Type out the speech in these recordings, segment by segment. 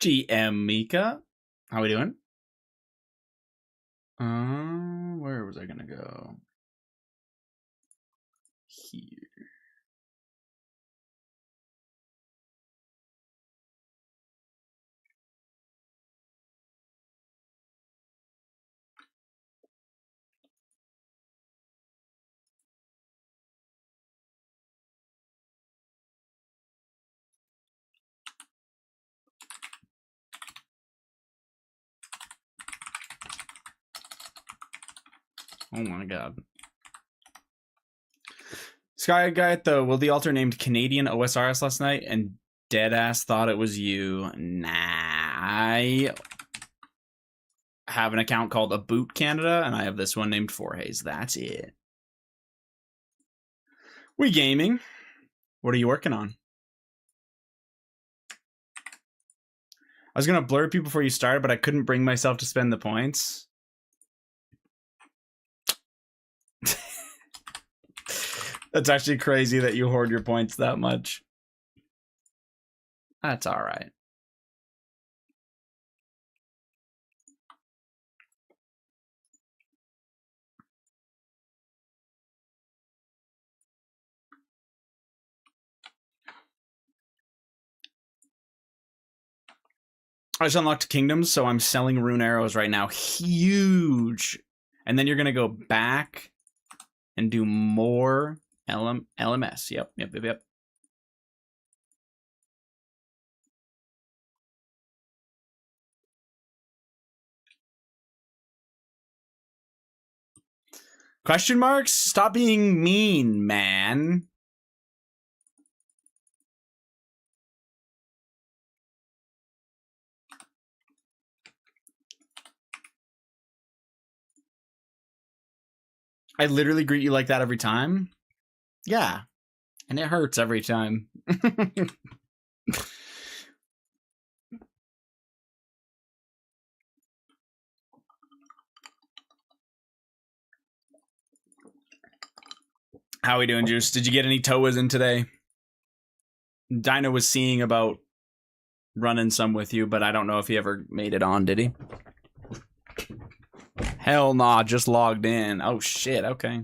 GM Mika. How we doing? Where was I gonna go? Here. Oh my god. Sky guy at the Will the Alter named Canadian OSRS last night and deadass thought it was you. Nah. I have an account called A Boot Canada and I have this one named Forhays. That's it. We gaming. What are you working on? I was gonna blur people before you started, but I couldn't bring myself to spend the points. That's actually crazy that you hoard your points that much. That's all right. I just unlocked Kingdoms, so I'm selling rune arrows right now. Huge. And then you're going to go back and do more LMS. Yep. Question marks? Stop being mean, man. I literally greet you like that every time. Yeah. And it hurts every time. How we doing, Juice? Did you get any Toas in today? Dino was seeing about running some with you, but I don't know if he ever made it on, did he? Hell nah, just logged in. Oh shit, okay.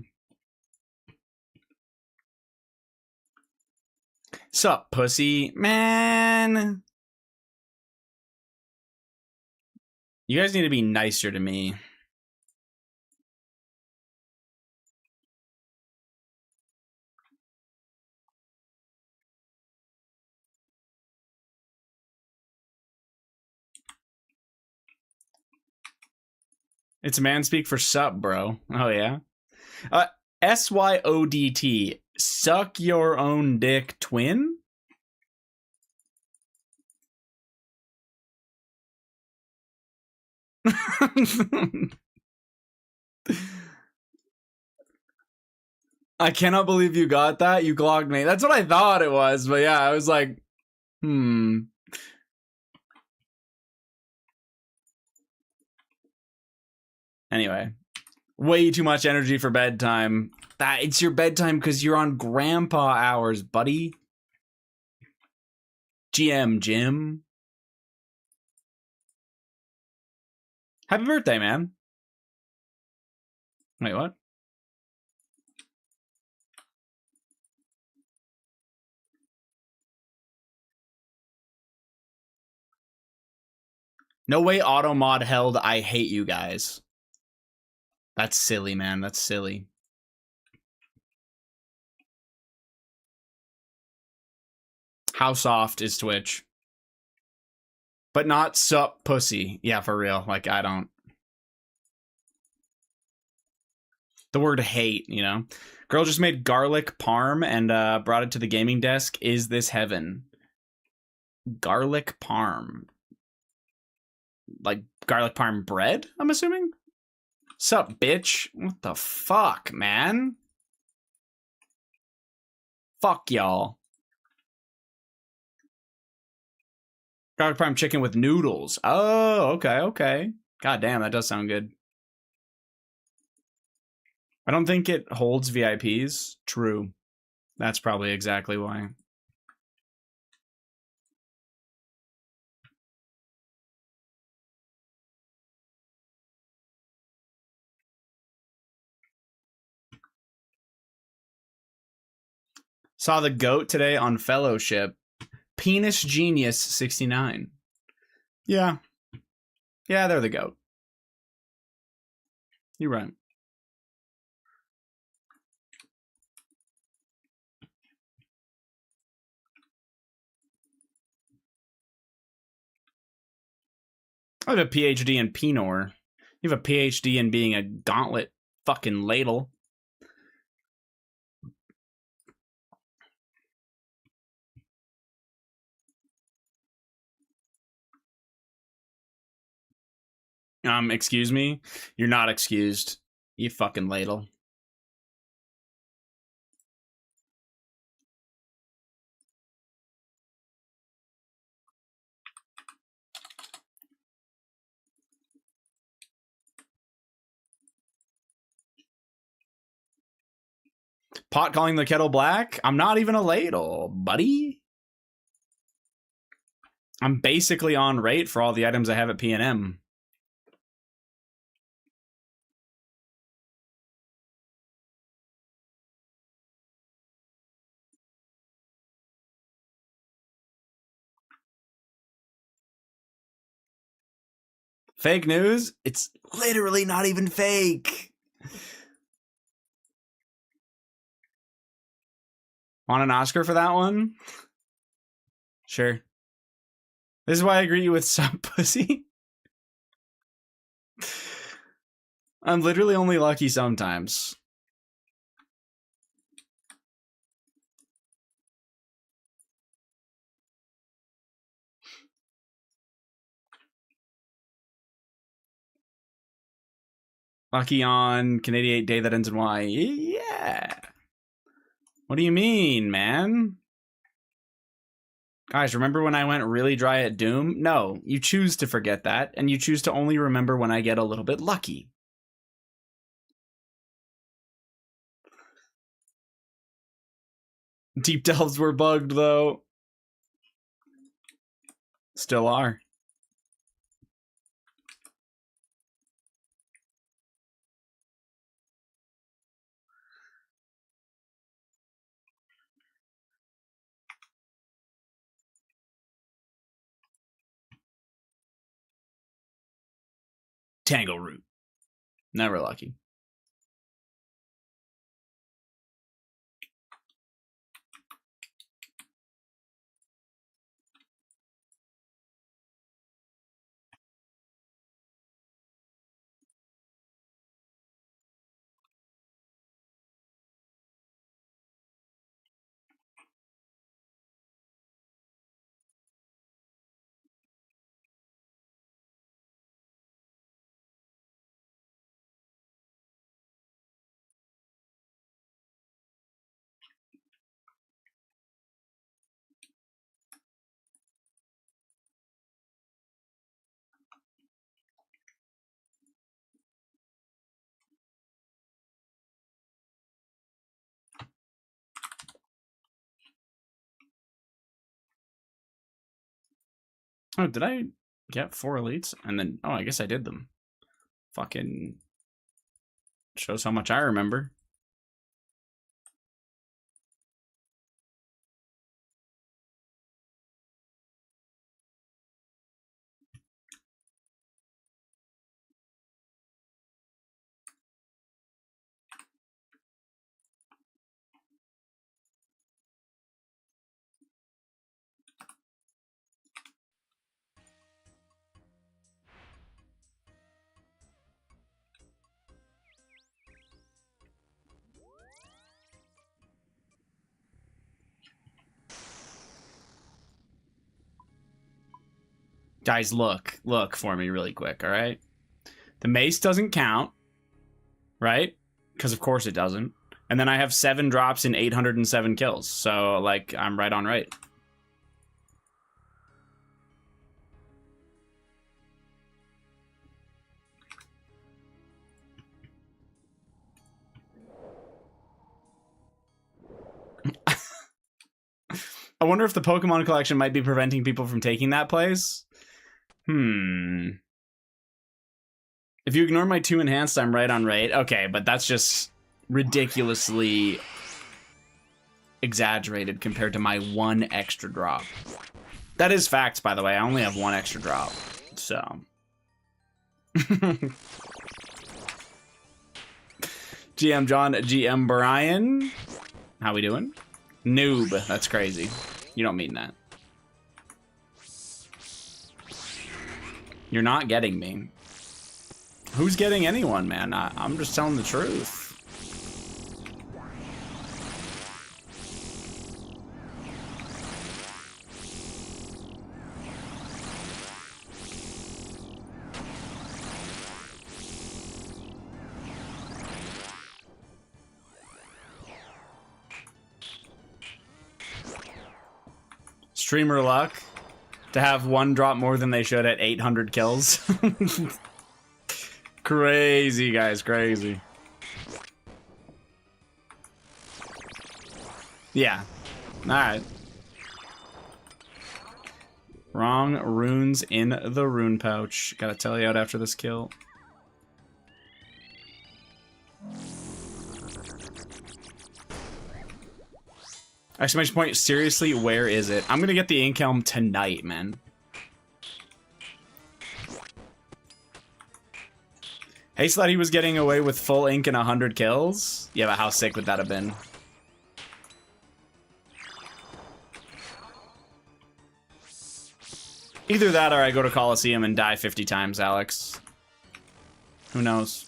Sup, pussy? Man. You guys need to be nicer to me. It's man speak for sup, bro. Oh, yeah? SYODT. Suck your own dick, twin? I cannot believe you got that. You glogged me. That's what I thought it was, but yeah, I was like, Anyway, way too much energy for bedtime. It's your bedtime because you're on grandpa hours, buddy. GM Jim. Happy birthday, man. Wait, what? No way auto mod held. I hate you guys. That's silly, man. That's silly. How soft is Twitch? But not sup pussy. Yeah, for real. Like, I don't. The word hate, you know? Girl just made garlic parm and brought it to the gaming desk. Is this heaven? Garlic parm. Like garlic parm bread, I'm assuming? Sup, bitch? What the fuck, man? Fuck y'all. Garlic parm chicken with noodles. Oh, okay. God damn, that does sound good. I don't think it holds VIPs. True. That's probably exactly why. Saw the GOAT today on Fellowship. Penis Genius 69. Yeah. Yeah, they're the GOAT. You're right. I have a PhD in Pinor. You have a PhD in being a gauntlet fucking ladle. Excuse me? You're not excused. You fucking ladle. Pot calling the kettle black? I'm not even a ladle, buddy. I'm basically on rate for all the items I have at P&M. Fake news? It's literally not even fake. Want an Oscar for that one? Sure. This is why I agree with some pussy. I'm literally only lucky sometimes. Lucky on Canadian day that ends in Y. Yeah. What do you mean, man? Guys, remember when I went really dry at Doom? No, you choose to forget that, and you choose to only remember when I get a little bit lucky. Deep delves were bugged, though. Still are. Tango root. Never lucky. Oh, did I get 4 elites? And then, oh, I guess I did them. Fucking shows how much I remember. Guys, look for me really quick, all right? The mace doesn't count, right? Because of course it doesn't. And then I have 7 drops and 807 kills. So, like, I'm right on rate. I wonder if the Pokemon collection might be preventing people from taking that place. If you ignore my 2 enhanced, I'm right on rate. Okay, but that's just ridiculously exaggerated compared to my 1 extra drop. That is facts, by the way. I only have 1 extra drop, so. GM John, GM Brian. How we doing? Noob. That's crazy. You don't mean that. You're not getting me. Who's getting anyone, man? I'm just telling the truth. Streamer luck to have 1 drop more than they should at 800 kills. Crazy, guys, crazy. Yeah. Alright. Wrong runes in the rune pouch. Gotta tell you out after this kill. Exclamation point, seriously, where is it? I'm gonna get the ink helm tonight, man. Hayes thought he was getting away with full ink and 100 kills? Yeah, but how sick would that have been? Either that or I go to Coliseum and die 50 times, Alex. Who knows?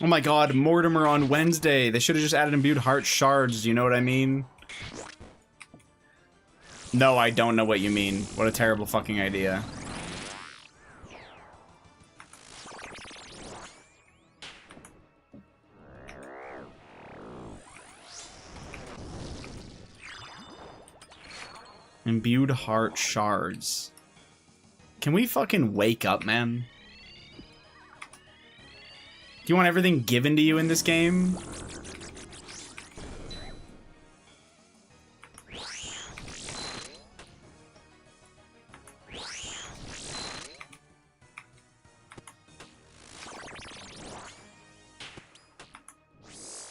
Oh my god, Mortimer on Wednesday. They should have just added imbued heart shards, you know what I mean? No, I don't know what you mean. What a terrible fucking idea. Imbued heart shards. Can we fucking wake up, man? Do you want everything given to you in this game?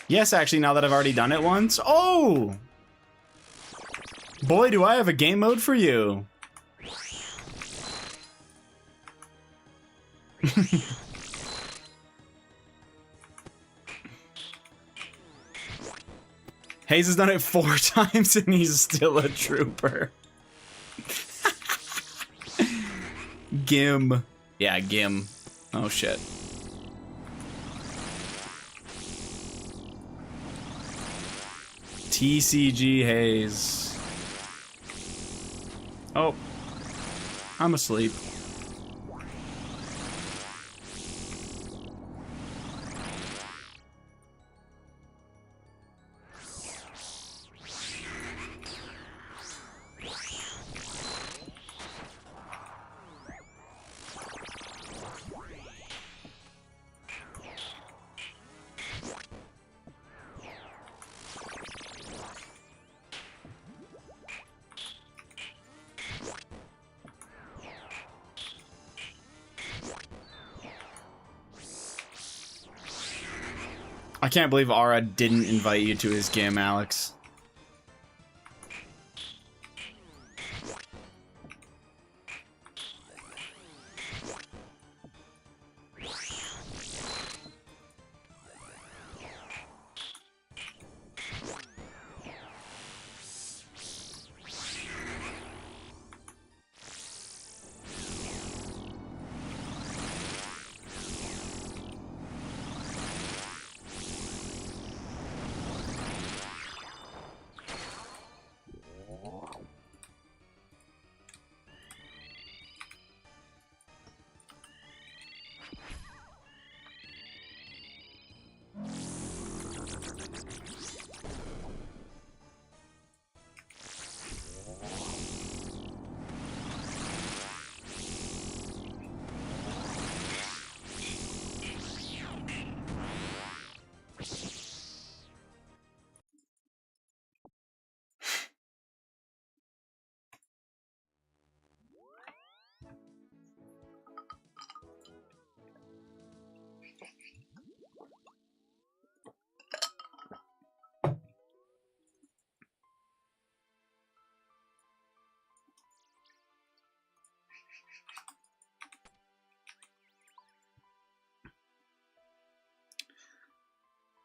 Yes, actually, now that I've already done it once. Oh! Boy, do I have a game mode for you. Hayes has done it 4 times and he's still a trooper. Gim. Yeah, Gim. Oh shit. TCG Hayes. Oh. I'm asleep. I can't believe Ara didn't invite you to his game, Alex.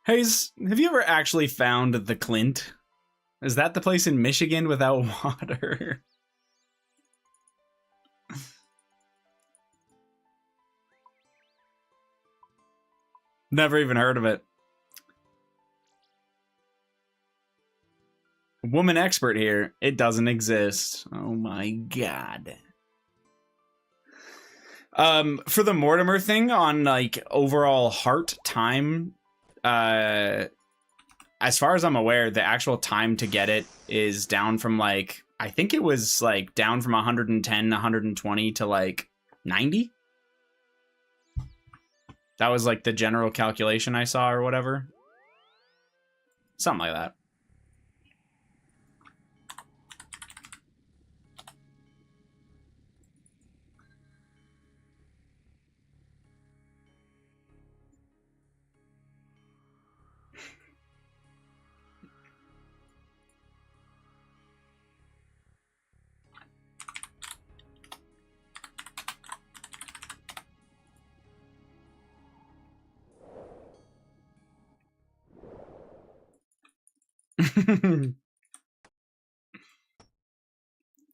Hayes, have you ever actually found the Clint? Is that the place in Michigan without water? Never even heard of it. Woman expert here. It doesn't exist. Oh my god. For the Mortimer thing on like overall heart time, as far as I'm aware, the actual time to get it is down from like, I think it was like down from 110, 120 to like 90. That was like the general calculation I saw or whatever. Something like that.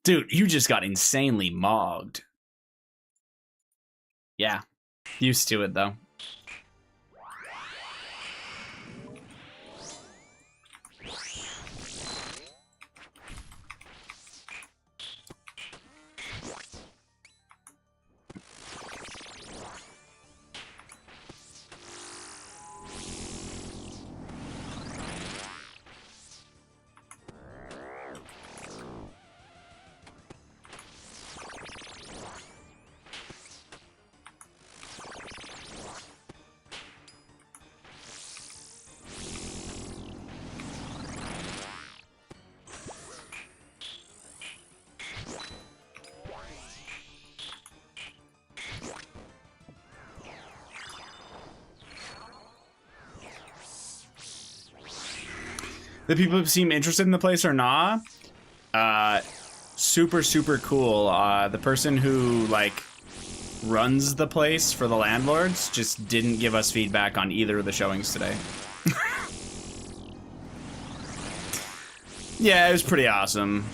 Dude, you just got insanely mogged. Yeah, used to it though. The people who seem interested in the place or not. Super, super cool. The person who, like, runs the place for the landlords just didn't give us feedback on either of the showings today. Yeah, it was pretty awesome.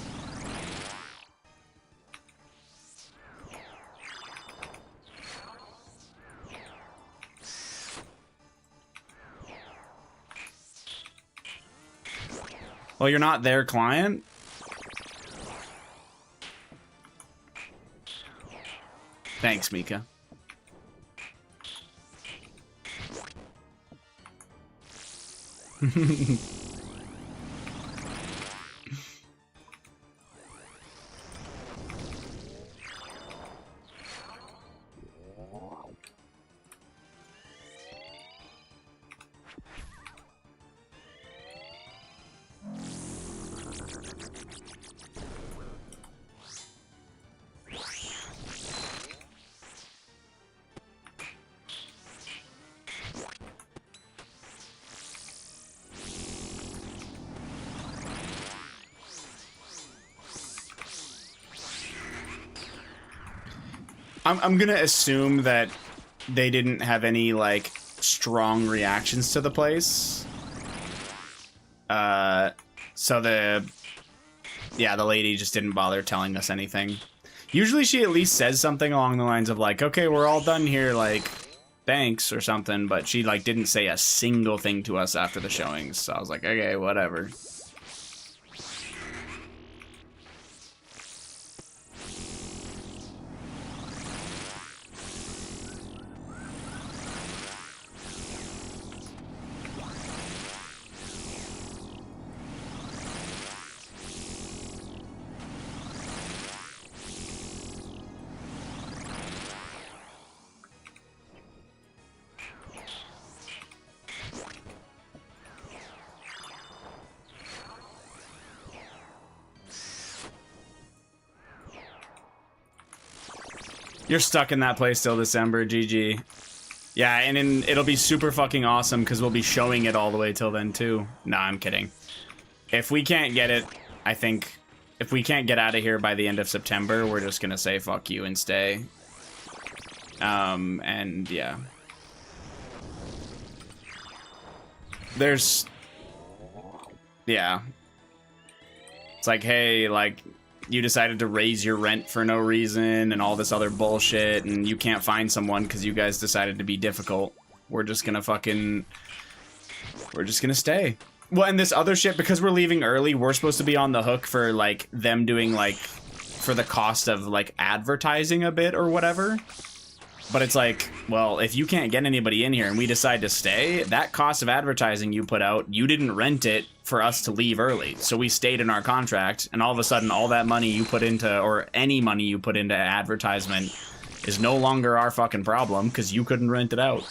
Well, you're not their client? Thanks, Mika. I'm gonna assume that they didn't have any, like, strong reactions to the place. So the lady just didn't bother telling us anything. Usually she at least says something along the lines of, like, okay, we're all done here, like, thanks, or something, but she, like, didn't say a single thing to us after the showings, so I was like, okay, whatever. You're stuck in that place till December, GG. Yeah, and it'll be super fucking awesome because we'll be showing it all the way till then too. Nah, I'm kidding. If we can't get it, I think, if we can't get out of here by the end of September, we're just gonna say fuck you and stay. And yeah. there's, yeah. It's like, hey, like, you decided to raise your rent for no reason and all this other bullshit, and you can't find someone because you guys decided to be difficult. We're just gonna stay. Well, and this other shit, because we're leaving early, we're supposed to be on the hook for, like, them doing, like, for the cost of, like, advertising a bit or whatever. But it's like, well, if you can't get anybody in here and we decide to stay, that cost of advertising you put out, you didn't rent it for us to leave early. So we stayed in our contract, and all of a sudden, all that money you put into, or any money you put into advertisement is no longer our fucking problem because you couldn't rent it out.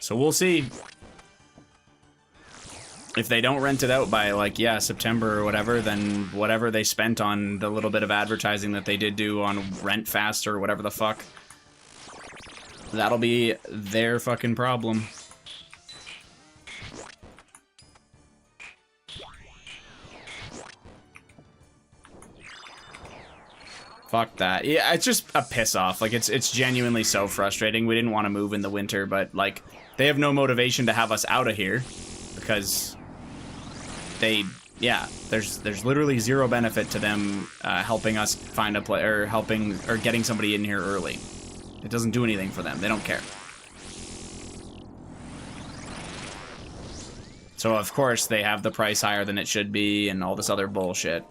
So we'll see. If they don't rent it out by, like, yeah, September or whatever, then whatever they spent on the little bit of advertising that they did do on Rent Fast or whatever the fuck, that'll be their fucking problem. Fuck that. Yeah, it's just a piss off. Like, it's genuinely so frustrating. We didn't want to move in the winter, but, like, they have no motivation to have us out of here because there's literally zero benefit to them helping us find a place, or getting somebody in here early. It doesn't do anything for them. They don't care. So of course they have the price higher than it should be and all this other bullshit.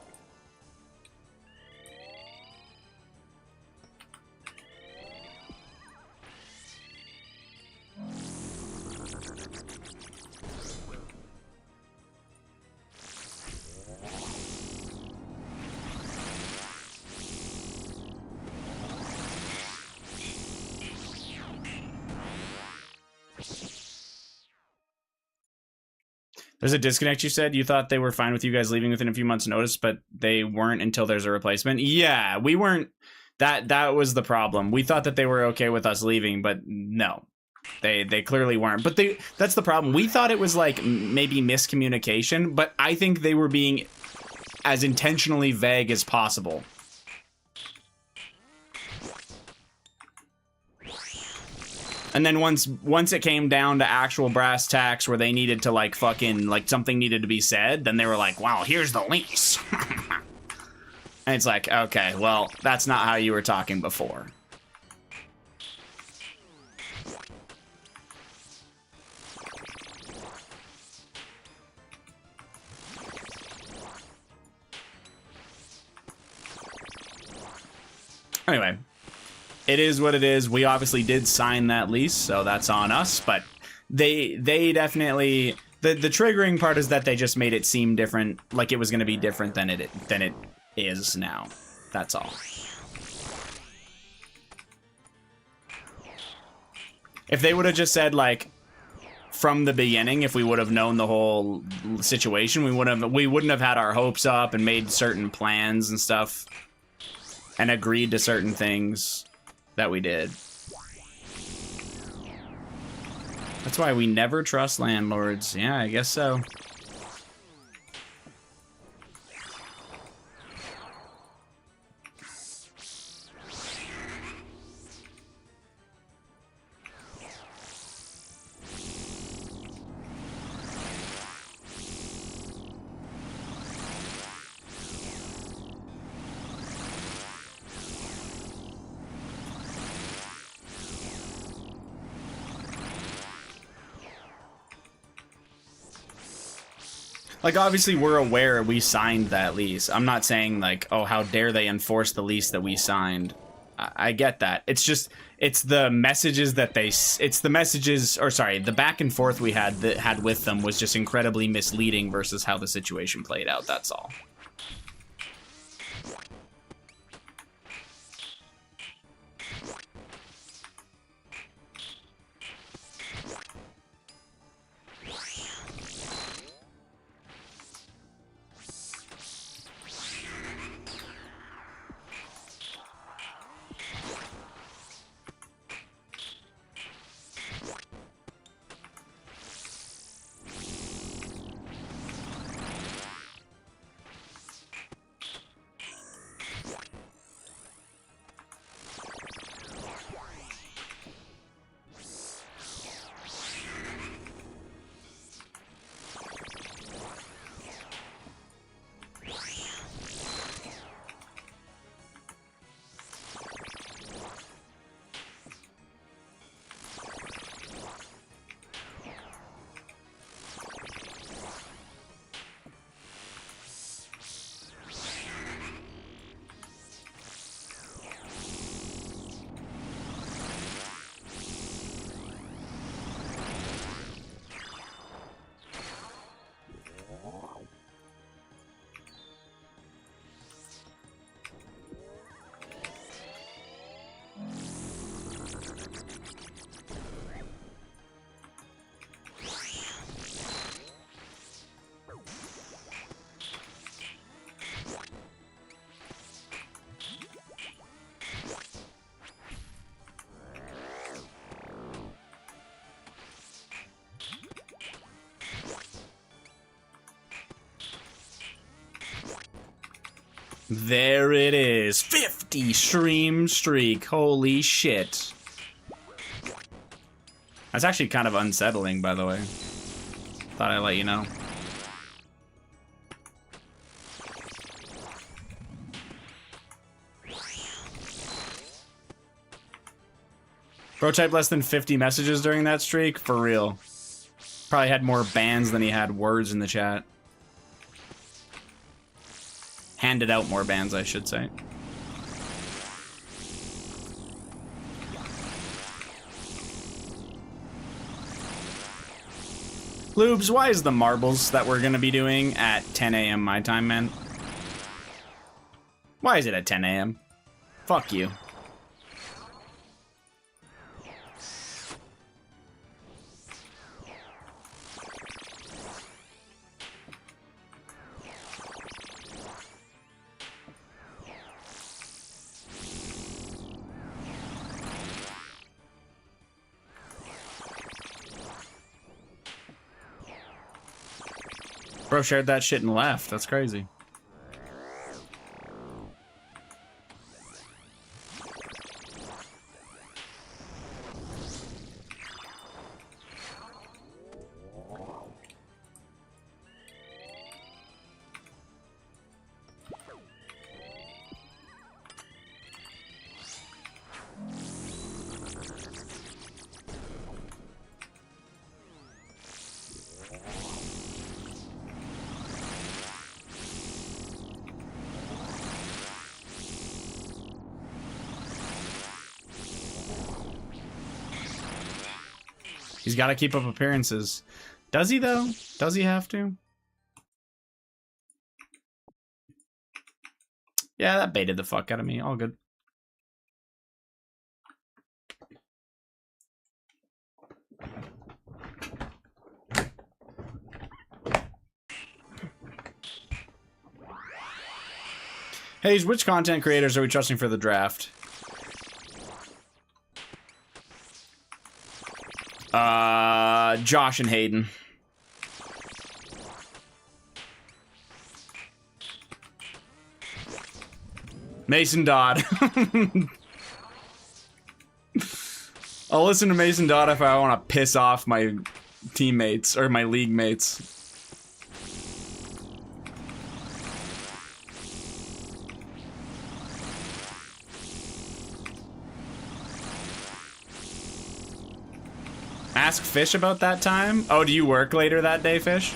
There's a disconnect, you said? You thought they were fine with you guys leaving within a few months' notice, but they weren't until there's a replacement? Yeah, we weren't. That was the problem. We thought that they were okay with us leaving, but no. They clearly weren't. But that's the problem. We thought it was, like, maybe miscommunication, but I think they were being as intentionally vague as possible. And then once it came down to actual brass tacks where they needed to, like, fucking, like, something needed to be said, then they were like, wow, here's the lease. And it's like, okay, well, that's not how you were talking before. Anyway. It is what it is. We obviously did sign that lease, so that's on us. But they definitely, the triggering part is that they just made it seem different, like it was going to be different than it is now. That's all. If they would have just said, like, from the beginning, if we would have known the whole situation, we wouldn't have had our hopes up and made certain plans and stuff and agreed to certain things that we did. That's why we never trust landlords. Yeah, I guess so. Like, obviously, we're aware we signed that lease. I'm not saying, like, oh, how dare they enforce the lease that we signed. I get that. It's just, it's the messages that the back and forth we had with them was just incredibly misleading versus how the situation played out, that's all. There it is. 50 stream streak. Holy shit. That's actually kind of unsettling, by the way. Thought I'd let you know. Bro typed less than 50 messages during that streak? For real. Probably had more bans than he had words in the chat. Handed out more bans, I should say. Lubes, why is the marbles that we're gonna be doing at 10 a.m. my time, man? Why is it at 10 a.m.? Fuck you. Bro shared that shit and left. That's crazy. He's got to keep up appearances. Does he, though? Does he have to? Yeah, that baited the fuck out of me. All good. Hey, which content creators are we trusting for the draft? Josh and Hayden. Mason Dodd. I'll listen to Mason Dodd if I want to piss off my teammates or my league mates. Ask Fish about that time? Oh, do you work later that day, Fish?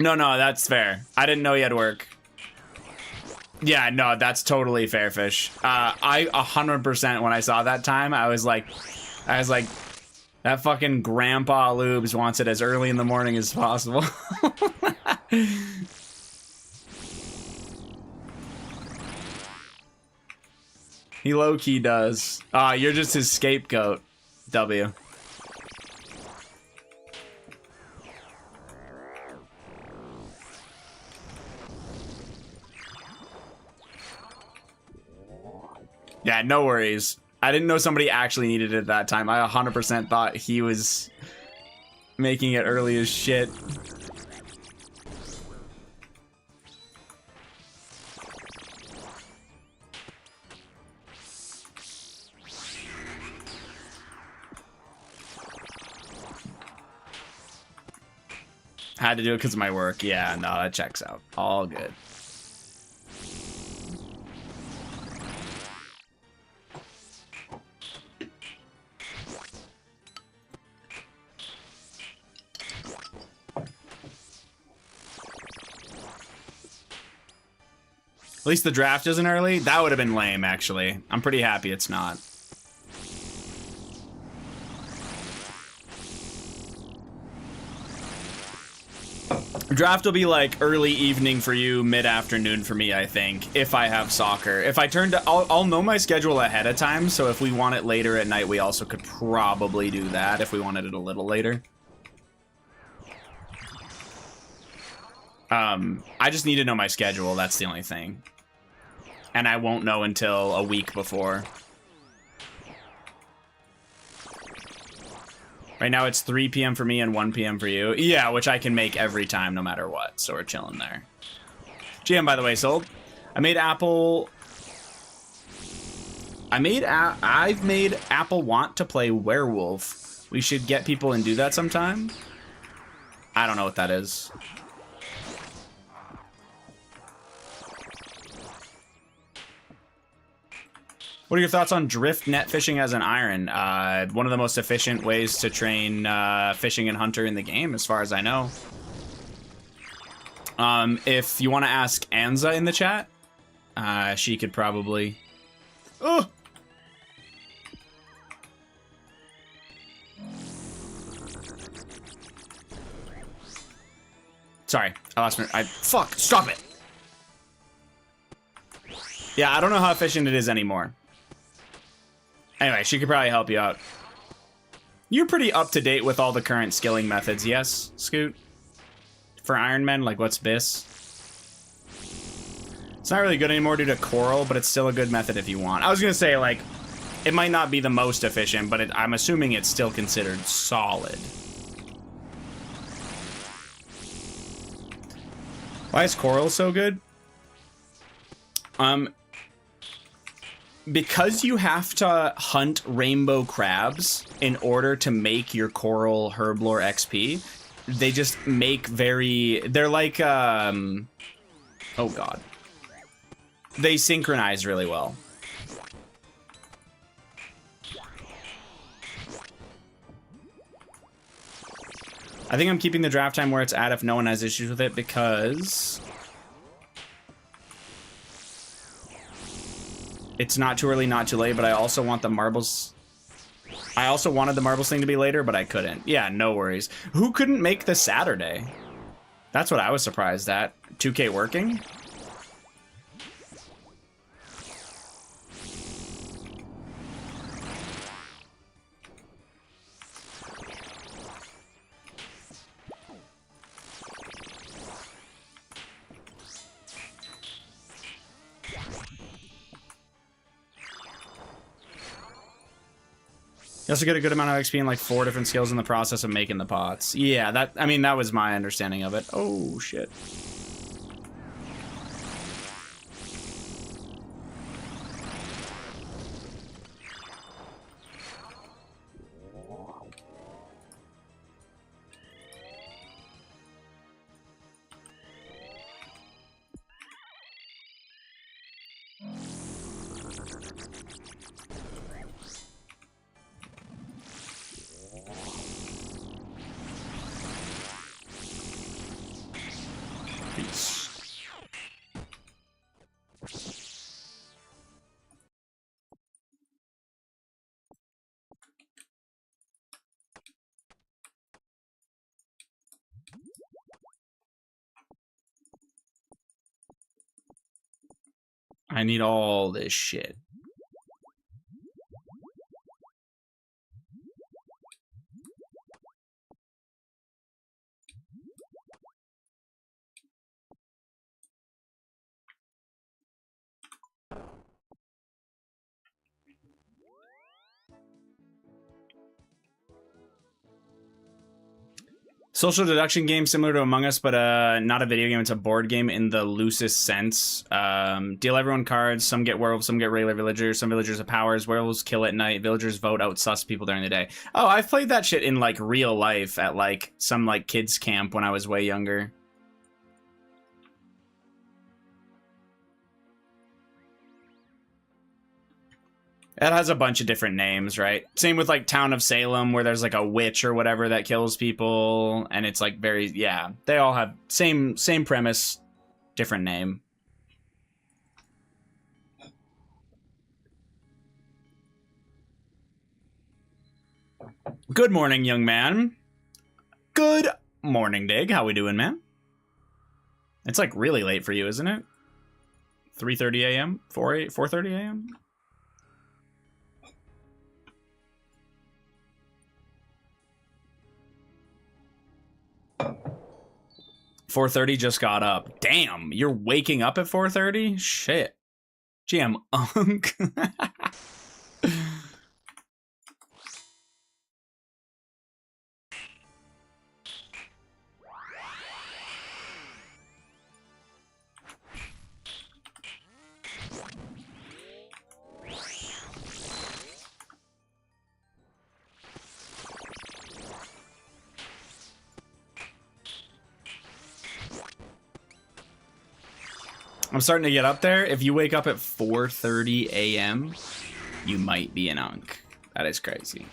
No, that's fair. I didn't know you had work. Yeah, no, that's totally fair, Fish. I 100% when I saw that time, I was like, that fucking Grandpa Lubes wants it as early in the morning as possible. He low-key does. You're just his scapegoat, W. Yeah, no worries. I didn't know somebody actually needed it at that time. I 100% thought he was making it early as shit. Had to do it because of my work. Yeah, no, that checks out. All good. At least the draft isn't early. That would have been lame, actually. I'm pretty happy it's not. Draft will be like early evening for you, mid-afternoon for me, I think, if I have soccer. If I turn to, I'll know my schedule ahead of time, so if we want it later at night, we also could probably do that if we wanted it a little later. I just need to know my schedule, that's the only thing. And I won't know until a week before. Right now it's 3 p.m. for me and 1 p.m. for you. Yeah, which I can make every time no matter what. So we're chilling there. GM, by the way, sold. I've made Apple want to play werewolf. We should get people and do that sometime. I don't know what that is. What are your thoughts on drift net fishing as an iron? One of the most efficient ways to train fishing and hunter in the game, as far as I know. If you want to ask Anza in the chat, she could probably... Oh! Sorry, I lost my... Fuck, stop it! Yeah, I don't know how efficient it is anymore. Anyway, she could probably help you out. You're pretty up to date with all the current skilling methods, yes, Scoot? For Ironman, like what's BIS? It's not really good anymore due to Coral, but it's still a good method if you want. I was gonna say, like, it might not be the most efficient, but I'm assuming it's still considered solid. Why is Coral so good? Because you have to hunt rainbow crabs in order to make your Coral Herblore XP, they just make they're like, oh god. They synchronize really well. I think I'm keeping the draft time where it's at if no one has issues with it because... It's not too early, not too late, but I also want the marbles... I also wanted the marbles thing to be later, but I couldn't. Yeah, no worries. Who couldn't make the Saturday? That's what I was surprised at. 2K working? You also get a good amount of XP and like 4 different skills in the process of making the pots. Yeah, that was my understanding of it. Oh, shit. I need all this shit. Social deduction game similar to Among Us, but not a video game. It's a board game in the loosest sense. Deal everyone cards. Some get werewolves, some get regular villagers. Some villagers have powers. Werewolves kill at night. Villagers vote out sus people during the day. Oh, I've played that shit in like real life at like some like kids camp when I was way younger. It has a bunch of different names, right? Same with like Town of Salem, where there's like a witch or whatever that kills people, and it's like very, yeah, they all have same premise, different name. Good morning, young man. Good morning, Dig. How we doing, man? It's like really late for you, isn't it? 3:30 a.m. 4:30 a.m. 4:30 just got up. Damn, you're waking up at 4:30? Shit. GM Unk. I'm starting to get up there. If you wake up at 4:30 a.m., you might be an unk. That is crazy.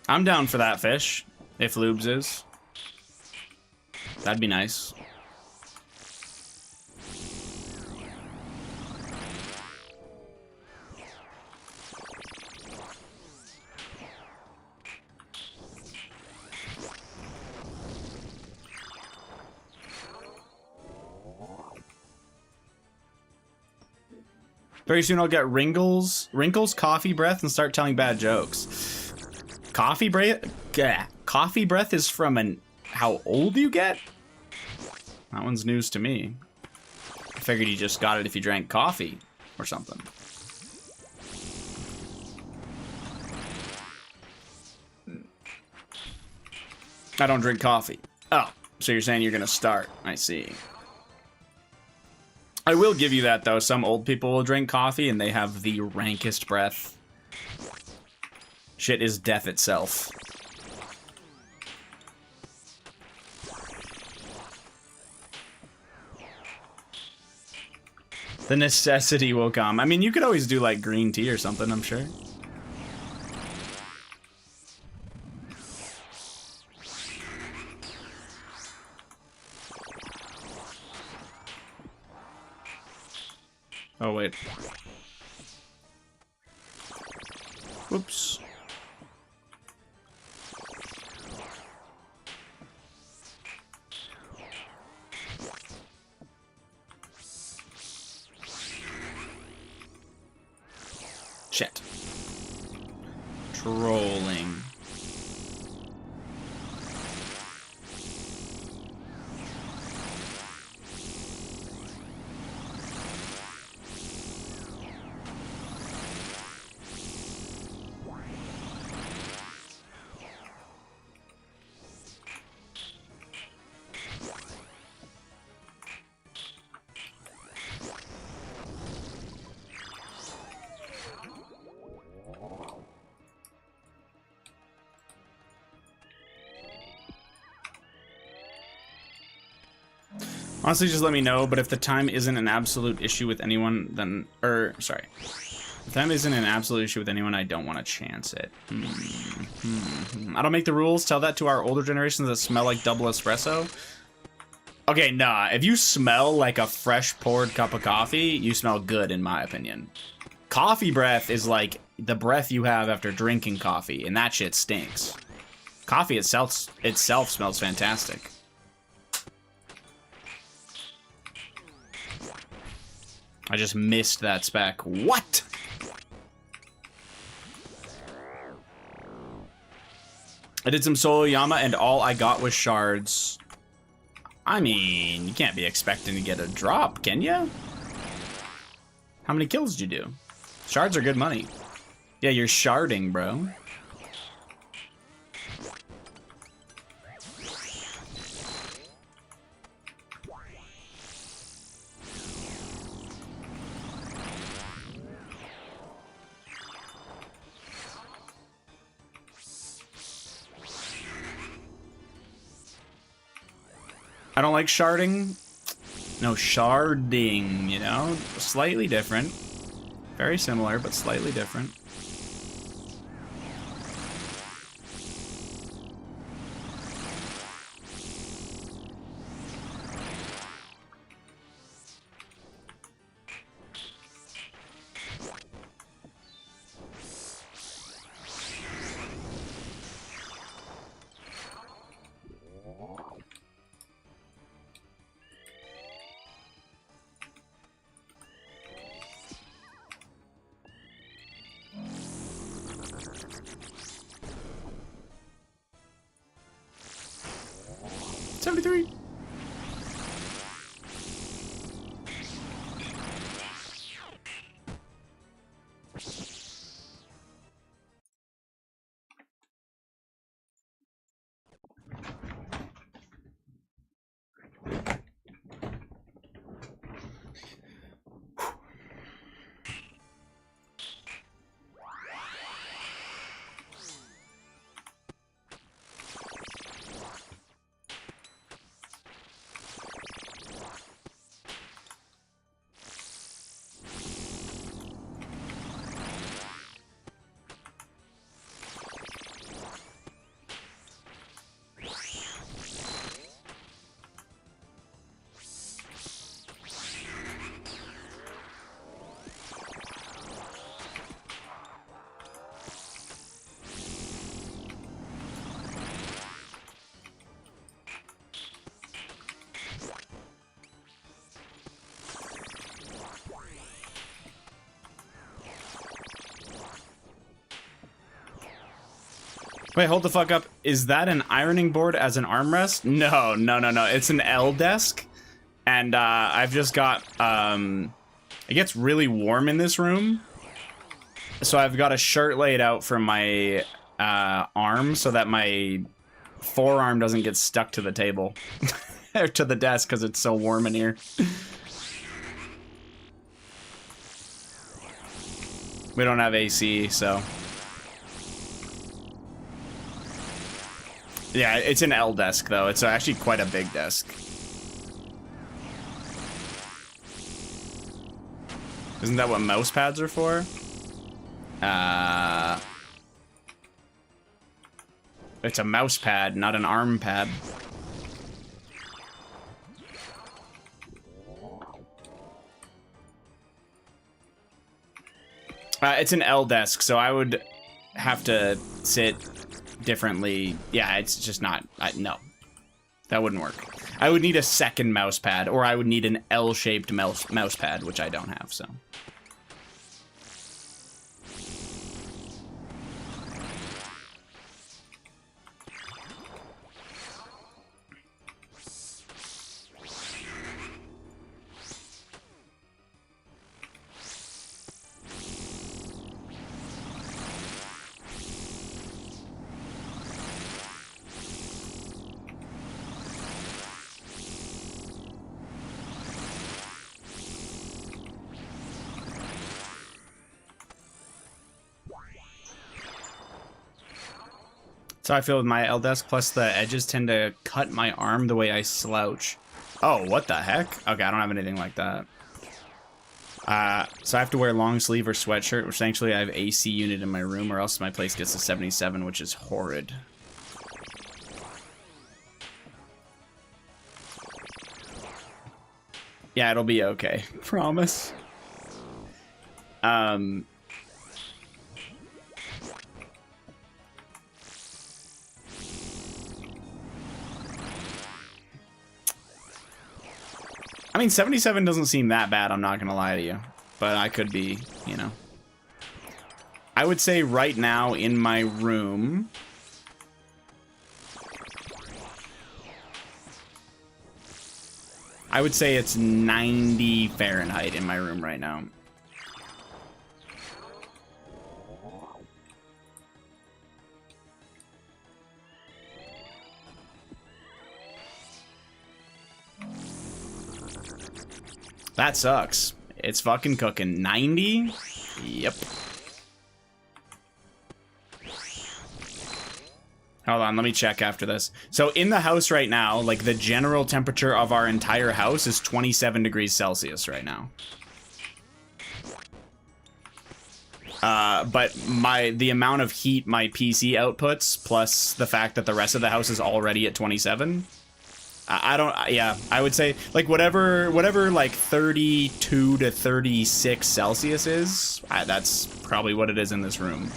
I'm down for that fish, if Lubes is. That'd be nice. Very soon I'll get wrinkles, coffee breath, and start telling bad jokes. Coffee breath? Yeah. Coffee breath is from how old you get? That one's news to me. I figured you just got it if you drank coffee or something. I don't drink coffee. Oh, so you're saying you're gonna start. I see. I will give you that, though. Some old people will drink coffee and they have the rankest breath. Shit is death itself. The necessity will come. I mean, you could always do like green tea or something, I'm sure. Oh, wait. Whoops. Shit. Trolling. Honestly, just let me know, but if the time isn't an absolute issue with anyone, then... sorry. If time isn't an absolute issue with anyone, I don't want to chance it. I don't make the rules. Tell that to our older generations that smell like double espresso. Okay, nah. If you smell like a fresh poured cup of coffee, you smell good, in my opinion. Coffee breath is like the breath you have after drinking coffee, and that shit stinks. Coffee itself smells fantastic. I just missed that spec. What? I did some solo Yama and all I got was shards. I mean, you can't be expecting to get a drop, can you? How many kills did you do? Shards are good money. Yeah, you're sharding, bro. I don't like sharding. No, sharding, you know? Slightly different. Very similar, but slightly different. Wait, hold the fuck up. Is that an ironing board as an armrest? No, no, no, no. It's an L desk. And I've just got, it gets really warm in this room. So I've got a shirt laid out for my arm so that my forearm doesn't get stuck to the table. Or to the desk because it's so warm in here. We don't have AC, so... Yeah, it's an L desk, though. It's actually quite a big desk. Isn't that what mouse pads are for? It's a mouse pad, not an arm pad. It's an L desk, so I would have to sit differently. Yeah, it's just not... no. That wouldn't work. I would need a second mouse pad, or I would need an L-shaped mouse pad, which I don't have, so... So I feel with my L desk, plus the edges tend to cut my arm the way I slouch. Oh, what the heck? Okay, I don't have anything like that. So I have to wear long sleeve or sweatshirt, which thankfully I have AC unit in my room, or else my place gets to 77, which is horrid. Yeah, it'll be okay. Promise. I mean, 77 doesn't seem that bad, I'm not gonna lie to you. But I could be, you know. I would say right now in my room... I would say it's 90 Fahrenheit in my room right now. That sucks. It's fucking cooking. 90? Yep. Hold on, let me check after this. So in the house right now, like the general temperature of our entire house is 27 degrees Celsius right now. But the amount of heat my PC outputs, plus the fact that the rest of the house is already at 27... yeah, I would say, like, whatever, like, 32 to 36 Celsius is, that's probably what it is in this room.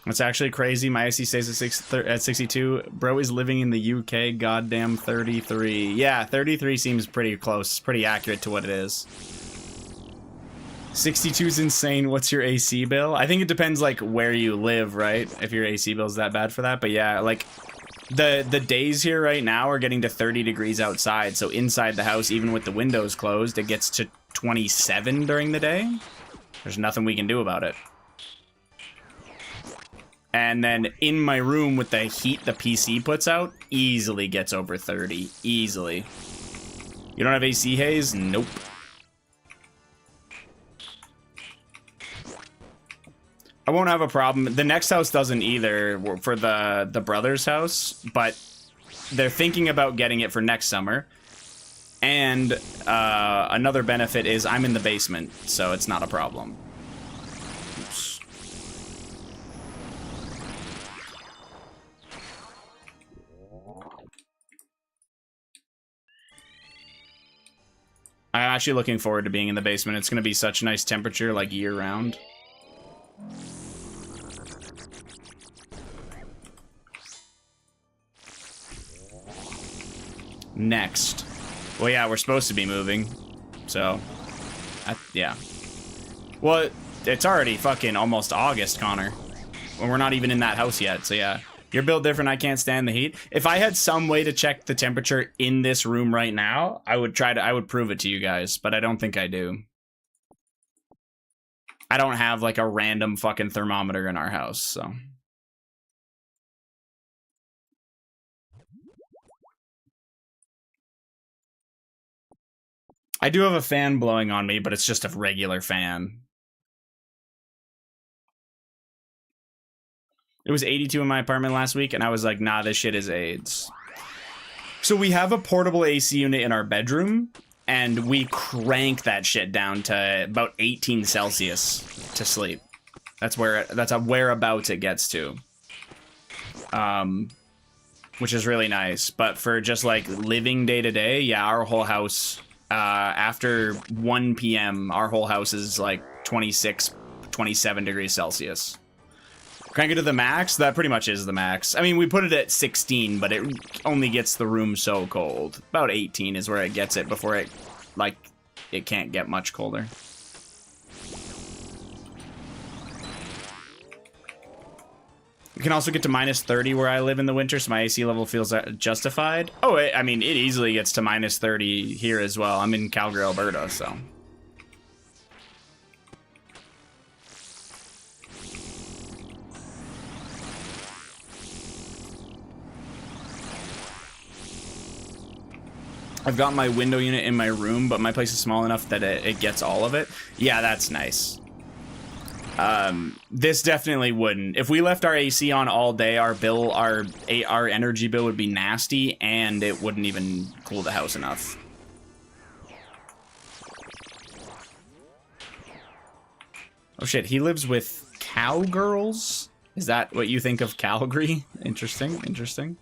It's actually crazy. My IC stays at 62. Bro is living in the UK. Goddamn 33. Yeah, 33 seems pretty close. Pretty accurate to what it is. 62 is insane. What's your AC bill? I think it depends, like, where you live, right? If your AC bill is that bad for that. But yeah, like, the days here right now are getting to 30 degrees outside. So inside the house, even with the windows closed, it gets to 27 during the day. There's nothing we can do about it. And then in my room with the heat the PC puts out, easily gets over 30. Easily. You don't have AC haze? Nope. I won't have a problem. The next house doesn't either for the brother's house, but they're thinking about getting it for next summer. And another benefit is I'm in the basement, so it's not a problem. Oops. I'm actually looking forward to being in the basement. It's going to be such a nice temperature, like, year-round. next? Well, yeah, we're supposed to be moving. So, yeah. Well, it's already fucking almost August, Connor. When we're not even in that house yet, so yeah. You're built different, I can't stand the heat. If I had some way to check the temperature in this room right now, I would prove it to you guys, but I don't think I do. I don't have like a random fucking thermometer in our house, so. I do have a fan blowing on me, but it's just a regular fan. It was 82 in my apartment last week, and I was like, nah, this shit is AIDS. So we have a portable AC unit in our bedroom, and we crank that shit down to about 18 Celsius to sleep. That's a whereabouts it gets to. Which is really nice. But for just like living day to day, yeah, our whole house, after 1 p.m., our whole house is like 26, 27 degrees Celsius. Crank it to the max? That pretty much is the max. I mean, we put it at 16, but it only gets the room so cold. About 18 is where it gets it before it, like, it can't get much colder. We can also get to minus 30 where I live in the winter, so my AC level feels justified. Oh, I mean, it easily gets to minus 30 here as well. I'm in Calgary, Alberta, so... I've got my window unit in my room, but my place is small enough that it gets all of it. Yeah, that's nice. This definitely wouldn't. If we left our AC on all day, our energy bill would be nasty, and it wouldn't even cool the house enough. Oh shit, he lives with cowgirls? Is that what you think of Calgary? Interesting, interesting.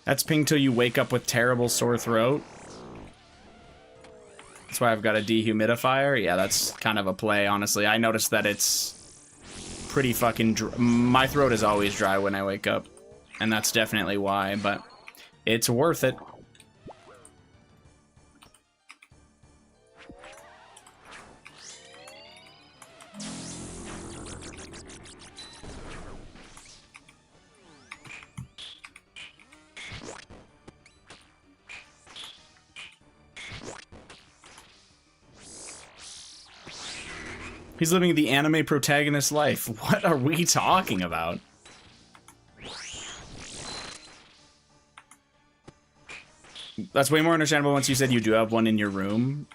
That's ping till you wake up with terrible sore throat. That's why I've got a dehumidifier. Yeah, that's kind of a play, honestly. I noticed that it's pretty fucking dry. My throat is always dry when I wake up, and that's definitely why, but it's worth it. He's living the anime protagonist life. What are we talking about? That's way more understandable once you said you do have one in your room.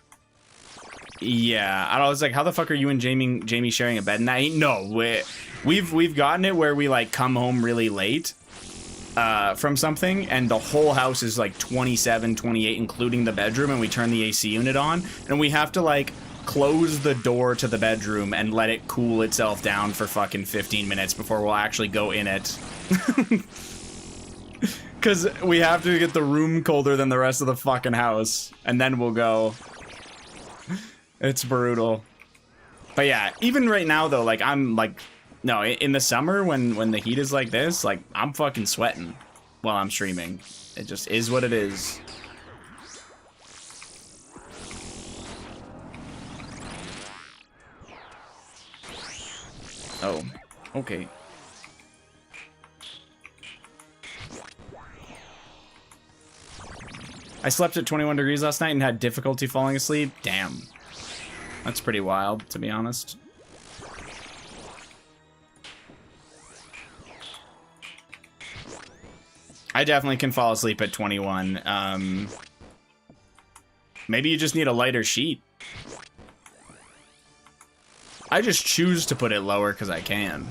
Yeah, I was like, how the fuck are you and Jamie sharing a bed night? No, we've gotten it where we like come home really late from something, and the whole house is like 27, 28, including the bedroom, and we turn the AC unit on, and we have to like close the door to the bedroom and let it cool itself down for fucking 15 minutes before we'll actually go in it. Because we have to get the room colder than the rest of the fucking house, and then we'll go. It's brutal. But yeah, even right now though, like I'm like, no, in the summer when the heat is like this, like I'm fucking sweating while I'm streaming. It just is what it is. Oh, okay. I slept at 21 degrees last night and had difficulty falling asleep. Damn. That's pretty wild, to be honest. I definitely can fall asleep at 21. Maybe you just need a lighter sheet. I just choose to put it lower because I can.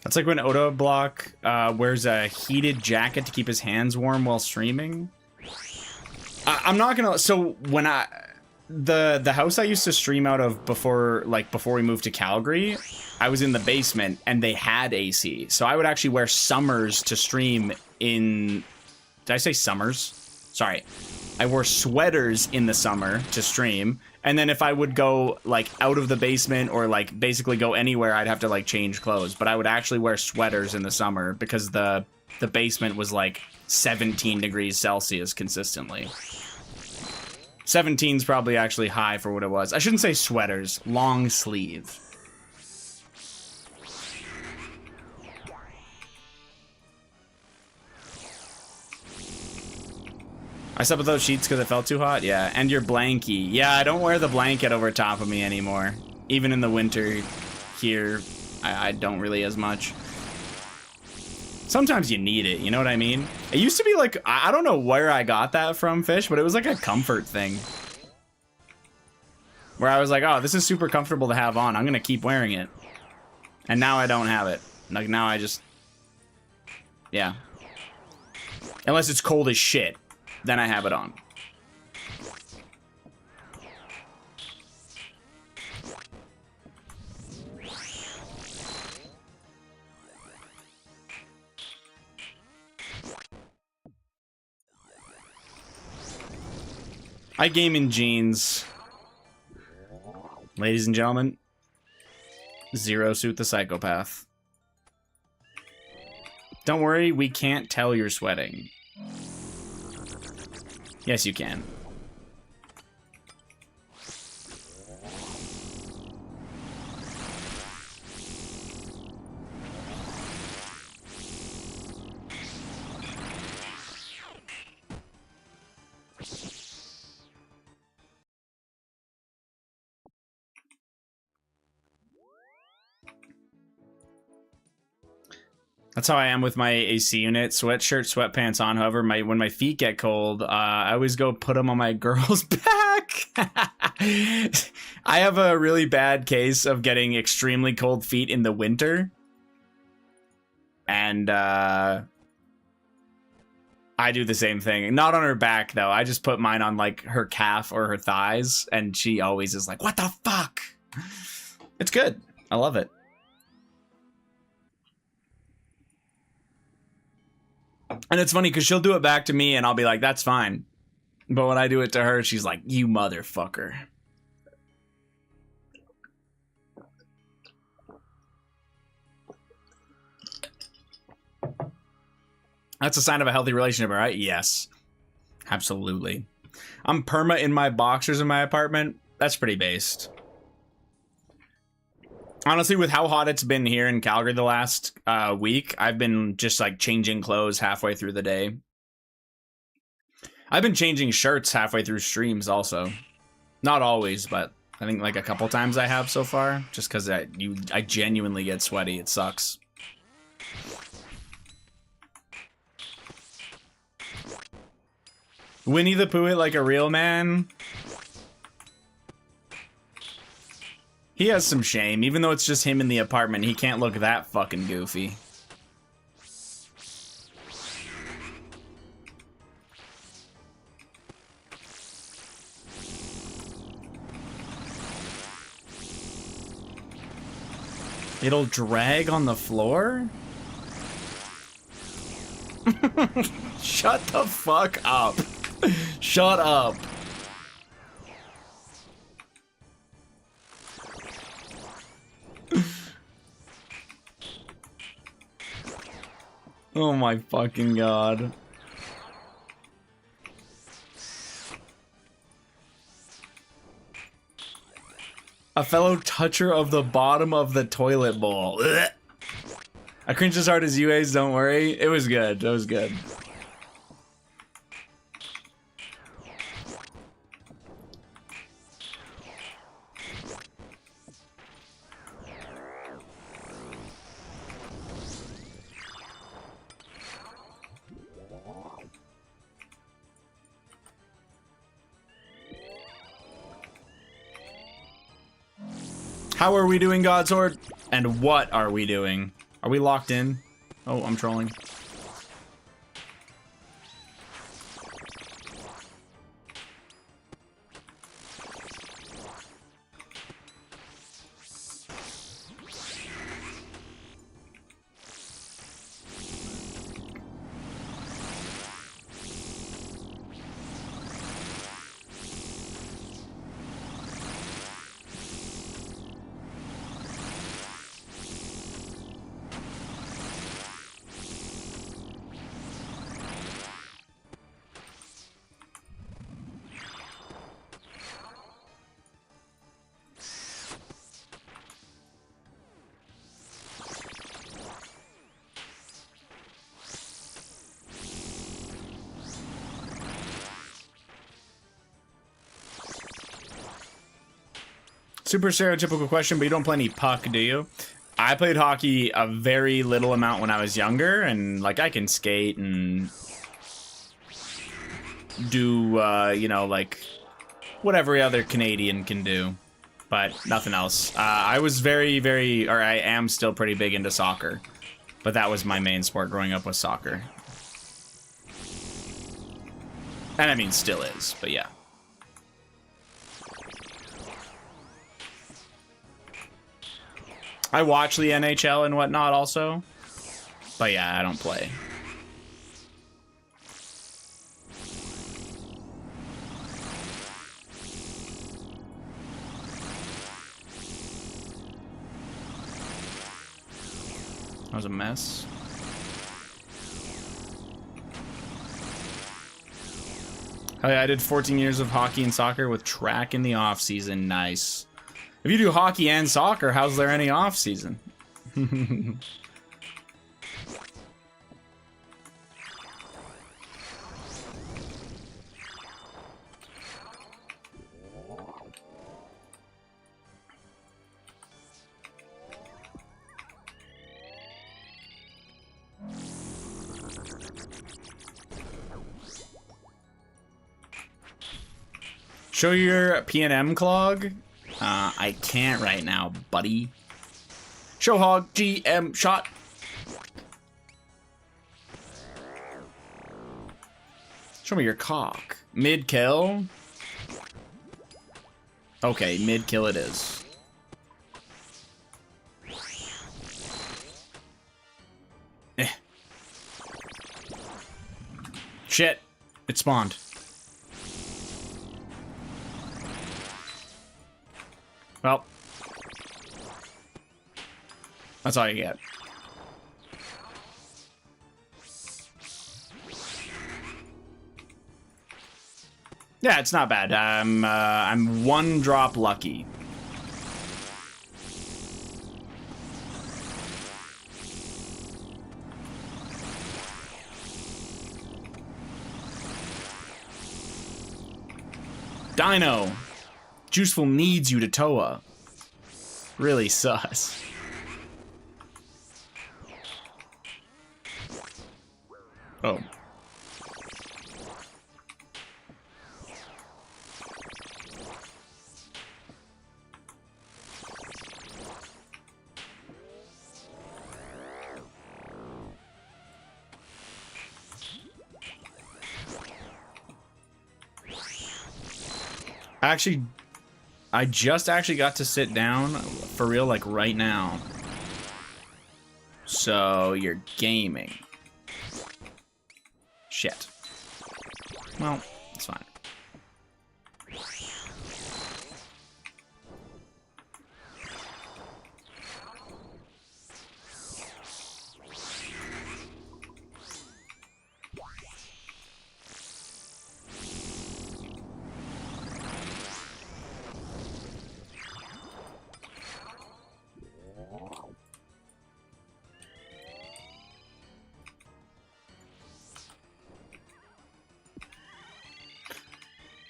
That's like when Oda Block wears a heated jacket to keep his hands warm while streaming. I'm not gonna. So when the house I used to stream out of before we moved to Calgary, I was in the basement and they had AC. So I would actually wear summers to stream in... Did I say summers? Sorry. I wore sweaters in the summer to stream. And then if I would go like out of the basement or like basically go anywhere, I'd have to like change clothes. But I would actually wear sweaters in the summer because the basement was like 17 degrees Celsius consistently. 17's probably actually high for what it was. I shouldn't say sweaters, long sleeve. I slept with those sheets because it felt too hot? Yeah, and your blankie. Yeah, I don't wear the blanket over top of me anymore. Even in the winter here, I don't really as much. Sometimes you need it, you know what I mean? It used to be like, I don't know where I got that from, Fish, but it was like a comfort thing. Where I was like, oh, this is super comfortable to have on. I'm gonna keep wearing it. And now I don't have it. Like, now I just... Yeah. Unless it's cold as shit. Then I have it on. I game in jeans. Ladies and gentlemen, Zero Suit the Psychopath. Don't worry, we can't tell you're sweating. Yes, you can. That's how I am with my AC unit. Sweatshirt, sweatpants on. However, when my feet get cold, I always go put them on my girl's back. I have a really bad case of getting extremely cold feet in the winter. And I do the same thing. Not on her back, though. I just put mine on, like, her calf or her thighs. And she always is like, what the fuck? It's good. I love it. And it's funny because she'll do it back to me and I'll be like, that's fine. But when I do it to her, she's like, you motherfucker. That's a sign of a healthy relationship, right? Yes. Absolutely. I'm perma in my boxers in my apartment. That's pretty based. Honestly, with how hot it's been here in Calgary the last week, I've been just like changing clothes halfway through the day. I've been changing shirts halfway through streams also. Not always, but I think like a couple times I have so far. Just because I genuinely get sweaty. It sucks. Winnie the Pooh it like a real man. He has some shame. Even though it's just him in the apartment, he can't look that fucking goofy. It'll drag on the floor? Shut the fuck up. Shut up. Oh my fucking god. A fellow toucher of the bottom of the toilet bowl. Ugh. I cringe as hard as you guys, don't worry. It was good. It was good. How are we doing, Godsword? And what are we doing? Are we locked in? Oh, I'm trolling. Super stereotypical question, but you don't play any puck, do you? I played hockey a very little amount when I was younger, and like I can skate and do, you know, like what every other Canadian can do, but nothing else. I was very, or I am still pretty big into soccer, but that was my main sport growing up, was soccer. And I mean, still is, but yeah. I watch the NHL and whatnot also, but yeah, I don't play. That was a mess. Oh yeah, I did 14 years of hockey and soccer with track in the off season. Nice. If you do hockey and soccer, how's there any off season? Show your PNM clog. I can't right now, buddy. Show hog GM shot. Show me your cock. Mid kill. Okay, mid kill it is. Eh. Shit, it spawned. Well, that's all you get. Yeah, it's not bad. I'm one drop lucky. Dino. Juiceful needs you to Toa. Really sus. Oh. I just actually got to sit down for real, like right now. So you're gaming. Shit. Well, it's fine.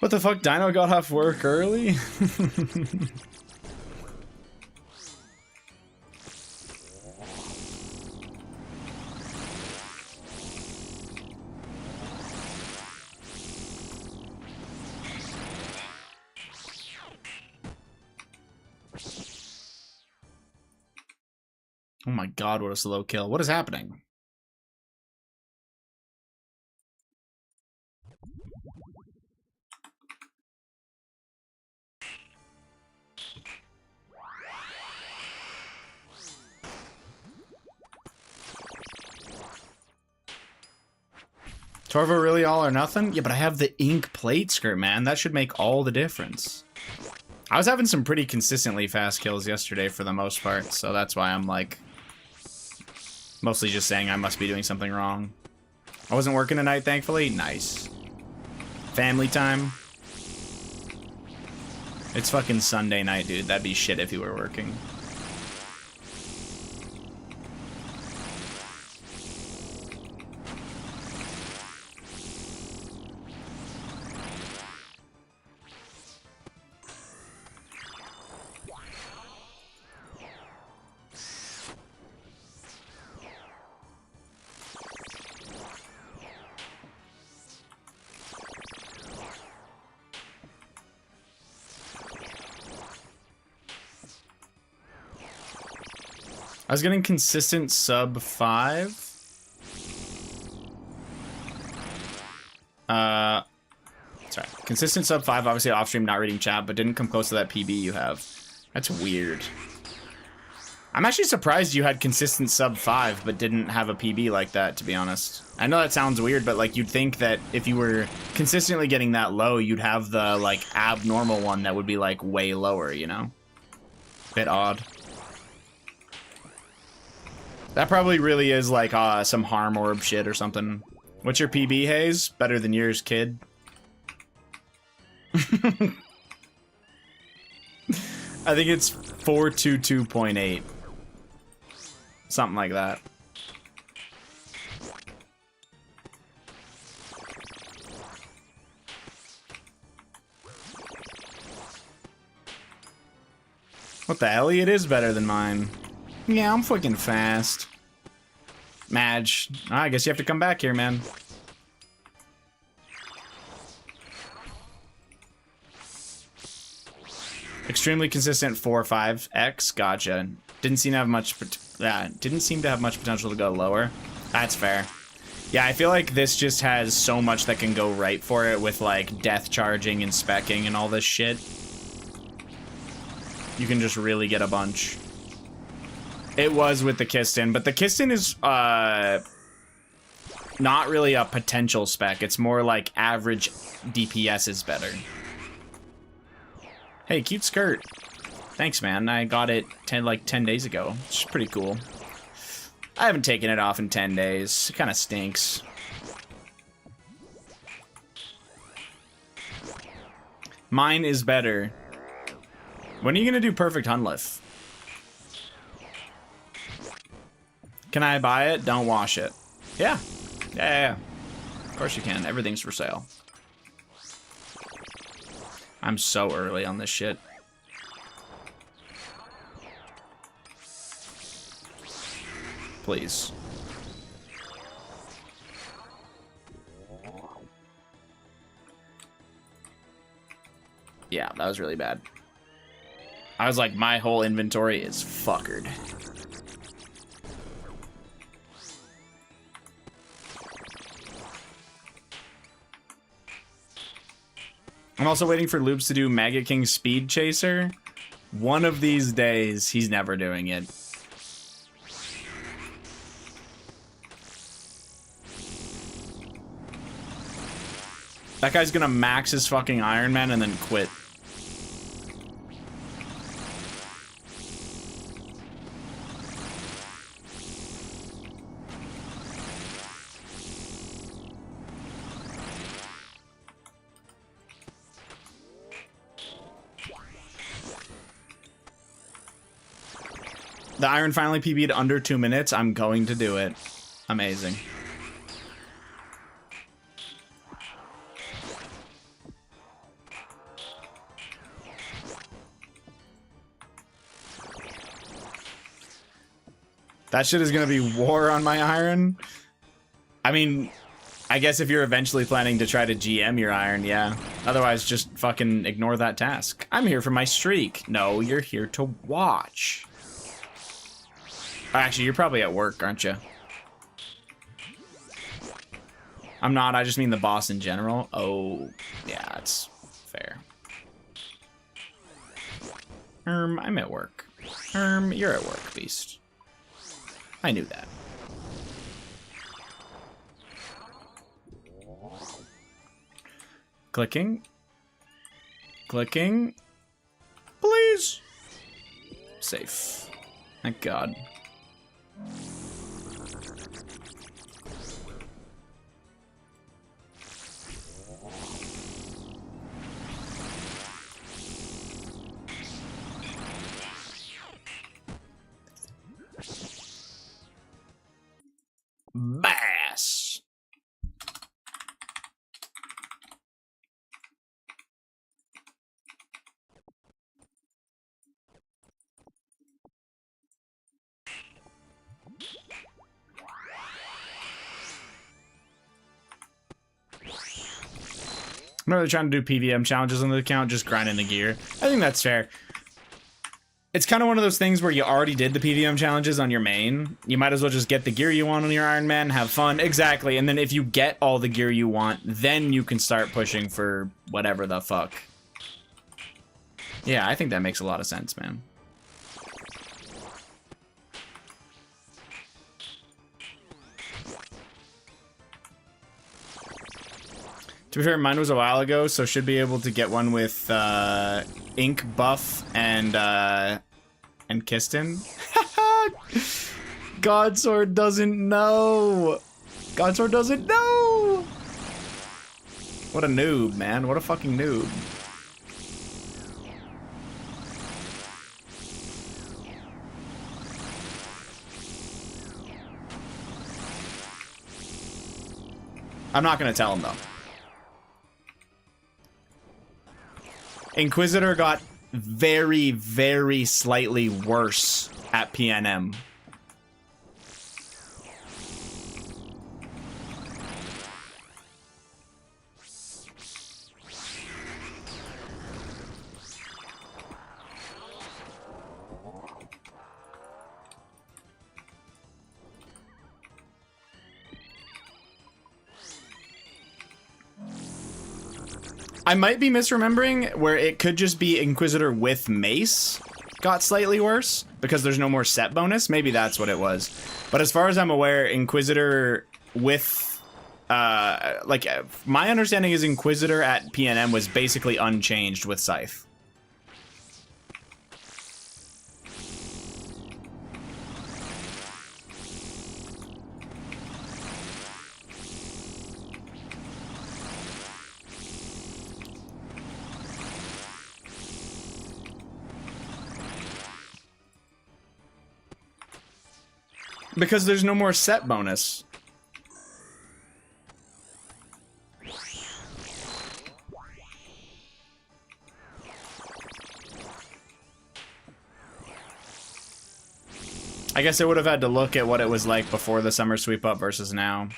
What the fuck? Dino got off work early? Oh my god, what a slow kill. What is happening? Torvo really all or nothing? Yeah, but I have the ink plate skirt, man. That should make all the difference. I was having some pretty consistently fast kills yesterday for the most part, so that's why I'm like mostly just saying I must be doing something wrong. I wasn't working tonight, thankfully. Nice. Family time. It's fucking Sunday night, dude. That'd be shit if you were working. I was getting consistent sub 5. Sorry. Consistent sub 5, obviously off stream, not reading chat, but didn't come close to that PB you have. That's weird. I'm actually surprised you had consistent sub 5, but didn't have a PB like that, to be honest. I know that sounds weird, but like you'd think that if you were consistently getting that low, you'd have the like abnormal one that would be like way lower, you know? Bit odd. That probably really is like some harm orb shit or something. What's your PB, Hayes? Better than yours, kid. I think it's 422.8. Something like that. What the hell? It is better than mine. Yeah, I'm fucking fast. Madge. I guess you have to come back here, man. Extremely consistent 4-5x. Gotcha. Didn't seem to have much. Didn't seem to have much potential to go lower. That's fair. Yeah, I feel like this just has so much that can go right for it with like death charging and specking and all this shit. You can just really get a bunch. It was with the Kiston, but the Kiston is not really a potential spec. It's more like average DPS is better. Hey, cute skirt. Thanks, man. I got it 10 days ago. It's pretty cool. I haven't taken it off in 10 days. It kind of stinks. Mine is better. When are you gonna do perfect Hunlif? Can I buy it? Don't wash it. Yeah. Yeah. Of course you can. Everything's for sale. I'm so early on this shit. Please. Yeah, that was really bad. I was like, my whole inventory is fuckered. I'm also waiting for Loops to do Maggot King Speed Chaser. One of these days, he's never doing it. That guy's gonna max his fucking Ironman and then quit. The Iron finally PB'd under 2 minutes. I'm going to do it. Amazing. That shit is gonna be war on my Iron. I mean, I guess if you're eventually planning to try to GM your Iron, yeah. Otherwise, just fucking ignore that task. I'm here for my streak. No, you're here to watch. Actually, you're probably at work, aren't you? I'm not, I just mean the boss in general. Oh, yeah, that's fair. I'm at work. You're at work, Beast. I knew that. Clicking. Clicking. Please. Safe. Thank God. Bass. I'm not really trying to do PVM challenges on the account, just grinding the gear. I think that's fair. It's kind of one of those things where you already did the PVM challenges on your main. You might as well just get the gear you want on your Ironman, have fun. Exactly. And then if you get all the gear you want, then you can start pushing for whatever the fuck. Yeah, I think that makes a lot of sense, man. To be fair, mine was a while ago, so should be able to get one with Ink, Buff, and Kiston. Godsword doesn't know. Godsword doesn't know. What a noob, man. What a fucking noob. I'm not gonna tell him though. Inquisitor got very, very slightly worse at PNM. I might be misremembering where it could just be Inquisitor with Mace got slightly worse because there's no more set bonus. Maybe that's what it was. But as far as I'm aware, Inquisitor with, like, my understanding is Inquisitor at PNM was basically unchanged with Scythe. Because there's no more set bonus. I guess I would have had to look at what it was like before the summer sweep up versus now.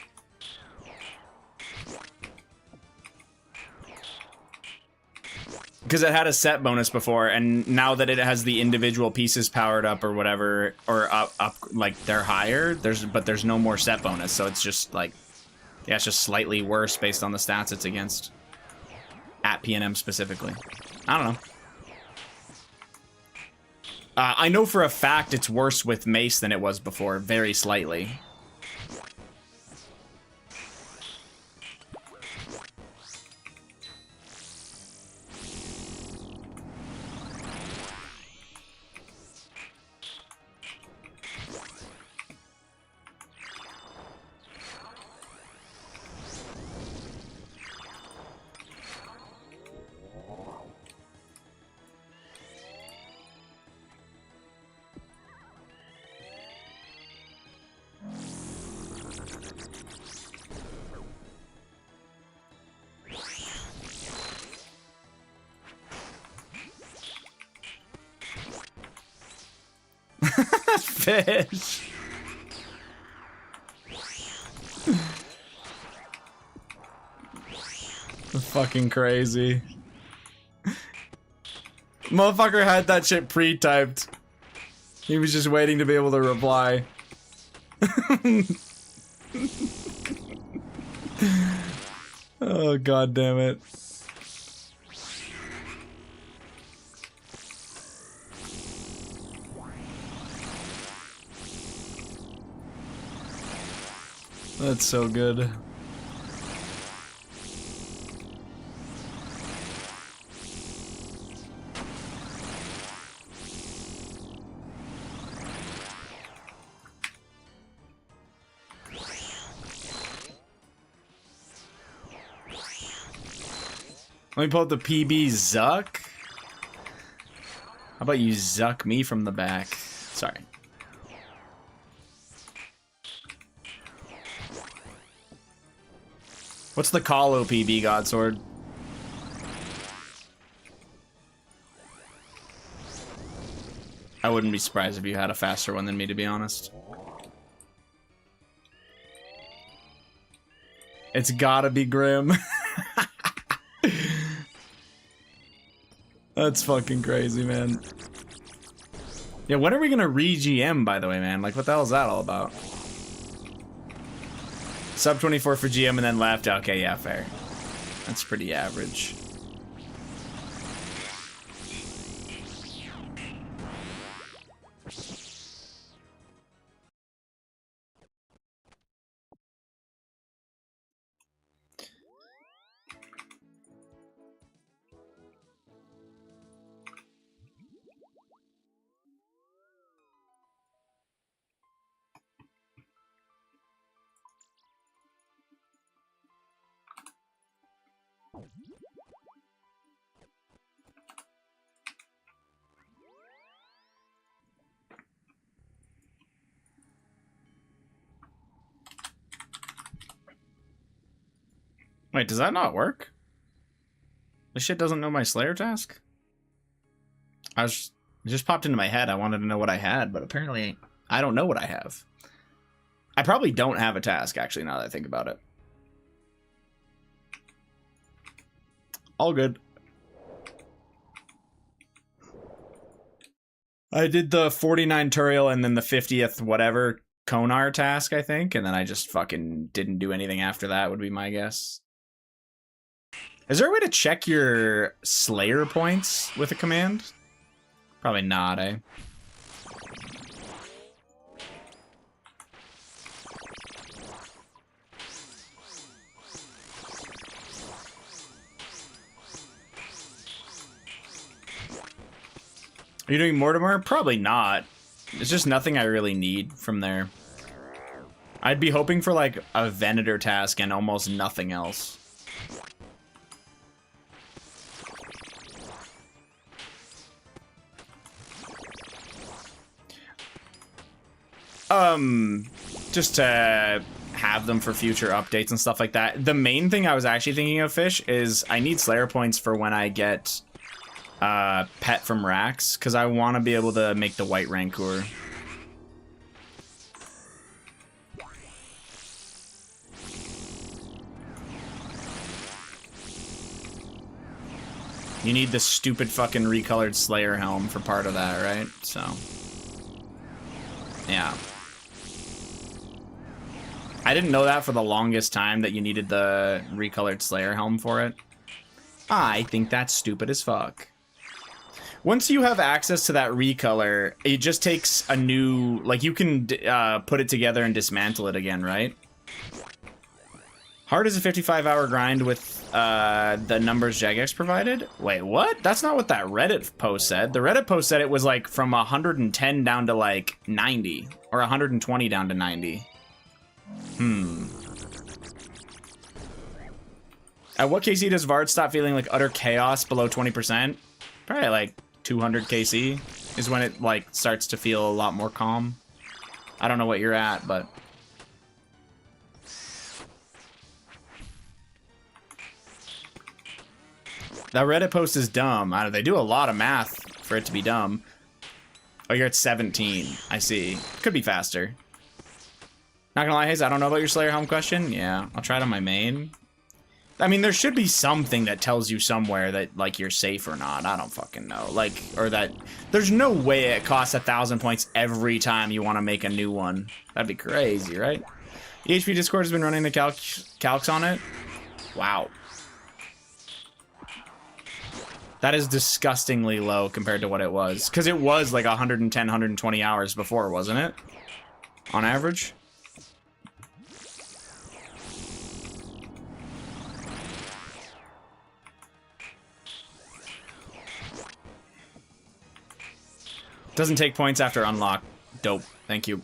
Because it had a set bonus before, and now that it has the individual pieces powered up or whatever, or up like they're higher, but there's no more set bonus, so it's just like, yeah, it's just slightly worse based on the stats it's against. At PNM specifically. I don't know. I know for a fact it's worse with Mace than it was before, very slightly. Fish. Fucking crazy. Motherfucker had that shit pre-typed. He was just waiting to be able to reply. Oh, god damn it. That's so good. Let me pull up the PB Zuck. How about you zuck me from the back? Sorry. What's the call OPB, Godsword? I wouldn't be surprised if you had a faster one than me, to be honest. It's gotta be Grim. That's fucking crazy, man. Yeah, when are we gonna re-GM, by the way, man? Like, what the hell is that all about? Sub 24 for GM and then left. Okay, yeah, fair. That's pretty average. Wait, does that not work? This shit doesn't know my Slayer task? It just popped into my head. I wanted to know what I had, but apparently I don't know what I have. I probably don't have a task, actually, now that I think about it. All good. I did the 49 Turiel and then the 50th whatever Konar task, I think, and then I just fucking didn't do anything after that, would be my guess. Is there a way to check your Slayer points with a command? Probably not, eh? Are you doing Mortimer? Probably not. It's just nothing I really need from there. I'd be hoping for like a Venator task and almost nothing else. Just to have them for future updates and stuff like that. The main thing I was actually thinking of, Fish, is I need Slayer points for when I get Pet from Rax, because I want to be able to make the White Rancor. You need the stupid fucking recolored Slayer helm for part of that, right? So, yeah. I didn't know that for the longest time, that you needed the recolored Slayer helm for it. I think that's stupid as fuck. Once you have access to that recolor, it just takes a new... Like, you can put it together and dismantle it again, right? Hard is a 55-hour grind with the numbers Jagex provided? Wait, what? That's not what that Reddit post said. The Reddit post said it was, like, from 110 down to, like, 90. Or 120 down to 90. At what KC does Vard stop feeling like utter chaos below 20%? Probably like 200 KC is when it like starts to feel a lot more calm. I don't know what you're at, but... That Reddit post is dumb. I don't know, they do a lot of math for it to be dumb. Oh, you're at 17. I see. Could be faster. Not gonna lie, Hayes, I don't know about your Slayer helm question. Yeah, I'll try it on my main. I mean, there should be something that tells you somewhere that, like, you're safe or not. I don't fucking know. Like, or that... There's no way it costs 1,000 points every time you want to make a new one. That'd be crazy, right? EHP Discord has been running the calcs on it. Wow. That is disgustingly low compared to what it was. Because it was, like, 110, 120 hours before, wasn't it? On average? Doesn't take points after unlock. Dope. Thank you.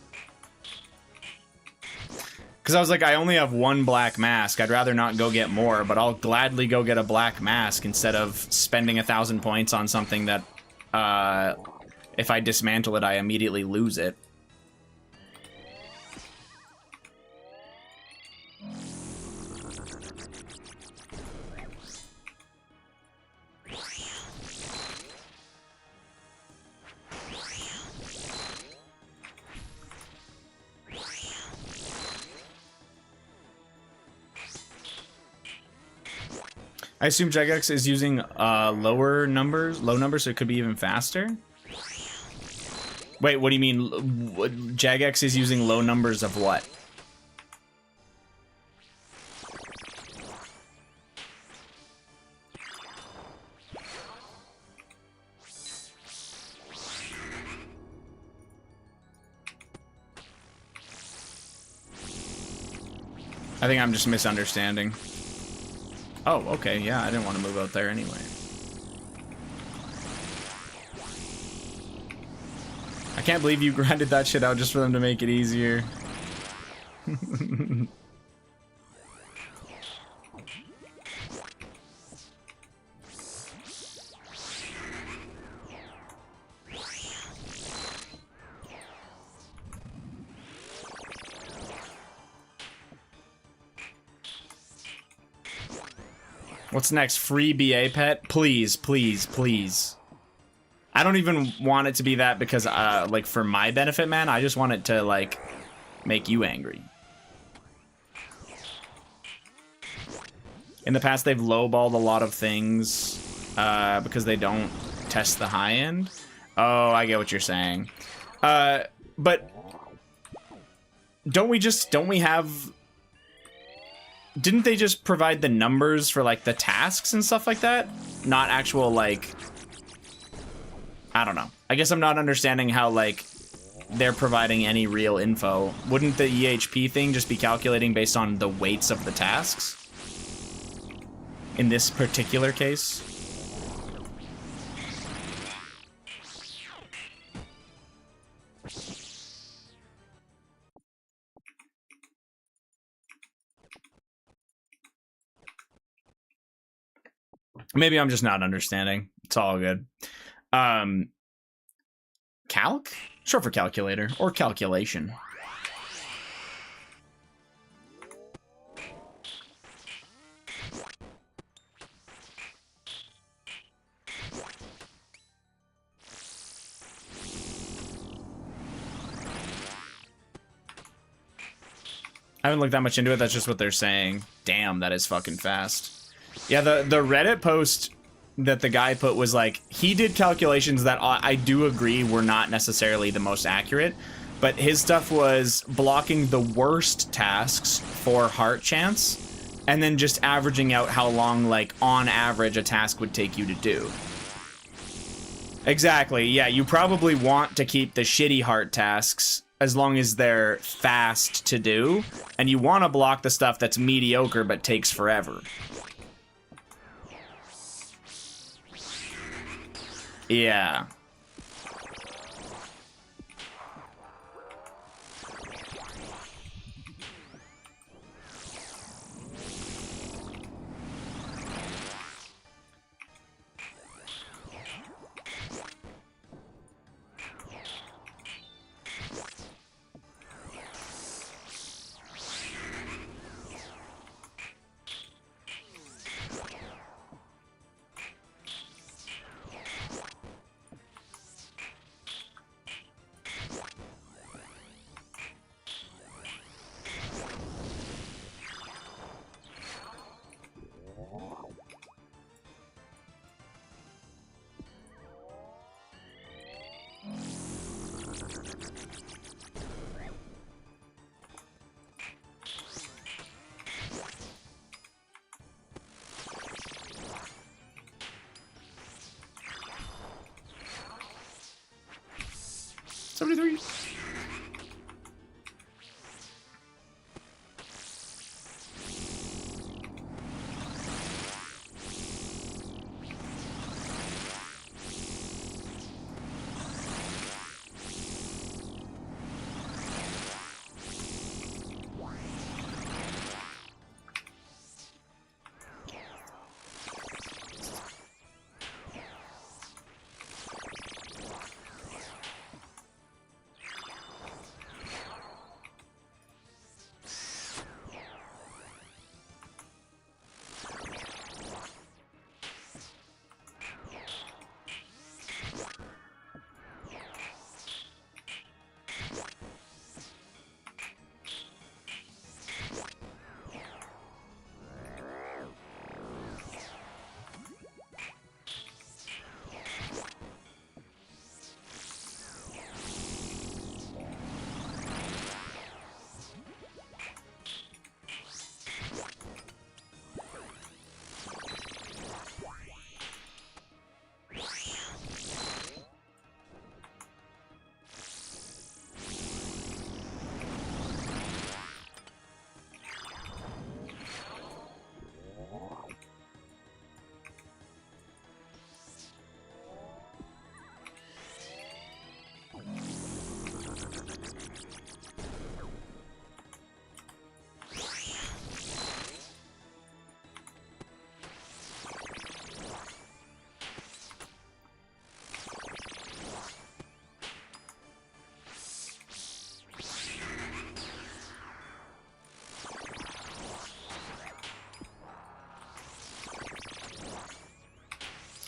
Because I was like, I only have one black mask. I'd rather not go get more, but I'll gladly go get a black mask instead of spending 1,000 points on something that, if I dismantle it, I immediately lose it. I assume Jagex is using low numbers, so it could be even faster. Wait, what do you mean? Jagex is using low numbers of what? I think I'm just misunderstanding. Oh, okay, yeah, I didn't want to move out there anyway. I can't believe you grinded that shit out just for them to make it easier. What's next? Free BA pet? Please, please, please. I don't even want it to be that because, like, for my benefit, man. I just want it to, like, make you angry. In the past, they've lowballed a lot of things because they don't test the high end. Oh, I get what you're saying. But don't we have... Didn't they just provide the numbers for, like, the tasks and stuff like that? Not actual, like... I don't know. I guess I'm not understanding how, like, they're providing any real info. Wouldn't the EHP thing just be calculating based on the weights of the tasks? In this particular case? Maybe I'm just not understanding. It's all good. Calc? Short for calculator or calculation. I haven't looked that much into it. That's just what they're saying. Damn, that is fucking fast. Yeah, the Reddit post that the guy put was like, he did calculations that I do agree were not necessarily the most accurate, but his stuff was blocking the worst tasks for heart chance and then just averaging out how long, like, on average a task would take you to do. Exactly, yeah, you probably want to keep the shitty heart tasks as long as they're fast to do, and you want to block the stuff that's mediocre but takes forever. Yeah. Somebody.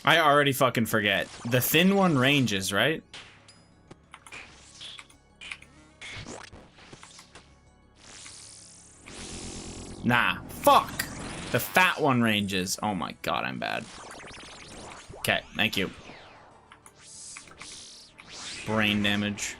I already fucking forget. The thin one ranges, right? Nah. Fuck! The fat one ranges. Oh my god, I'm bad. Okay, thank you. Brain damage.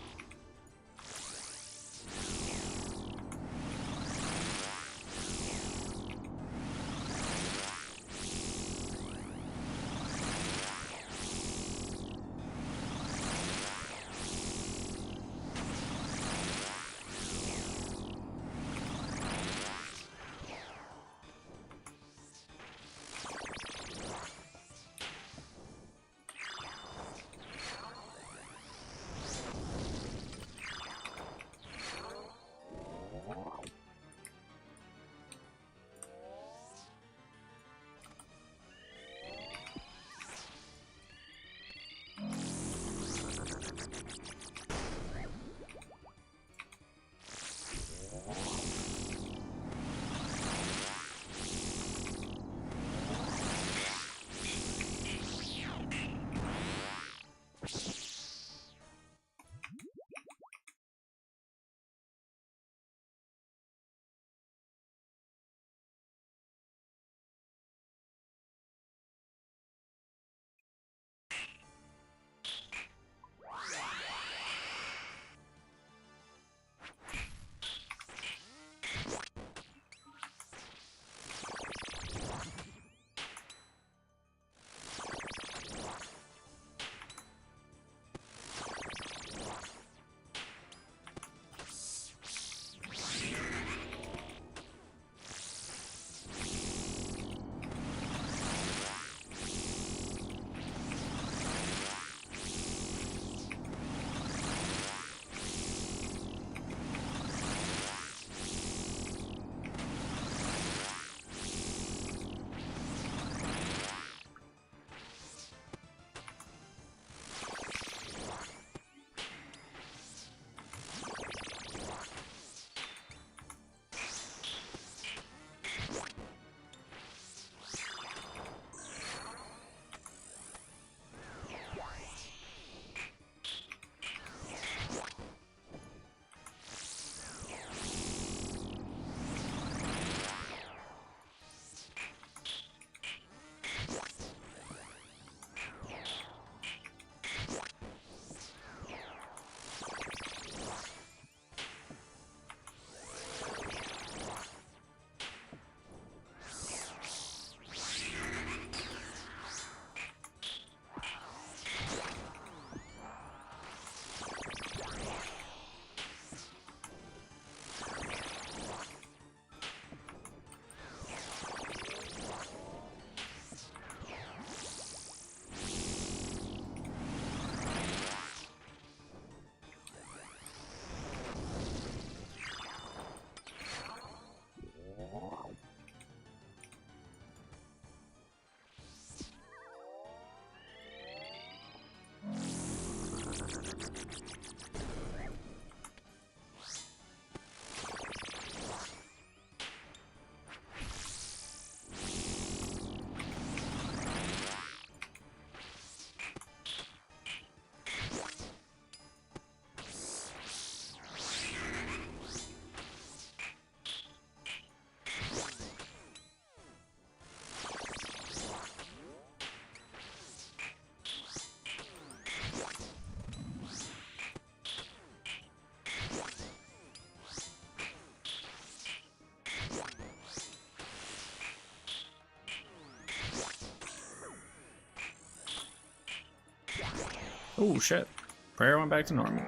Oh shit. Prayer went back to normal.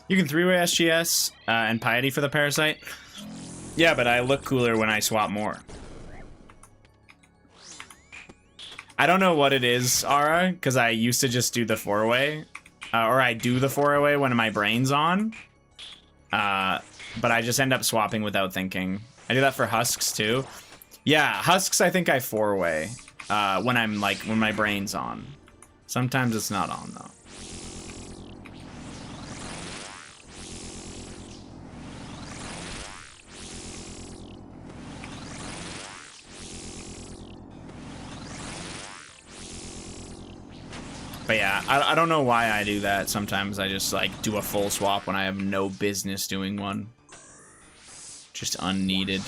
You can three-way SGS and Piety for the Parasite. Yeah, but I look cooler when I swap more. I don't know what it is, Ara, because I used to just do the four-way. Or I do the four-way when my brain's on. But I just end up swapping without thinking. I do that for Husks, too. Yeah, Husks I think I four-way when my brain's on. Sometimes it's not on, though. But yeah, I don't know why I do that. Sometimes I just like do a full swap when I have no business doing one. Just unneeded.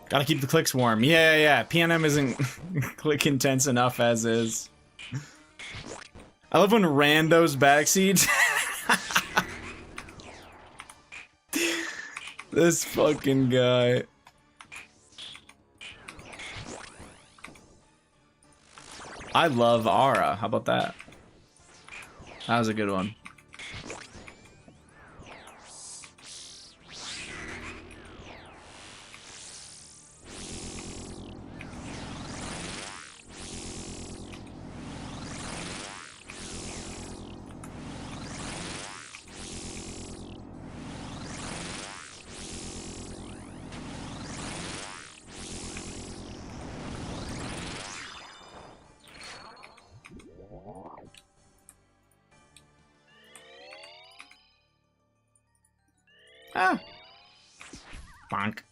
Gotta keep the clicks warm. Yeah. PNM isn't click intense enough as is. I love when randos backseat. This fucking guy. I love Ara. How about that? That was a good one. Ah. Bonk.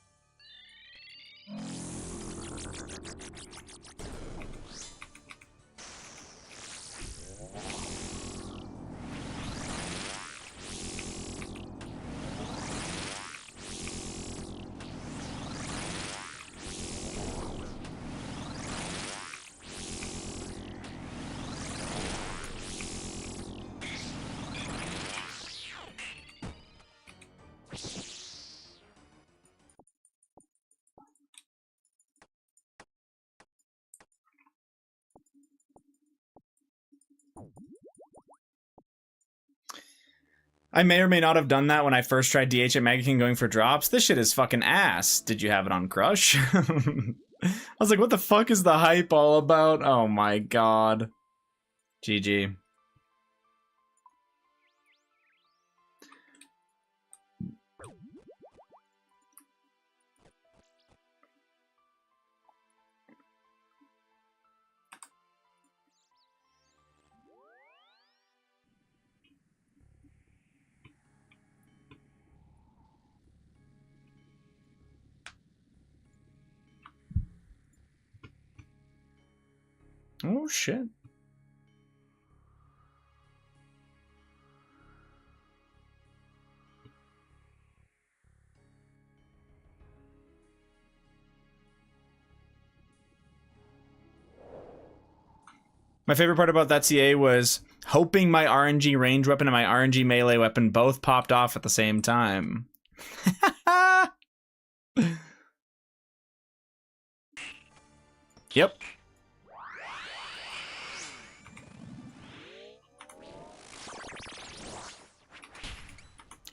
I may or may not have done that when I first tried DH at Mega King going for drops. This shit is fucking ass. Did you have it on Crush? I was like, what the fuck is the hype all about? Oh my god. GG. Oh shit. My favorite part about that CA was hoping my RNG range weapon and my RNG melee weapon both popped off at the same time. Yep.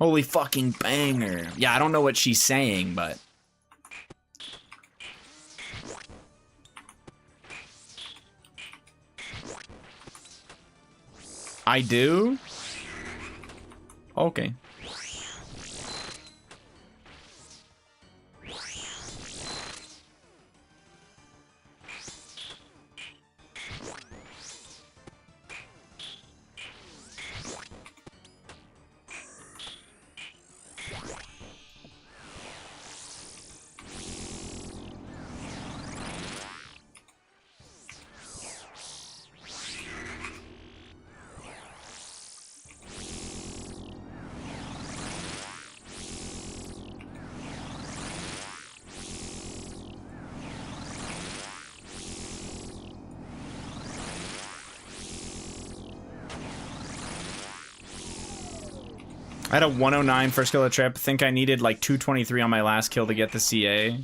Holy fucking banger. Yeah, I don't know what she's saying, but... I do? Okay. I had a 109 first kill of the trip. Think I needed like 223 on my last kill to get the CA.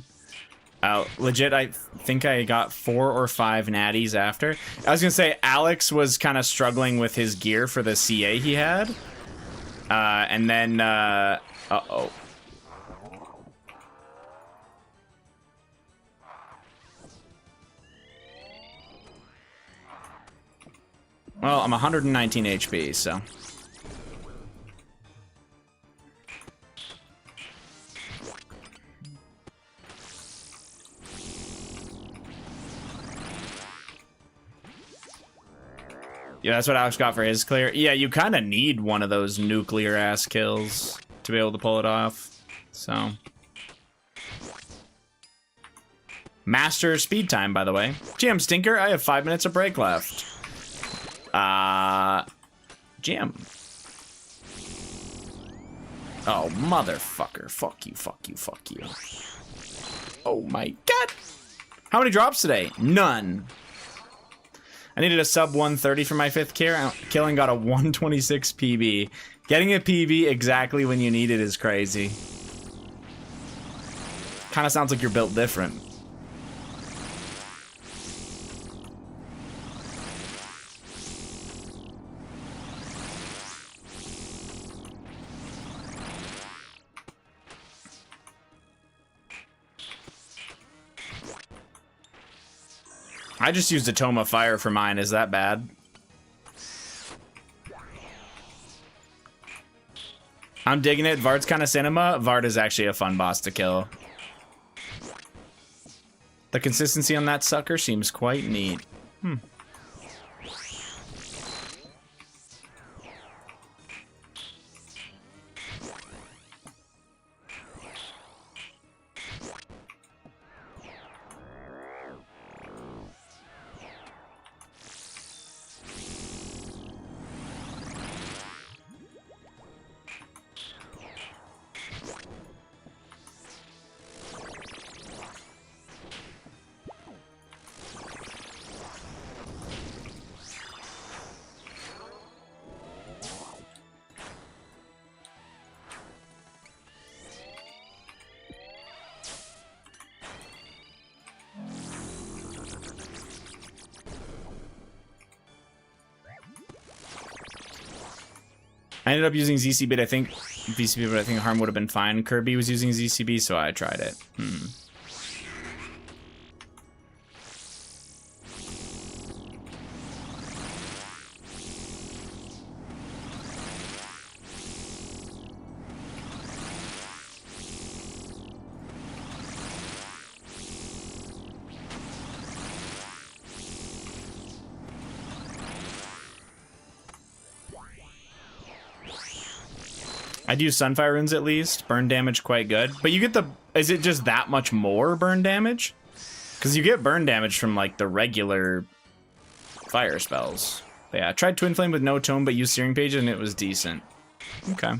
Legit, I think I got 4 or 5 natties after. I was gonna say, Alex was kind of struggling with his gear for the CA he had. And then, uh-oh. Well, I'm 119 HP, so. Yeah, that's what Alex got for his clear. Yeah, you kind of need one of those nuclear ass kills to be able to pull it off. So. Master speed time, by the way. GM Stinker, I have 5 minutes of break left. GM. Oh, motherfucker. Fuck you, fuck you, fuck you. Oh my god. How many drops today? None. I needed a sub 130 for my 5th kill and got a 126 PB. Getting a PB exactly when you need it is crazy. Kind of sounds like you're built different. I just used a Tome of Fire for mine. Is that bad? I'm digging it. Vard's kind of cinema. Vard is actually a fun boss to kill. The consistency on that sucker seems quite neat. I ended up using ZCB, but I think VCB, but I think Harm would have been fine. Kirby was using ZCB, so I tried it. I'd use Sunfire runes at least. Burn damage quite good. But you get the... Is it just that much more burn damage? Because you get burn damage from, like, the regular fire spells. But yeah, I tried Twin Flame with no tome, but used Searing Page, and it was decent. Okay.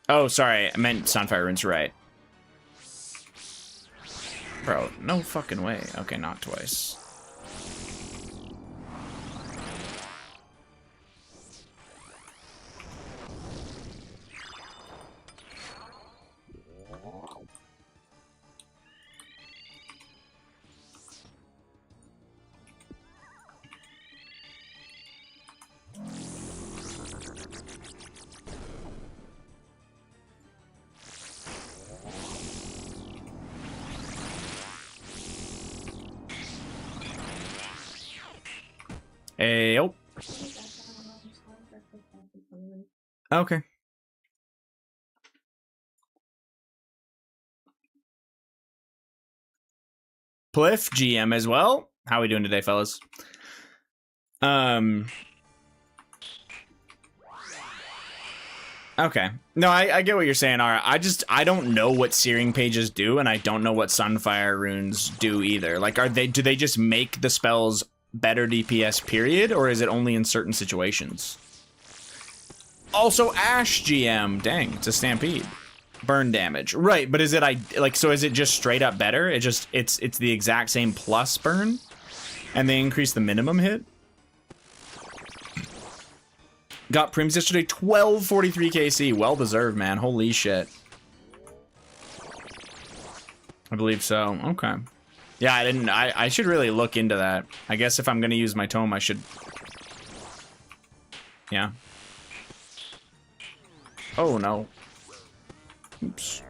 Oh, sorry. I meant Sunfire runes, right. Bro, no fucking way. Okay, not twice. Ayo. Okay. Pliff GM as well. How are we doing today, fellas? Okay. No, I get what you're saying, Ara. I don't know what Searing Pages do, and I don't know what Sunfire runes do either. Like, do they just make the spells better DPS, period, or is it only in certain situations? Also, Ash GM. Dang, it's a Stampede. Burn damage. Right, but is it like so is it just straight up better? It's the exact same plus burn and they increase the minimum hit? Got prims yesterday, 1243 KC. Well deserved, man. Holy shit. I believe so. Okay. Yeah, I should really look into that. I guess if I'm gonna use my tome, I should. Yeah. Oh no. Oops.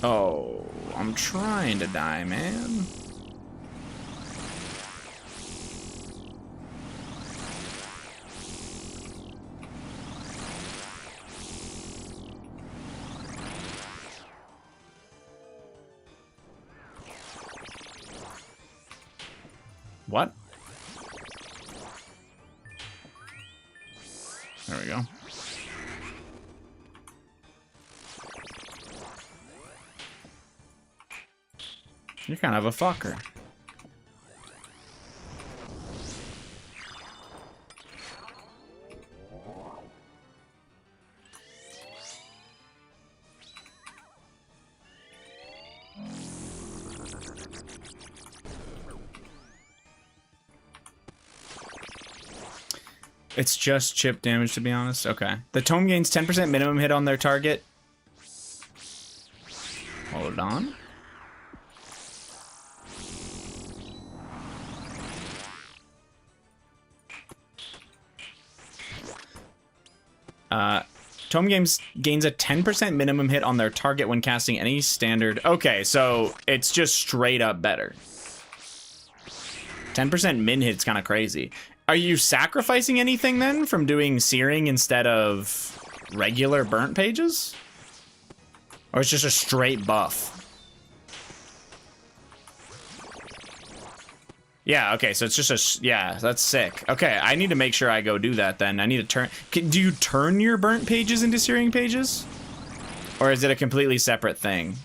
Oh, I'm trying to die, man. What? There we go. You're kind of a fucker. It's just chip damage, to be honest. Okay. The tome gains 10% minimum hit on their target. Hold on. Tome gains a 10% minimum hit on their target when casting any standard. Okay, so it's just straight up better. 10% min hit's kind of crazy. Are you sacrificing anything then from doing searing instead of regular burnt pages? Or it's just a straight buff? Yeah, okay, so it's just a, yeah, that's sick. Okay, I need to make sure I go do that then. I need to turn, do you turn your burnt pages into searing pages? Or is it a completely separate thing?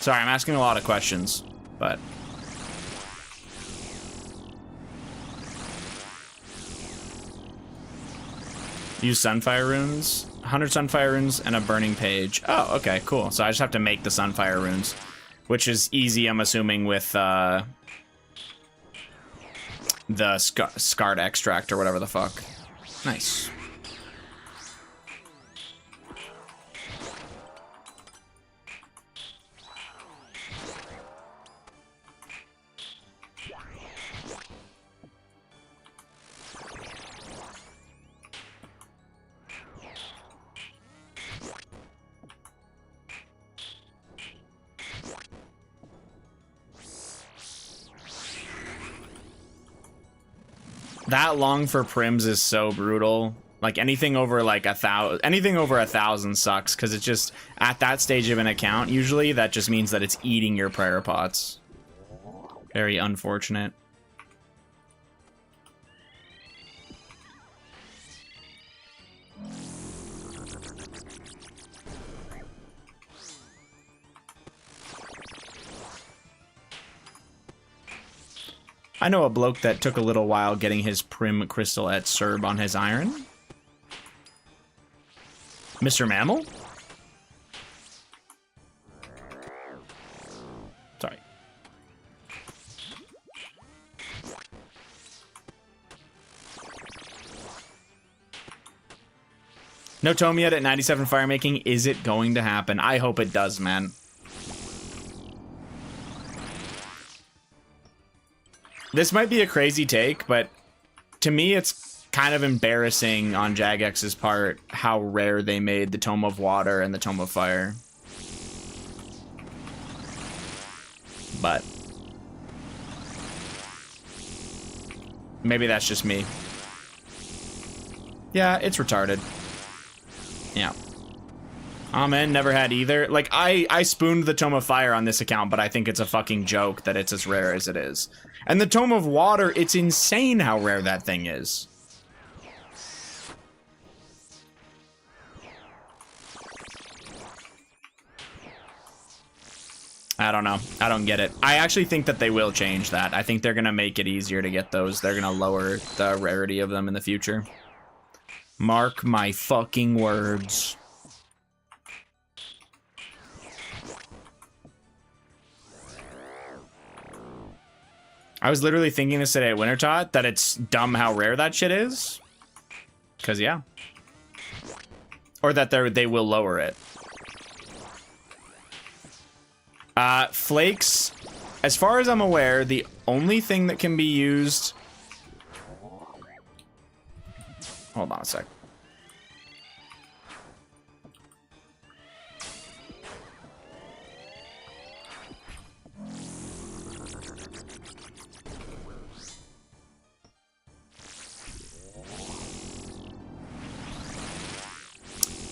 Sorry, I'm asking a lot of questions, but. Use Sunfire runes. 100 Sunfire runes and a burning page. Oh, okay, cool. So I just have to make the Sunfire runes, which is easy, I'm assuming, with the Scarred Extract or whatever the fuck. Nice. That long for prims is so brutal. Like anything over like 1,000, anything over 1,000 sucks because it's just at that stage of an account. Usually that just means that it's eating your prayer pots. Very unfortunate. I know a bloke that took a little while getting his Prim Crystal at Serb on his iron. Mr. Mammal? Sorry. No tome yet at 97 firemaking. Is it going to happen? I hope it does, man. This might be a crazy take, but to me it's kind of embarrassing on Jagex's part how rare they made the Tome of Water and the Tome of Fire. But maybe that's just me. Yeah, it's retarded. Yeah. Amen, never had either. Like, I spooned the Tome of Fire on this account, but I think it's a fucking joke that it's as rare as it is. And the Tome of Water, it's insane how rare that thing is. I don't know. I don't get it. I actually think that they will change that. I think they're going to make it easier to get those. They're going to lower the rarity of them in the future. Mark my fucking words. I was literally thinking this today at Wintertot, that it's dumb how rare that shit is. Because, yeah. Or that they will lower it. Flakes, as far as I'm aware, the only thing that can be used... Hold on a sec.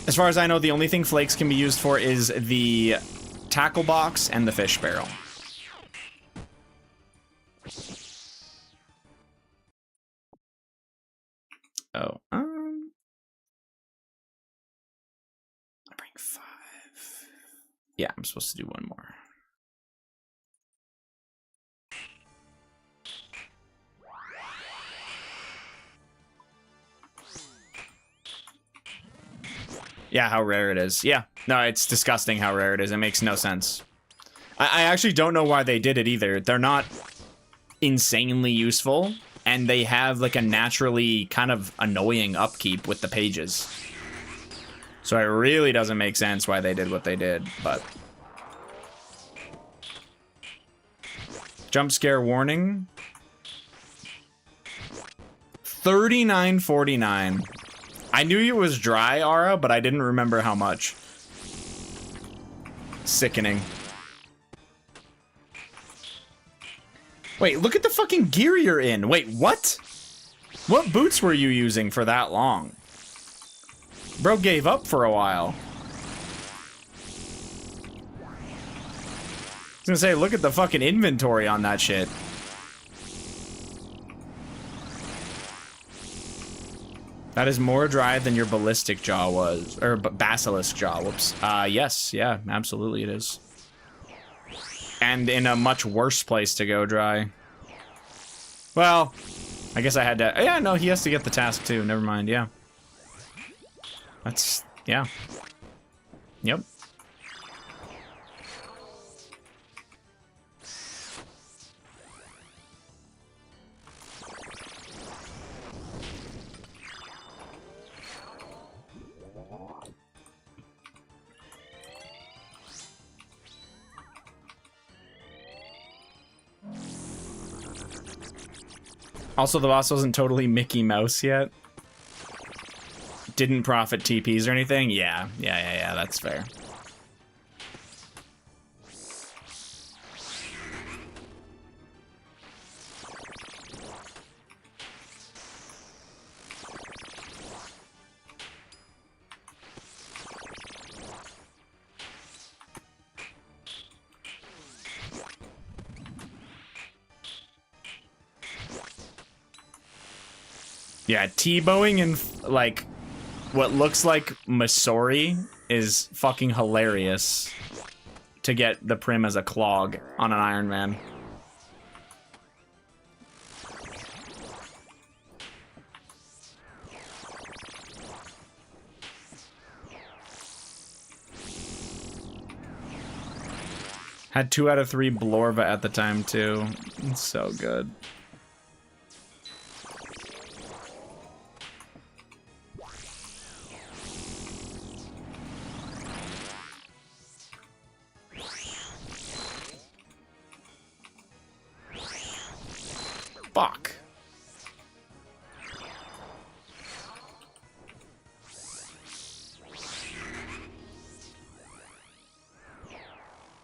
As far as I know, the only thing flakes can be used for is the tackle box and the fish barrel. Oh, I bring 5. Yeah, I'm supposed to do one more. Yeah, how rare it is. Yeah, no, it's disgusting how rare it is. It makes no sense. I actually don't know why they did it either. They're not insanely useful, and they have like a naturally kind of annoying upkeep with the pages. So it really doesn't make sense why they did what they did, but... Jump scare warning. 39.49. I knew it was dry, Ara, but I didn't remember how much. Sickening. Wait, look at the fucking gear you're in. Wait, what? What boots were you using for that long? Bro gave up for a while. I was gonna say, look at the fucking inventory on that shit. That is more dry than your ballistic jaw was, or basilisk jaw, whoops. Yes, yeah, absolutely it is. And in a much worse place to go dry. Well, I guess I had to, yeah, no, he has to get the task too, never mind, yeah. That's, yeah. Yep. Also, the boss wasn't totally Mickey Mouse yet. Didn't profit TPs or anything? Yeah, that's fair. Yeah, T-bowing in, like, what looks like Masori is fucking hilarious to get the Prim as a clog on an Ironman. Had 2 out of 3 Blorva at the time, too. It's so good. Fuck.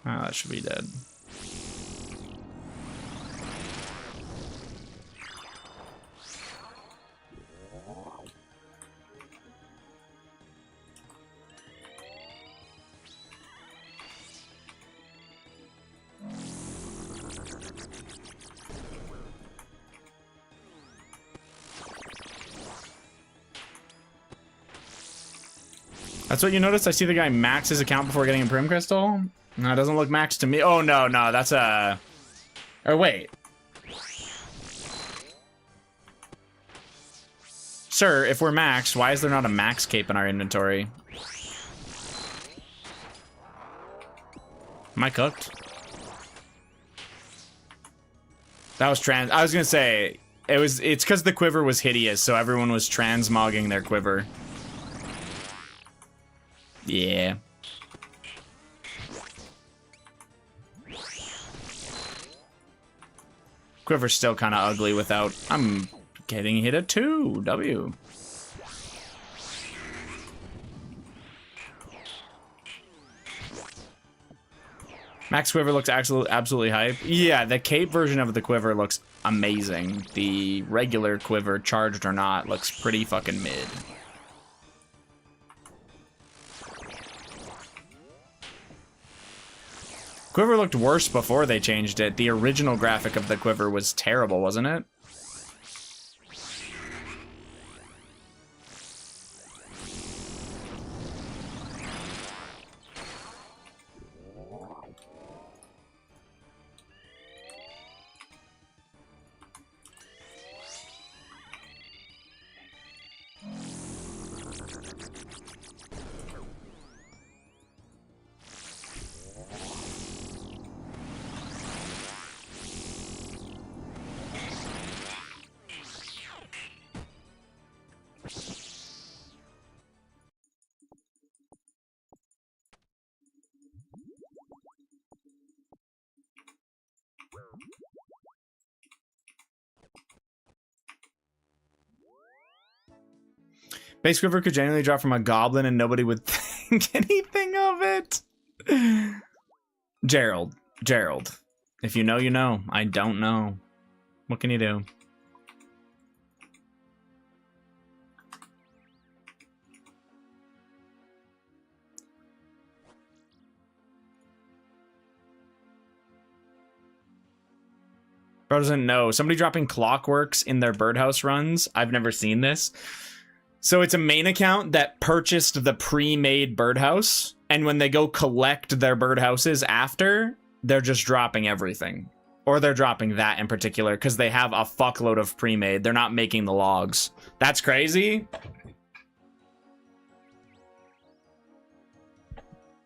Ah, that should be dead. That's what you noticed? I see the guy max his account before getting a Prim Crystal? No, it doesn't look maxed to me. Oh, no, that's a... Or wait. Sir, if we're maxed, why is there not a max cape in our inventory? Am I cooked? That was trans... I was gonna say, it's because the quiver was hideous, so everyone was transmogging their quiver. Yeah. Quiver's still kind of ugly without... I'm getting hit at 2. W. Max Quiver looks absolutely hype. Yeah, the cape version of the quiver looks amazing. The regular quiver, charged or not, looks pretty fucking mid. Quiver looked worse before they changed it. The original graphic of the quiver was terrible, wasn't it? Base Quiver could genuinely drop from a goblin and nobody would think anything of it. Gerald. If you know, you know. I don't know. What can you do? Bro doesn't know. Somebody dropping Clockworks in their birdhouse runs. I've never seen this. So it's a main account that purchased the pre-made birdhouse, and when they go collect their birdhouses after, they're just dropping everything. Or they're dropping that in particular, because they have a fuckload of pre-made. They're not making the logs. That's crazy.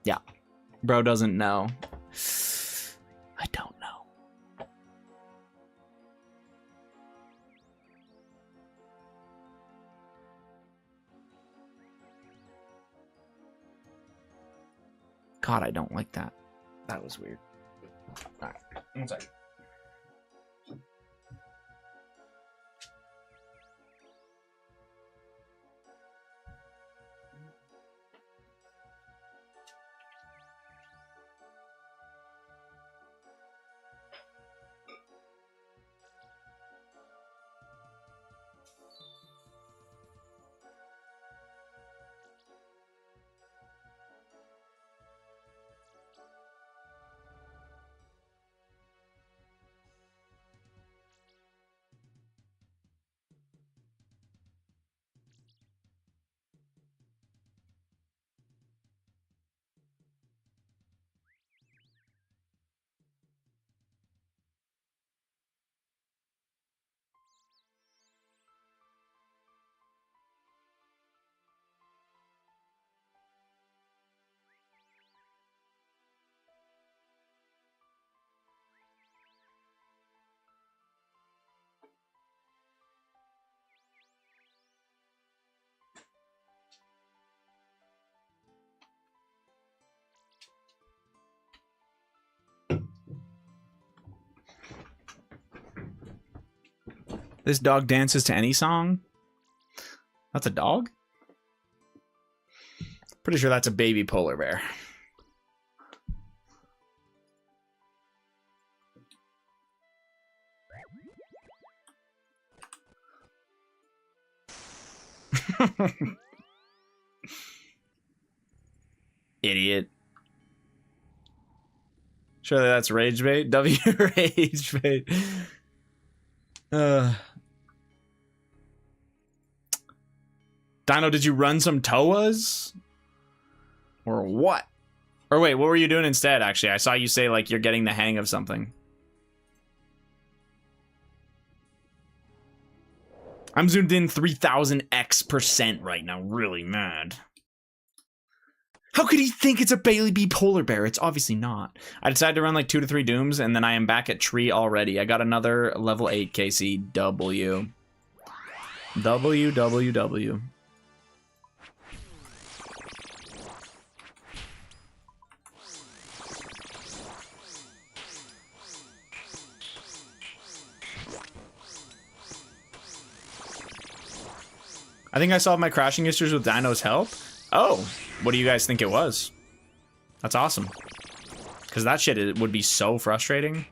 Yeah. Bro doesn't know. I don't know. God, I don't like that. That was weird. Alright, one second. This dog dances to any song? That's a dog? Pretty sure that's a baby polar bear. Idiot. Surely that's rage bait. W rage bait. Dino, did you run some Toas? Or what? Or wait, what were you doing instead, actually? I saw you say, like, you're getting the hang of something. I'm zoomed in 3000x% right now. Really mad. How could he think it's a Bailey B polar bear? It's obviously not. I decided to run like 2 to 3 dooms, and then I am back at tree already. I got another level 8 KCW. WWW. I think I solved my crashing issues with Dino's help. Oh, what do you guys think it was? That's awesome. Because that shit it would be so frustrating.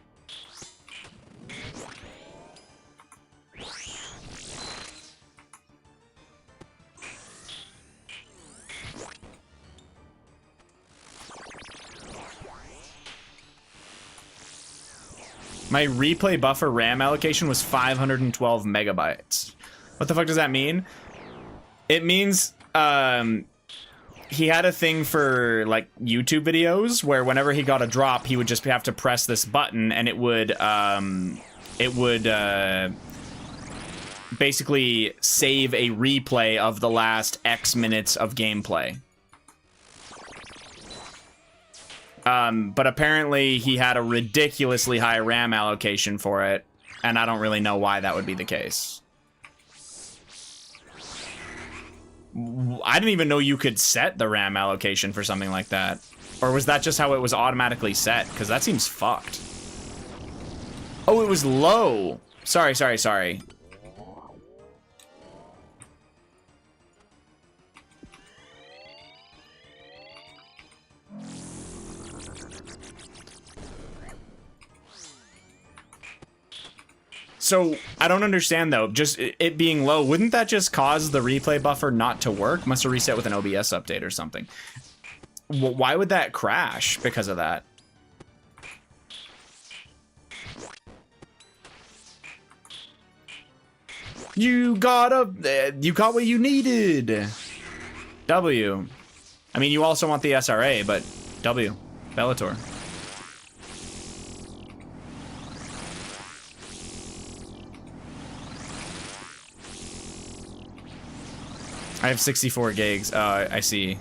My replay buffer RAM allocation was 512 megabytes. What the fuck does that mean? It means he had a thing for like YouTube videos where whenever he got a drop, he would just have to press this button and it would basically save a replay of the last X minutes of gameplay. But apparently he had a ridiculously high RAM allocation for it, and I don't really know why that would be the case. I didn't even know you could set the RAM allocation for something like that. Or was that just how it was automatically set? Because that seems fucked. Oh, it was low. Sorry. So, I don't understand though, just it being low, wouldn't that just cause the replay buffer not to work? Must have reset with an OBS update or something. Why would that crash because of that? You got what you needed. W. I mean, you also want the SRA, but W. Bellator. I have 64 gigs. I see.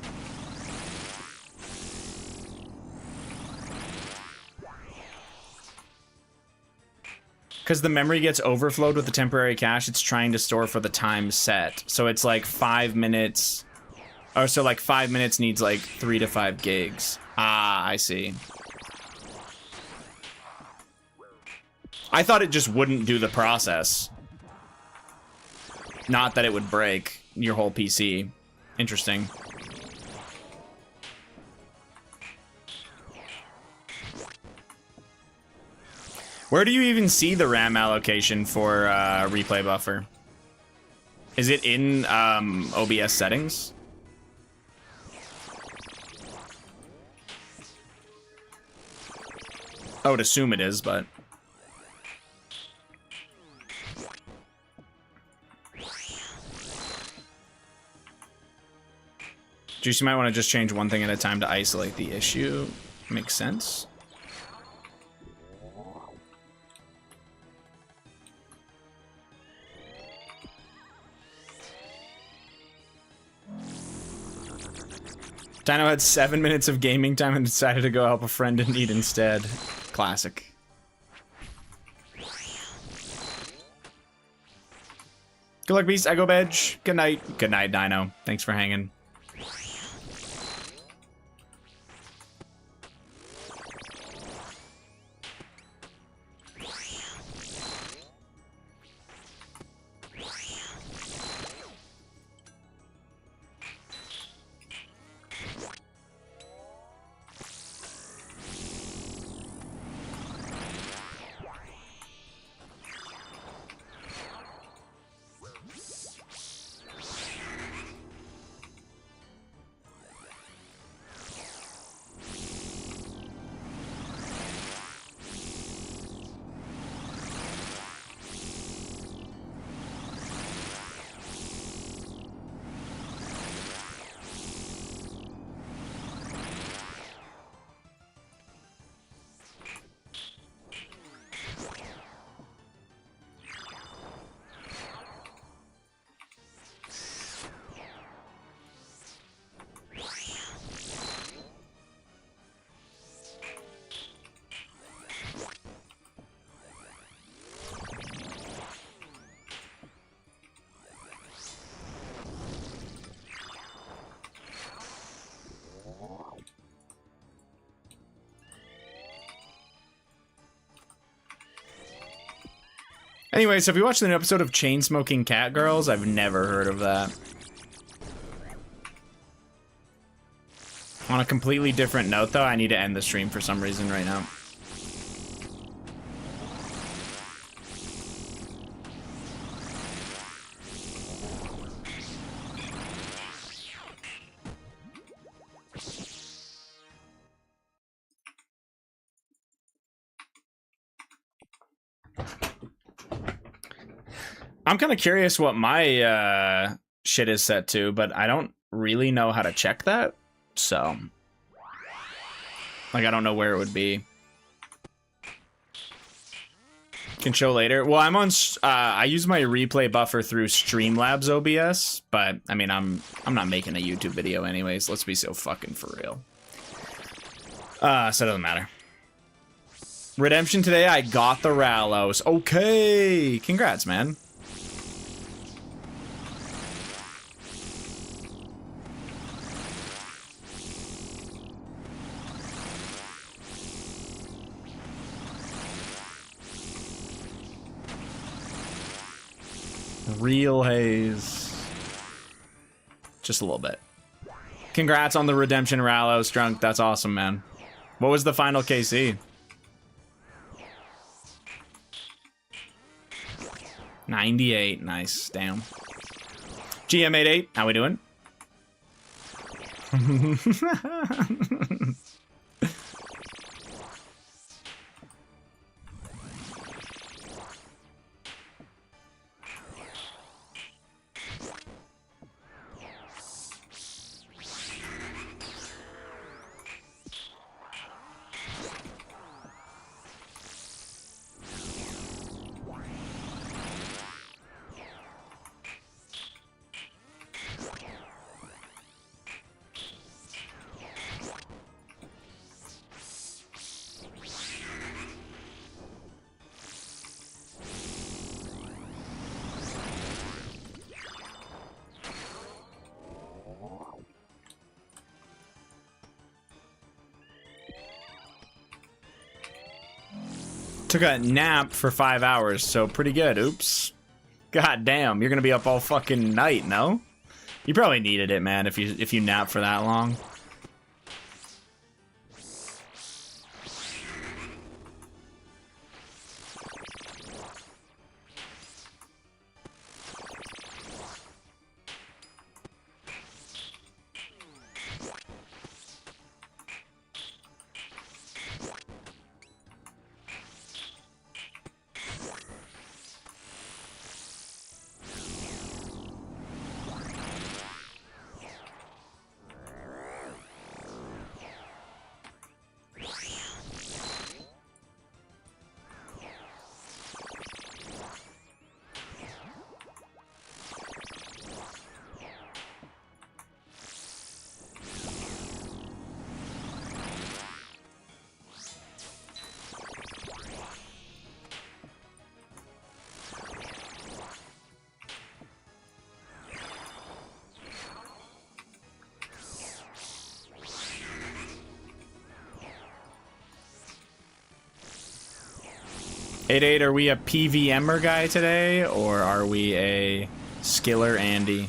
Because the memory gets overflowed with the temporary cache it's trying to store for the time set. So it's like 5 minutes. Or so like 5 minutes needs like 3 to 5 gigs. Ah, I see. I thought it just wouldn't do the process. Not that it would break your whole PC. Interesting. Where do you even see the RAM allocation for replay buffer? Is it in OBS settings? I would assume it is, but... Juice, you might want to just change one thing at a time to isolate the issue. Makes sense. Dino had 7 minutes of gaming time and decided to go help a friend in need instead. Classic. Good luck, Beast. I go Bedge. Good night. Good night, Dino. Thanks for hanging. Anyway, so if you watched an episode of Chain Smoking Cat Girls, I've never heard of that. On a completely different note, though, I need to end the stream for some reason right now. I'm kind of curious what my shit is set to, but I don't really know how to check that. So, like, I don't know where it would be. Can show later. Well, I'm on. I use my replay buffer through Streamlabs OBS, but I mean, I'm not making a YouTube video anyways. Let's be so fucking for real. So it doesn't matter. Redemption today. I got the Rallos. Okay, congrats, man. Real haze. Just a little bit. Congrats on the Redemption Rallos, Drunk. That's awesome, man. What was the final KC? 98. Nice. Damn. GM88. How we doing? Took a nap for 5 hours, so pretty good. Oops. God damn, you're gonna be up all fucking night, no? You probably needed it, man, if you nap for that long. Eight, are we a PVMer guy today, or are we a skiller Andy?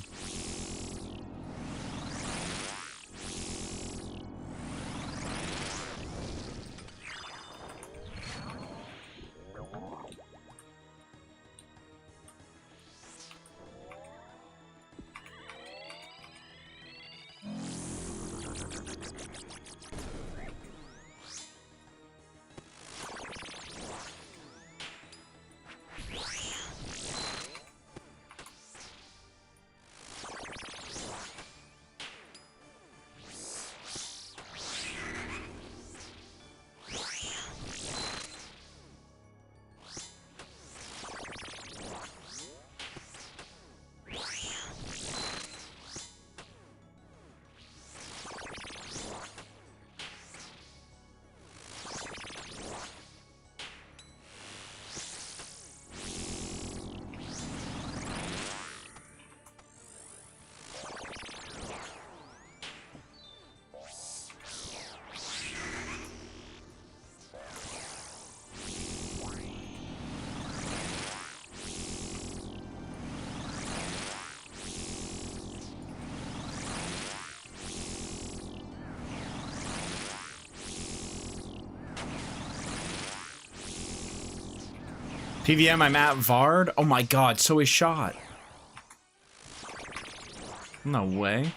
PVM, I'm at Vard. Oh my god, so is Shot. No way.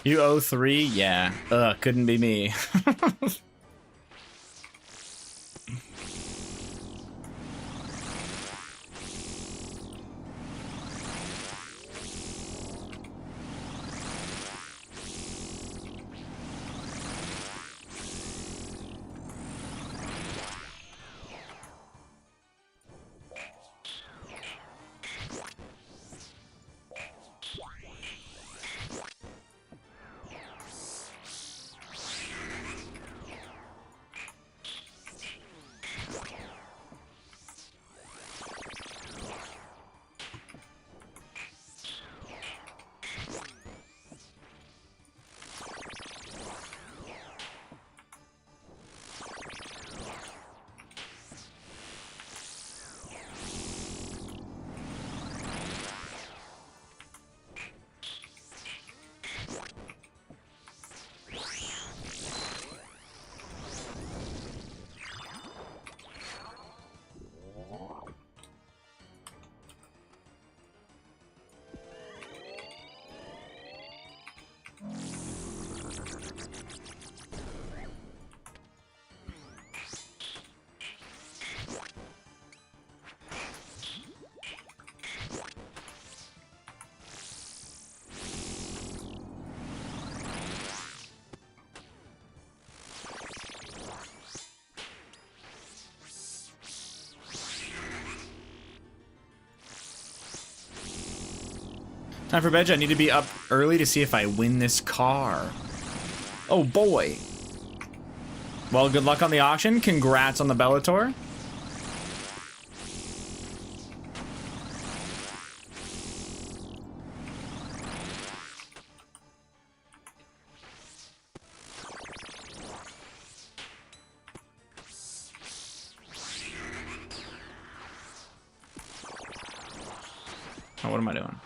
You owe 3? Yeah. Couldn't be me. Time for bed. I need to be up early to see if I win this car. Oh boy. Well, good luck on the auction. Congrats on the Bellator. Oh, what am I doing?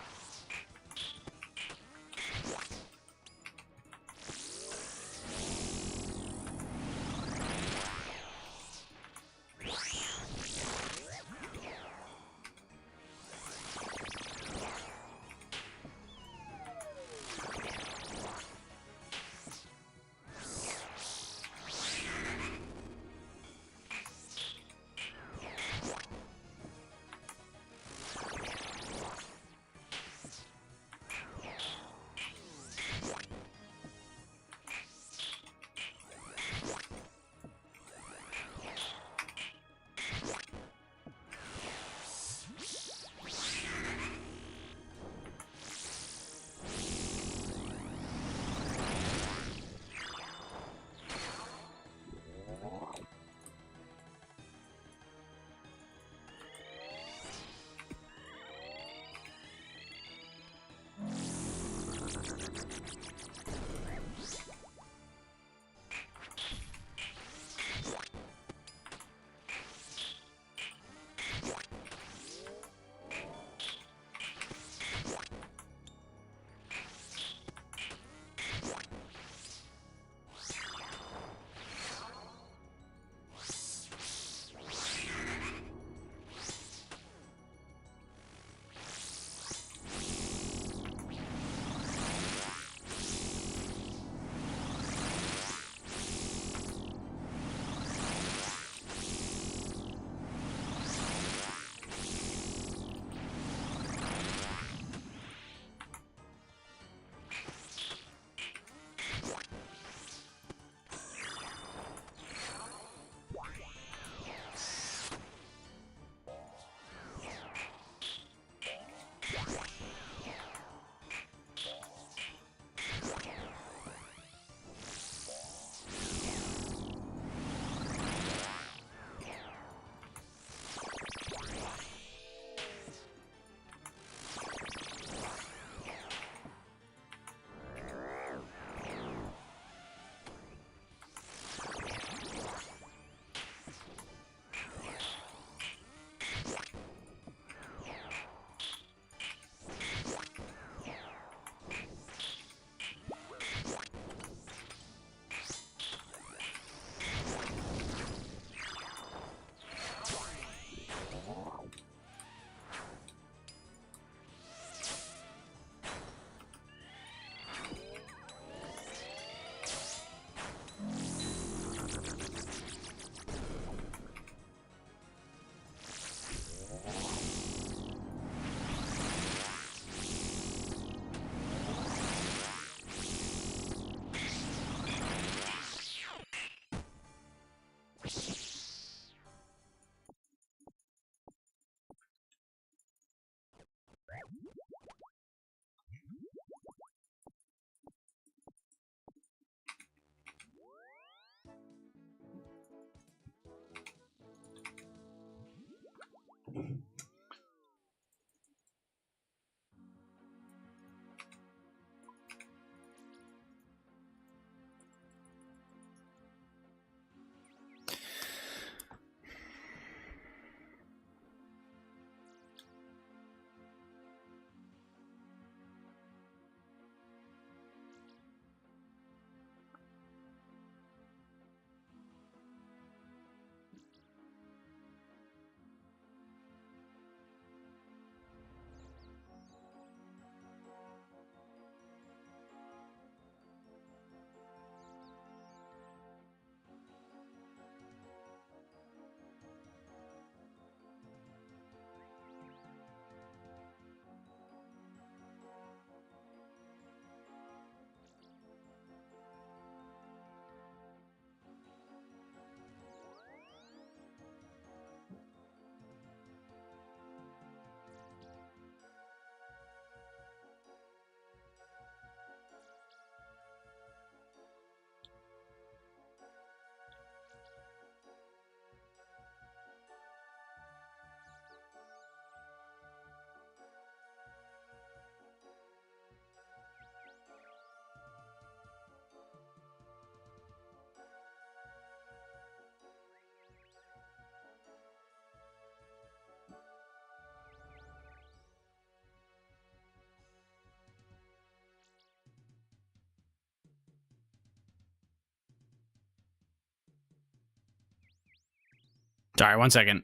Sorry, 1 second.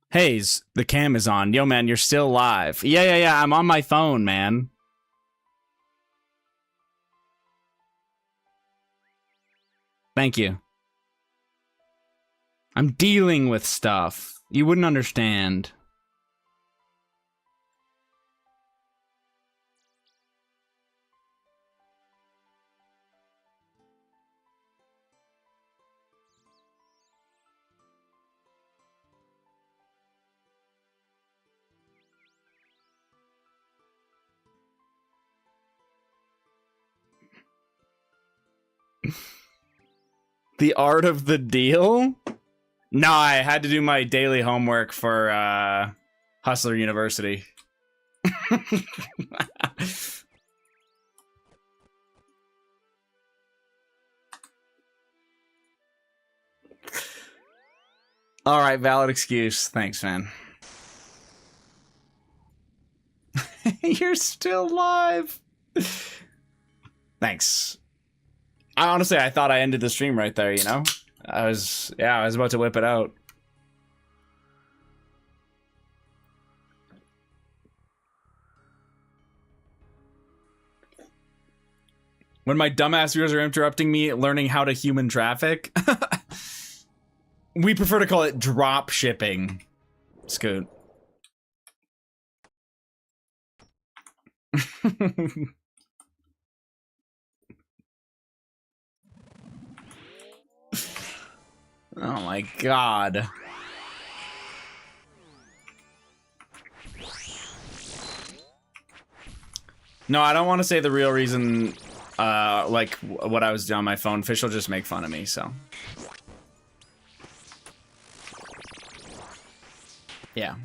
Hayes, the cam is on. Yo, man, you're still live. Yeah. I'm on my phone, man. Thank you. I'm dealing with stuff. You wouldn't understand. The art of the deal? No, I had to do my daily homework for Hustler University. All right, valid excuse. Thanks, man. You're still live. Thanks. I thought I ended the stream right there, you know? I was about to whip it out. When my dumbass viewers are interrupting me learning how to human traffic, we prefer to call it drop shipping. Scoot. Oh my god. No, I don't want to say the real reason, like, what I was doing on my phone. Fish will just make fun of me, so. Yeah.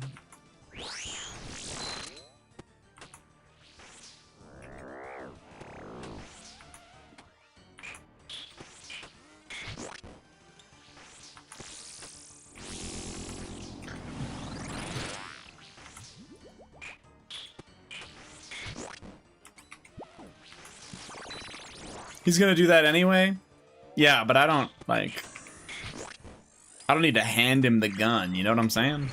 He's gonna do that anyway? Yeah, but I don't need to hand him the gun, you know what I'm saying?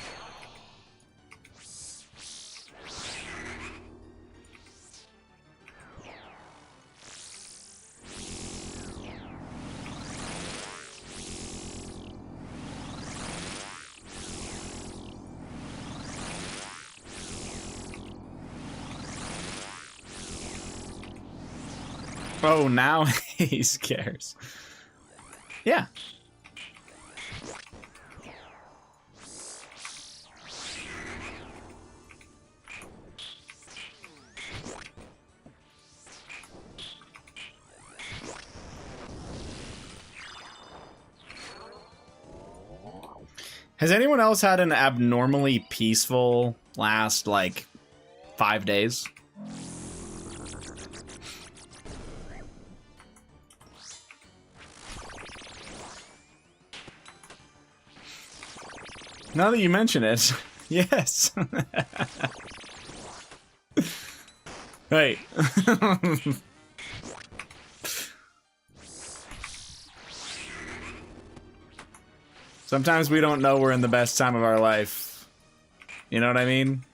Oh, now he scares. Yeah. Has anyone else had an abnormally peaceful last, like, 5 days? Now that you mention it, yes. Hey. Sometimes we don't know we're in the best time of our life. You know what I mean?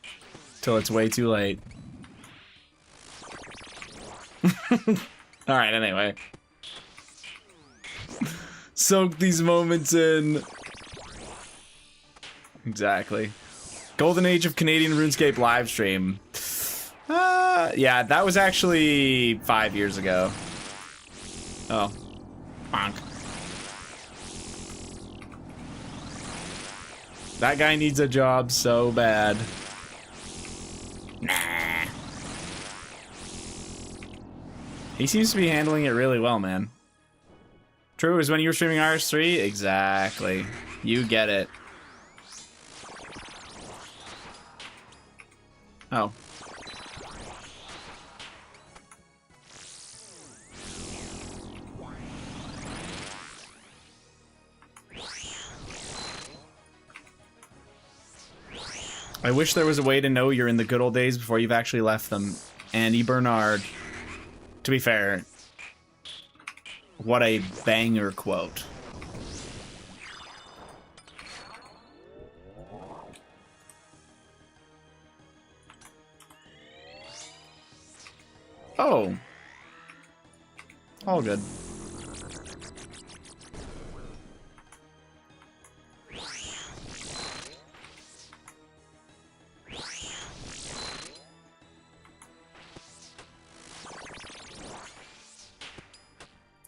Till it's way too late. Alright, anyway. Soak these moments in. Exactly. Golden Age of Canadian RuneScape livestream. Yeah, that was actually 5 years ago. Oh. Bonk. That guy needs a job so bad. Nah. He seems to be handling it really well, man. True, is when you were streaming RS3? Exactly. You get it. Oh. I wish there was a way to know you're in the good old days before you've actually left them. Andy Bernard. To be fair, what a banger quote. Oh. All good.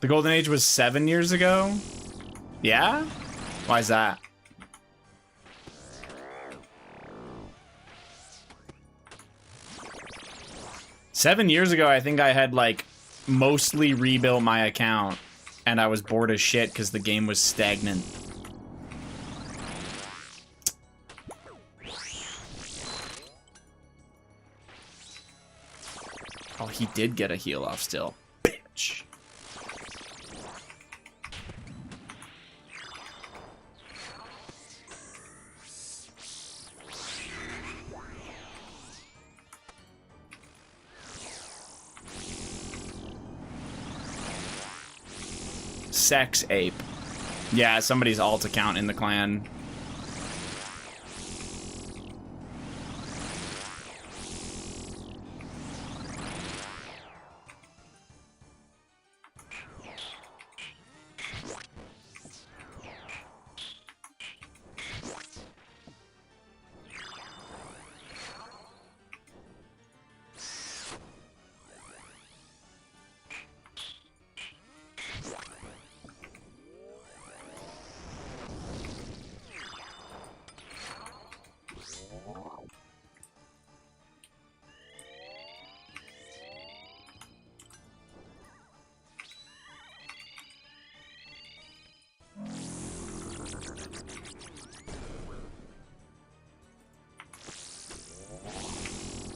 The Golden Age was 7 years ago? Yeah? Why's that? Seven years ago, I think I had, like, mostly rebuilt my account, and I was bored as shit because the game was stagnant. Oh, he did get a heal off still. Bitch. Sex ape. Yeah, somebody's alt account in the clan.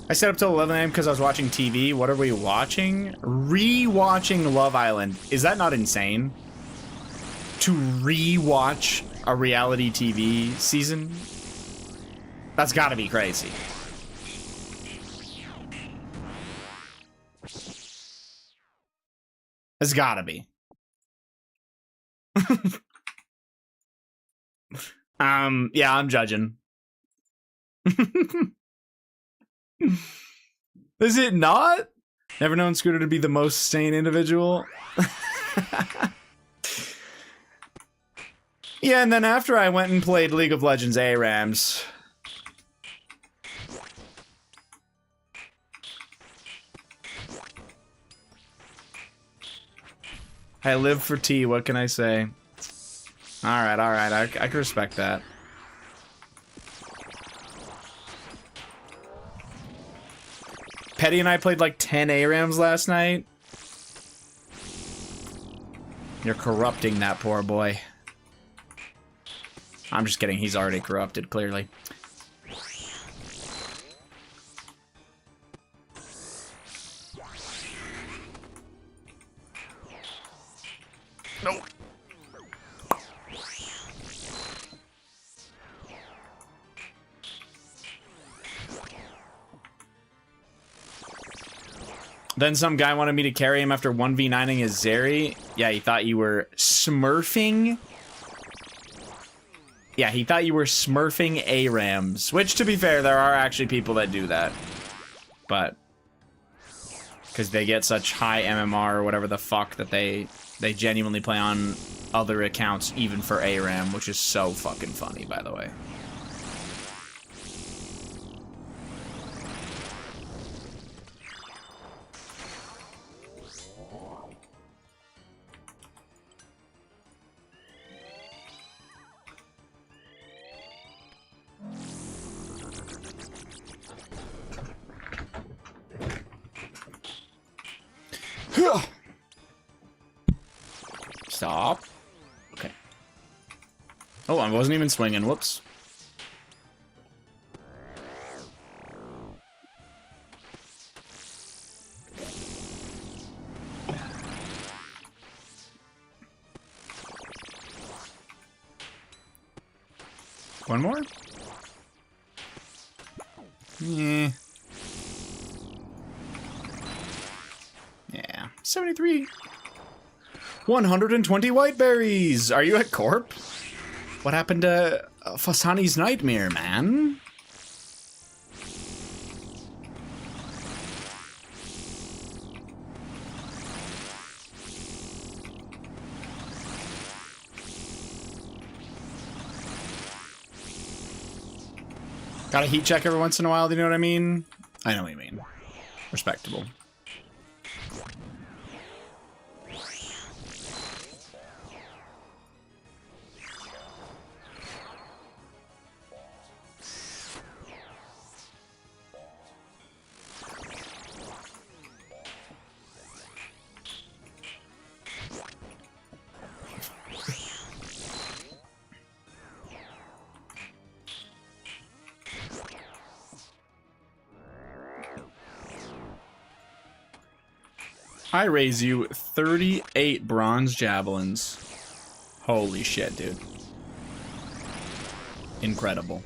I set up till 11 a.m. because I was watching TV. What are we watching? Re-watching Love Island. Is that not insane? To re-watch a reality TV season? That's gotta be crazy. It's gotta be. Yeah, I'm judging. Is it not? Never known Scooter to be the most sane individual. Yeah, and then after I went and played League of Legends ARAMs. I live for tea, what can I say? Alright, I can respect that. Petty and I played like 10 ARAMs last night. You're corrupting that poor boy. I'm just kidding, he's already corrupted, clearly. Nope. Then some guy wanted me to carry him after 1v9ing his Zeri. Yeah, he thought you were smurfing. Yeah, he thought you were smurfing ARAMs. Which, to be fair, there are actually people that do that. But because they get such high MMR or whatever the fuck that they genuinely play on other accounts even for ARAM, which is so fucking funny, by the way. Stop. Okay. Oh, I wasn't even swinging. Whoops. One more? Yeah. Yeah. 73. 120 white berries. Are you at Corp? What happened to Fasani's nightmare, man? Gotta heat check every once in a while, do you know what I mean? I know what you mean. Respectable. I raise you 38 bronze javelins. Holy shit, dude. Incredible.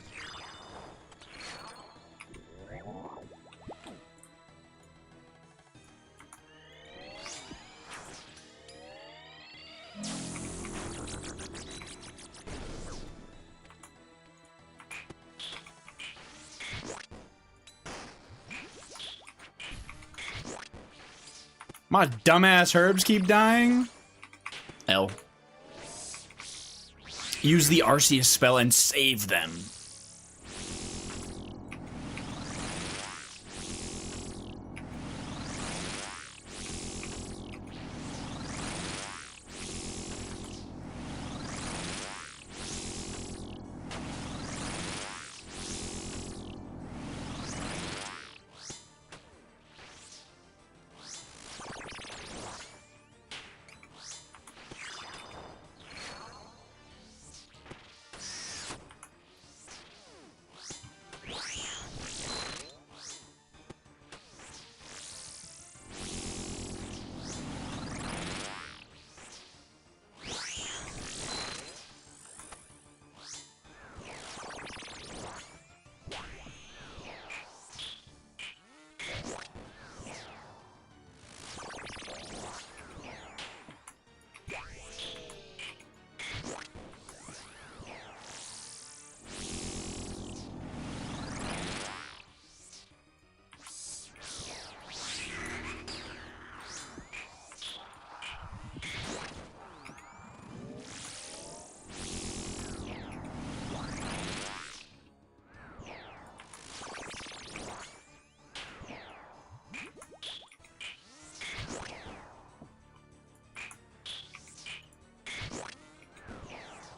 My dumbass herbs keep dying. L. Use the Arceus spell and save them.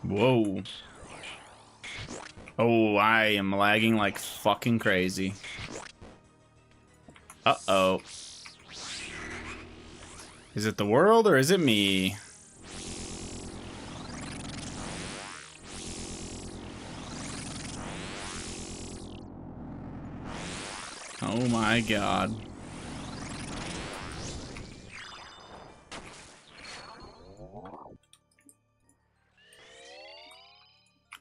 Whoa. Oh, I am lagging like fucking crazy. Uh-oh. Is it the world or is it me? Oh my god.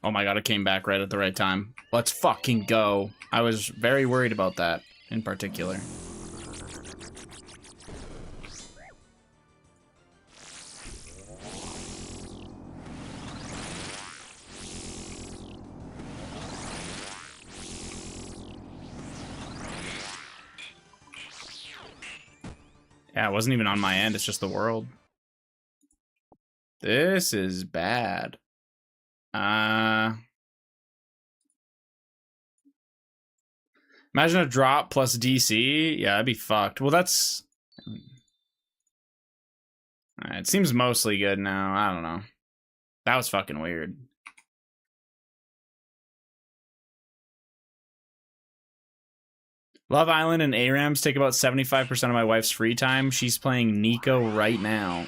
Oh my god, it came back right at the right time. Let's fucking go. I was very worried about that in particular. Yeah, it wasn't even on my end, it's just the world. This is bad. Imagine a drop plus DC. Yeah, that'd be fucked. Well, that's... It seems mostly good now. I don't know. That was fucking weird. Love Island and ARAMs take about 75% of my wife's free time. She's playing Nico right now.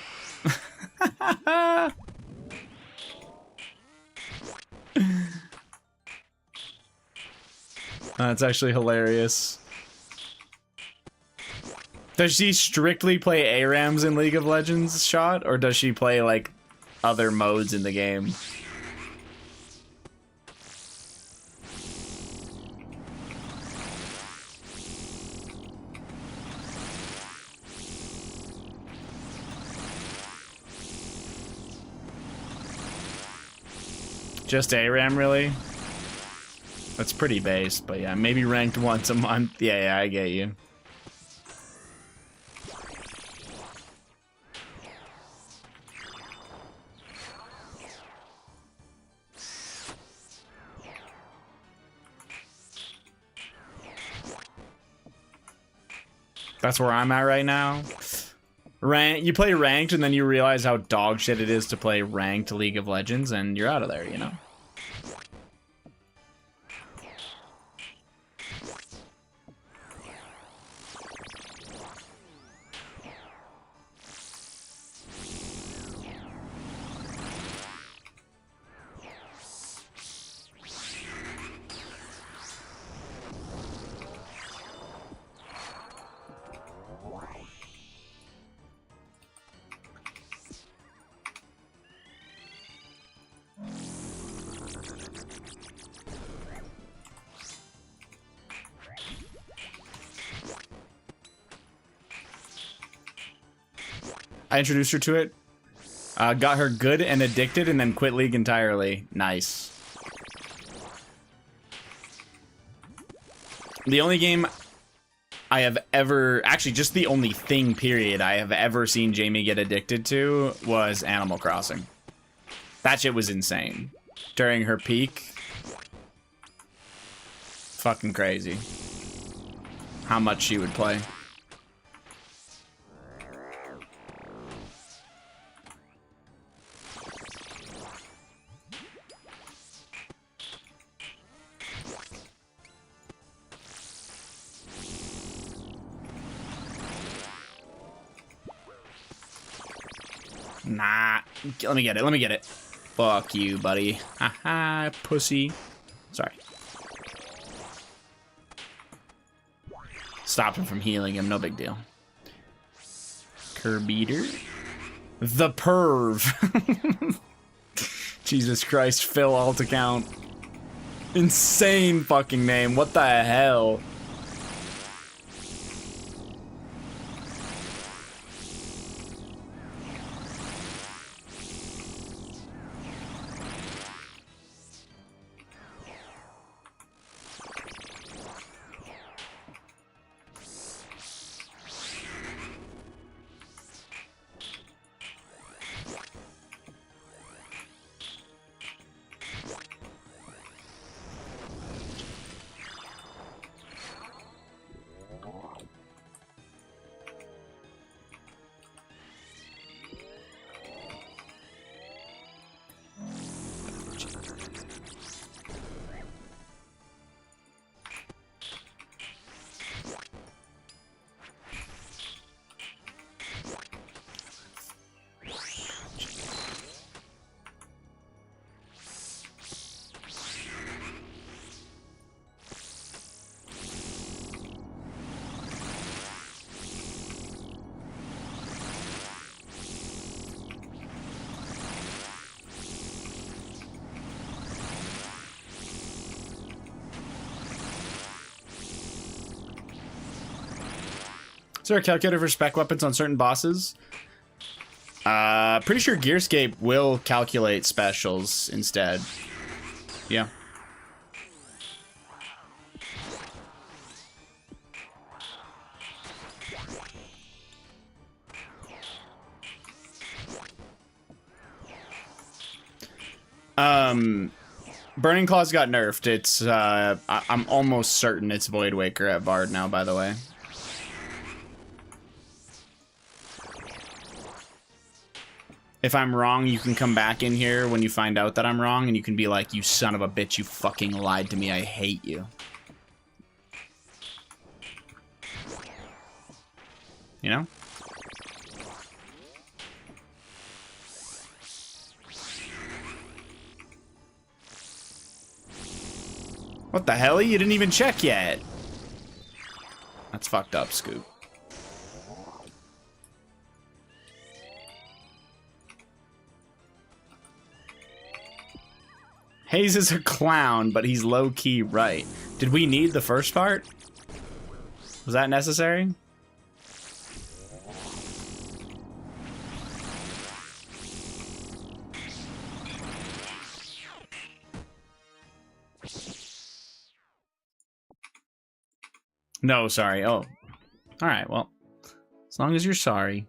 That's actually hilarious. Does she strictly play ARAMs in League of Legends, Shot? Or does she play, like, other modes in the game? Just ARAM, really? That's pretty base, but yeah, maybe ranked once a month. Yeah, I get you. That's where I'm at right now. You play ranked, and then you realize how dog shit it is to play ranked League of Legends, and you're out of there, you know? I introduced her to it, got her good and addicted, and then quit League entirely. Nice. The only game I have ever, actually just the only thing, period, I have ever seen Jamie get addicted to was Animal Crossing. That shit was insane. During her peak. Fucking crazy. How much she would play. Nah. Let me get it. Let me get it. Fuck you, buddy. Haha, pussy. Sorry. Stopped him from healing him. No big deal. Curb eater. The perv. Jesus Christ, Phil alt account. Insane fucking name. What the hell? Is there a calculator for spec weapons on certain bosses? Pretty sure Gearscape will calculate specials instead. Yeah. Burning Claws got nerfed. It's, I'm almost certain it's Void Waker at Bard now, by the way. If I'm wrong, you can come back in here when you find out that I'm wrong, and you can be like, you son of a bitch, you fucking lied to me, I hate you. You know? What the hell? You didn't even check yet. That's fucked up, Scoop. Hayes is a clown, but he's low-key right. Did we need the first part? Was that necessary? No, sorry. Oh. Alright, well. As long as you're sorry.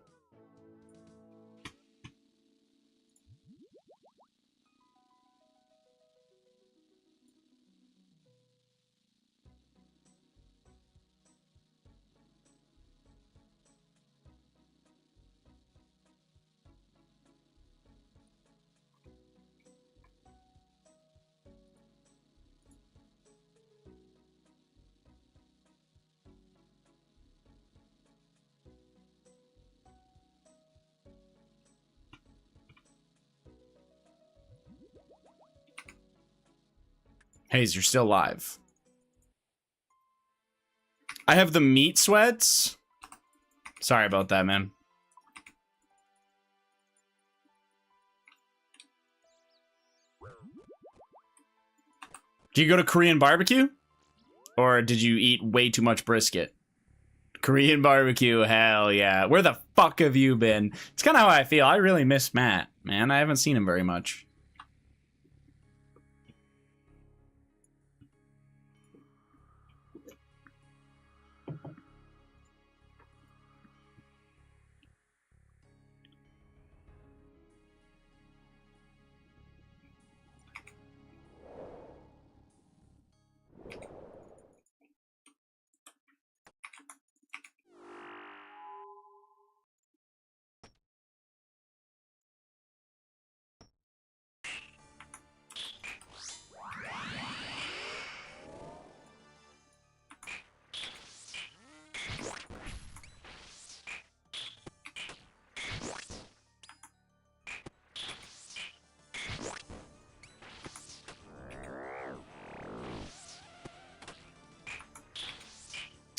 Hayes, you're still live. I have the meat sweats. Sorry about that, man. Do you go to Korean barbecue? Or did you eat way too much brisket? Korean barbecue, hell yeah. Where the fuck have you been? It's kind of how I feel. I really miss Matt, man. I haven't seen him very much.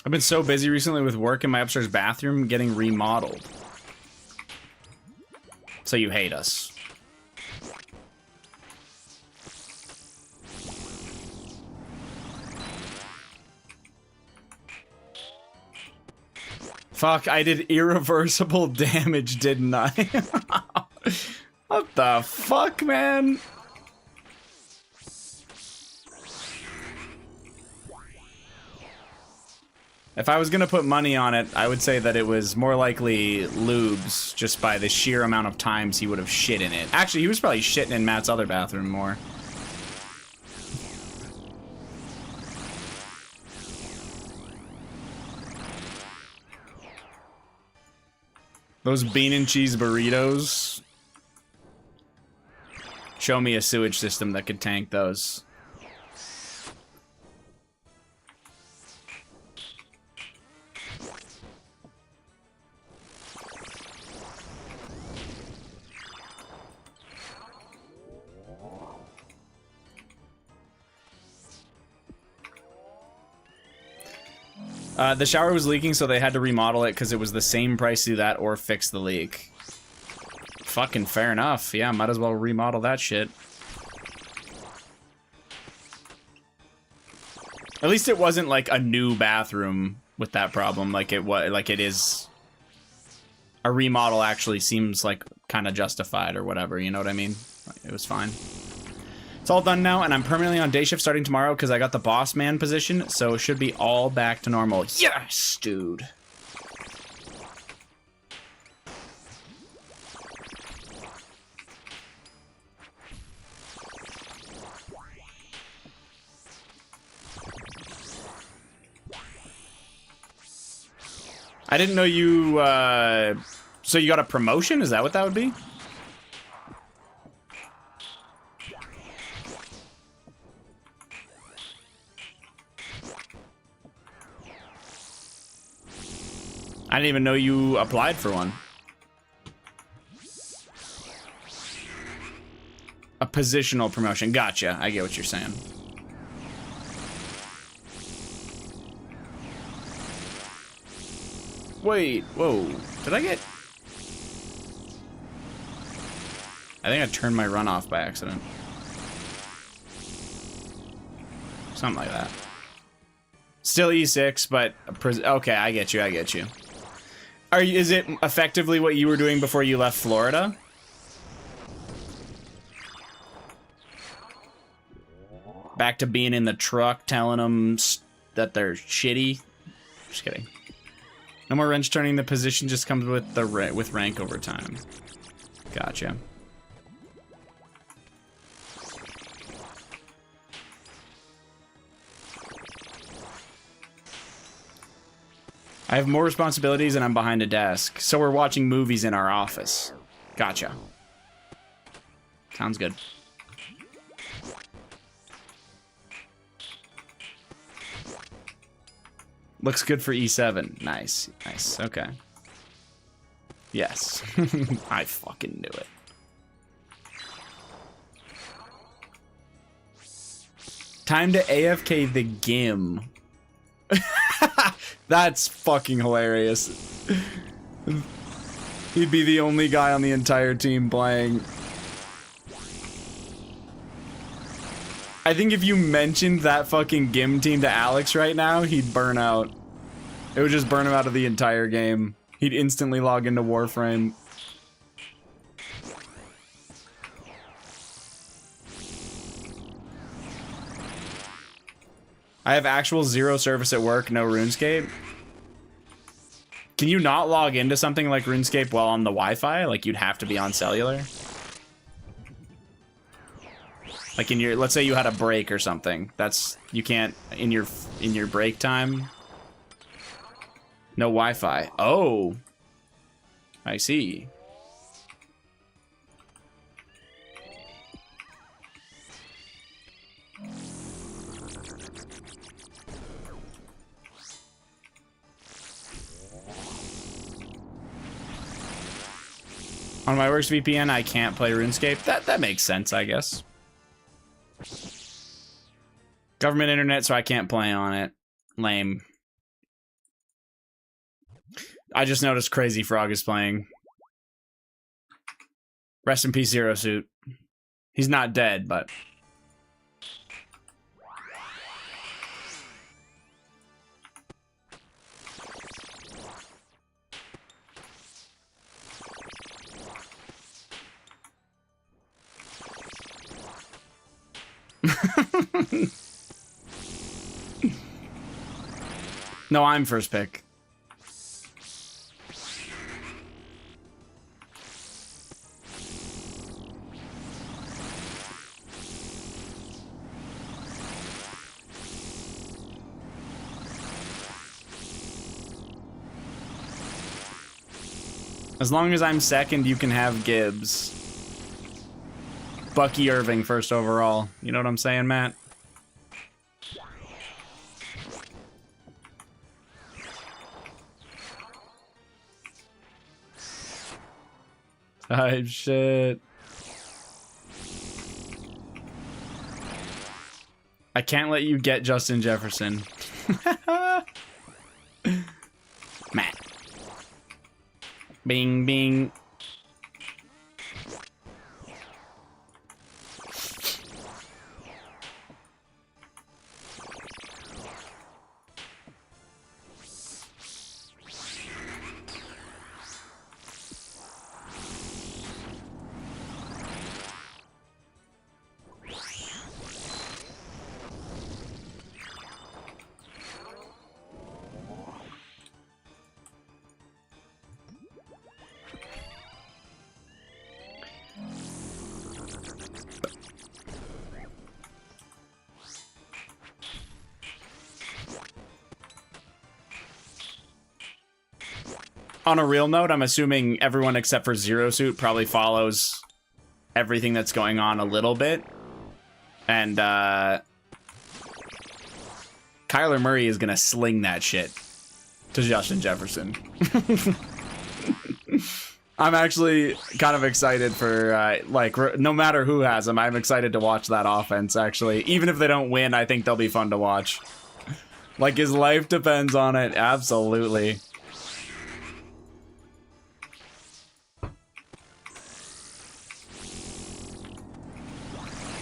I've been so busy recently with work in my upstairs bathroom getting remodeled. So you hate us. Fuck, I did irreversible damage, didn't I? What the fuck, man? If I was gonna put money on it, I would say that it was more likely Lube's, just by the sheer amount of times he would have shit in it. Actually, he was probably shitting in Matt's other bathroom more. Those bean and cheese burritos. Show me a sewage system that could tank those. The shower was leaking, so they had to remodel it because it was the same price to do that or fix the leak. Fucking fair enough. Yeah, might as well remodel that shit. At least it wasn't like a new bathroom with that problem, like it is. A remodel actually seems like kind of justified or whatever. You know what I mean? It was fine. It's all done now, and I'm permanently on day shift starting tomorrow because I got the boss man position, so it should be all back to normal. Yes, dude. I didn't know you, so you got a promotion? Is that what that would be? I didn't even know you applied for one. A positional promotion. Gotcha. I get what you're saying. Wait, whoa. Did I get... I think I turned my run off by accident. Something like that. Still E6, but... Okay, I get you, I get you. Is it effectively what you were doing before you left Florida? Back to being in the truck, telling them that they're shitty. Just kidding. No more wrench turning. The position just comes with the with rank over time. Gotcha. I have more responsibilities and I'm behind a desk. So we're watching movies in our office. Gotcha. Sounds good. Looks good for E7. Nice. Nice. Okay. Yes. I fucking knew it. Time to AFK the Gim. That's fucking hilarious. He'd be the only guy on the entire team playing. I think if you mentioned that fucking Gim team to Alex right now, he'd burn out. It would just burn him out of the entire game. He'd instantly log into Warframe. I have actual zero service at work, no RuneScape. Can you not log into something like RuneScape while on the Wi-Fi? Like you'd have to be on cellular? Like in your, let's say you had a break or something. That's, you can't, in your break time. No Wi-Fi. Oh. I see. On my work's VPN, I can't play RuneScape. That makes sense, I guess. Government internet, so I can't play on it. Lame. I just noticed Crazy Frog is playing. Rest in peace, Zero Suit. He's not dead, but... No, I'm first pick. As long as I'm second, you can have Gibbs. Bucky Irving first overall. You know what I'm saying, Matt? Oh, shit. I can't let you get Justin Jefferson. Matt. Bing, bing. On a real note, I'm assuming everyone except for Zero Suit probably follows everything that's going on a little bit. And, Kyler Murray is gonna sling that shit to Justin Jefferson. I'm actually kind of excited for, like, no matter who has him, I'm excited to watch that offense, actually. Even if they don't win, I think they'll be fun to watch. Like, his life depends on it, absolutely.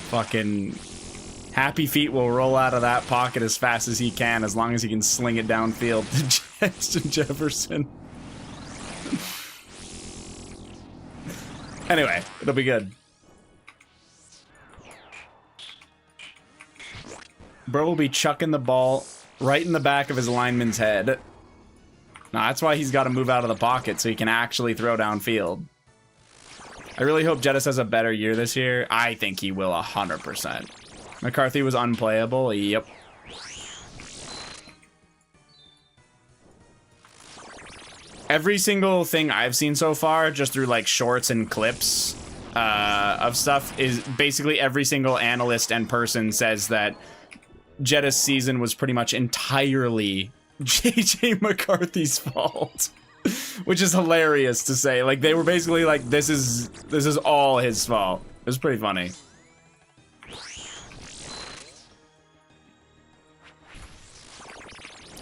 Fucking Happy Feet will roll out of that pocket as fast as he can, as long as he can sling it downfield to Justin Jefferson. Anyway, it'll be good. Bro will be chucking the ball right in the back of his lineman's head. Now, that's why he's got to move out of the pocket so he can actually throw downfield. I really hope Jettis has a better year this year. I think he will 100%. McCarthy was unplayable. Yep. Every single thing I've seen so far, just through like shorts and clips of stuff, is basically every single analyst and person says that Jettis' season was pretty much entirely JJ McCarthy's fault. Which is hilarious to say. Like, they were basically like, this is all his fault. It was pretty funny.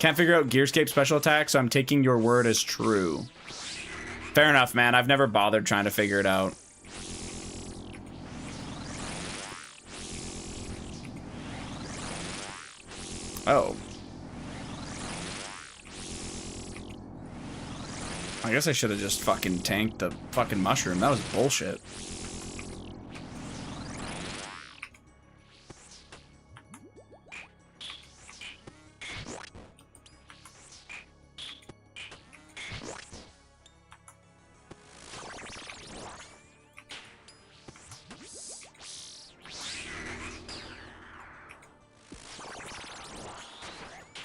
Can't figure out Gearscape special attack, so I'm taking your word as true. Fair enough, man. I've never bothered trying to figure it out. Oh. I guess I should have just fucking tanked the fucking mushroom. That was bullshit.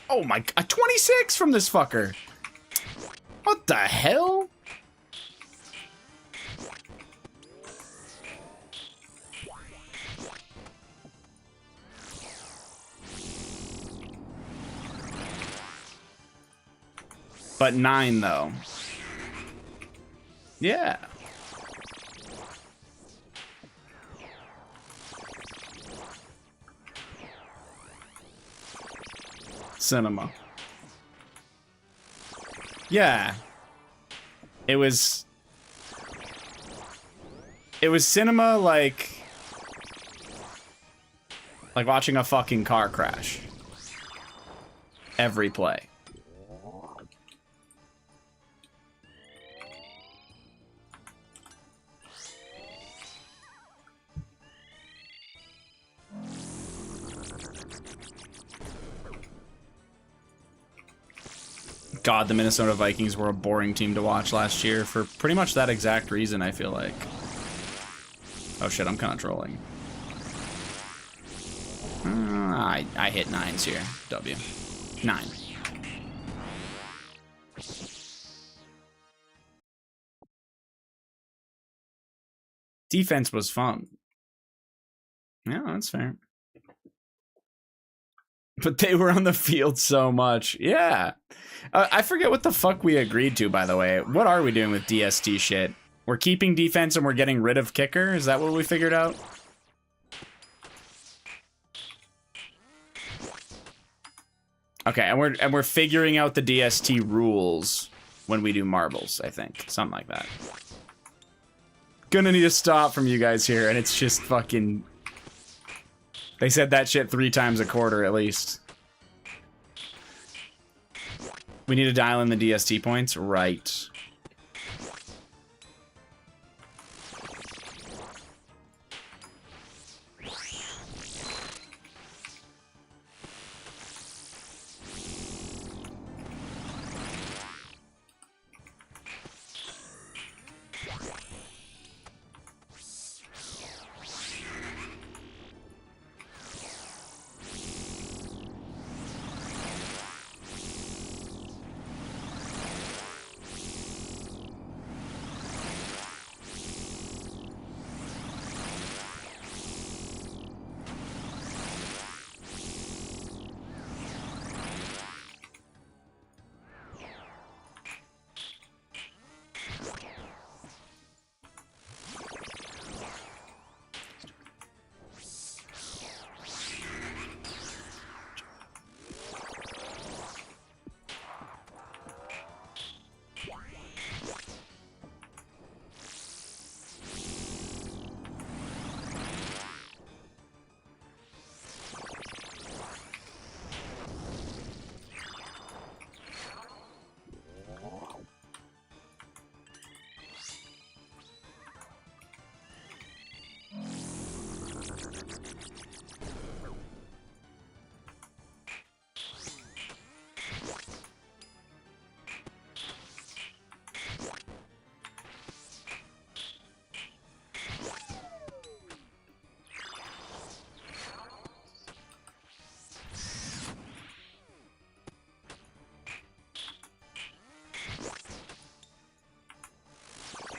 Oh my god, 26 from this fucker. What the hell? But 9 though. Yeah. Cinema. Yeah. It was cinema like watching a fucking car crash. Every play. God, the Minnesota Vikings were a boring team to watch last year for pretty much that exact reason, I feel like. Oh shit, I'm kind of trolling. I hit 9s here. W. 9. Defense was fun. Yeah, that's fair. But they were on the field so much. Yeah. I forget what the fuck we agreed to, by the way. What are we doing with DST shit? We're keeping defense and we're getting rid of kicker? Is that what we figured out? Okay, and we're figuring out the DST rules when we do marbles, I think. Something like that. Gonna need a stop from you guys here, and it's just fucking... They said that shit 3 times a quarter, at least. We need to dial in the DST points? Right.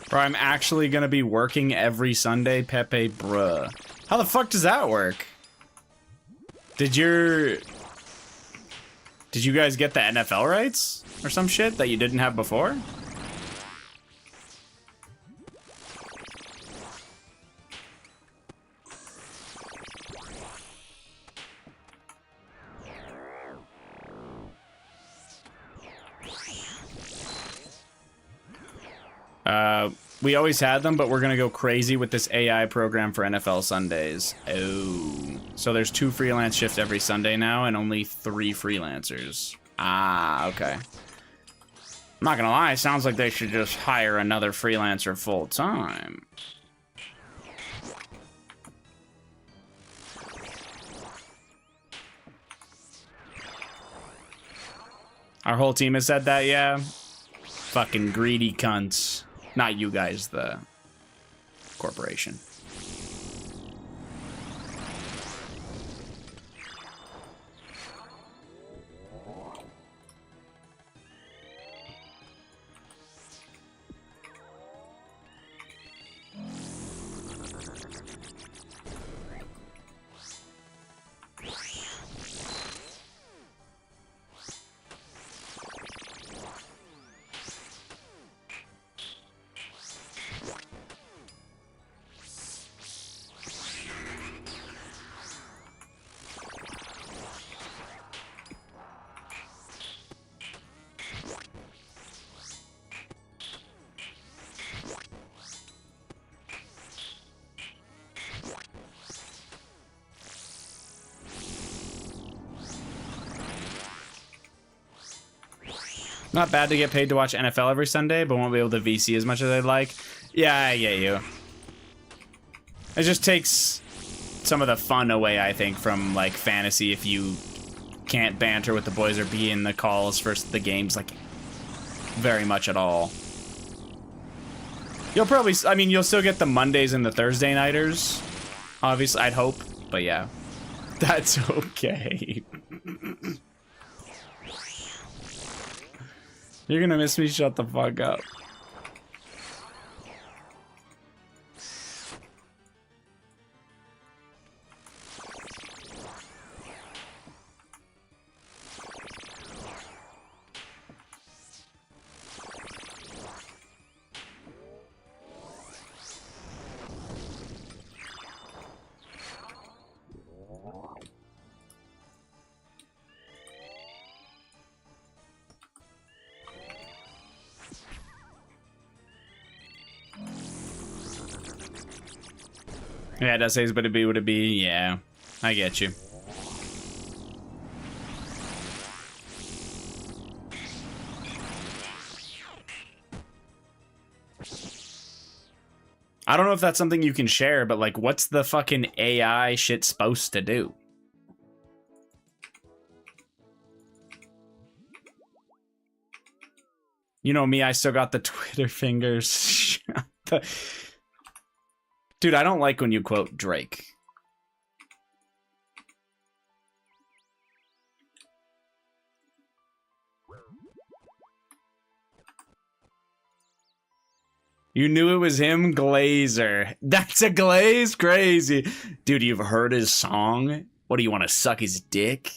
Bro, I'm actually gonna be working every Sunday, Pepe, bruh. How the fuck does that work? Did you guys get the NFL rights? Or some shit that you didn't have before? We always had them, but we're gonna go crazy with this AI program for NFL Sundays. Oh. So there's 2 freelance shifts every Sunday now and only 3 freelancers. Ah, okay. I'm not gonna lie, sounds like they should just hire another freelancer full time. Our whole team has said that, yeah? Fucking greedy cunts. Not you guys, the corporation. Not bad to get paid to watch NFL every Sunday, but won't be able to VC as much as I'd like. Yeah, I get you. It just takes some of the fun away, I think, from, like, fantasy if you can't banter with the boys or be in the calls for the games, like, very much at all. You'll probably, I mean, you'll still get the Mondays and the Thursday nighters, obviously, I'd hope, but yeah. That's okay. You're gonna miss me, shut the fuck up. Yeah, it does say, but it would it be? Yeah, I get you. I don't know if that's something you can share, but like, what's the fucking AI shit supposed to do? You know me, I still got the Twitter fingers. Dude, I don't like when you quote Drake. You knew it was him, Glazer. That's a Glaze crazy. Dude, you've heard his song? What do you want to suck his dick?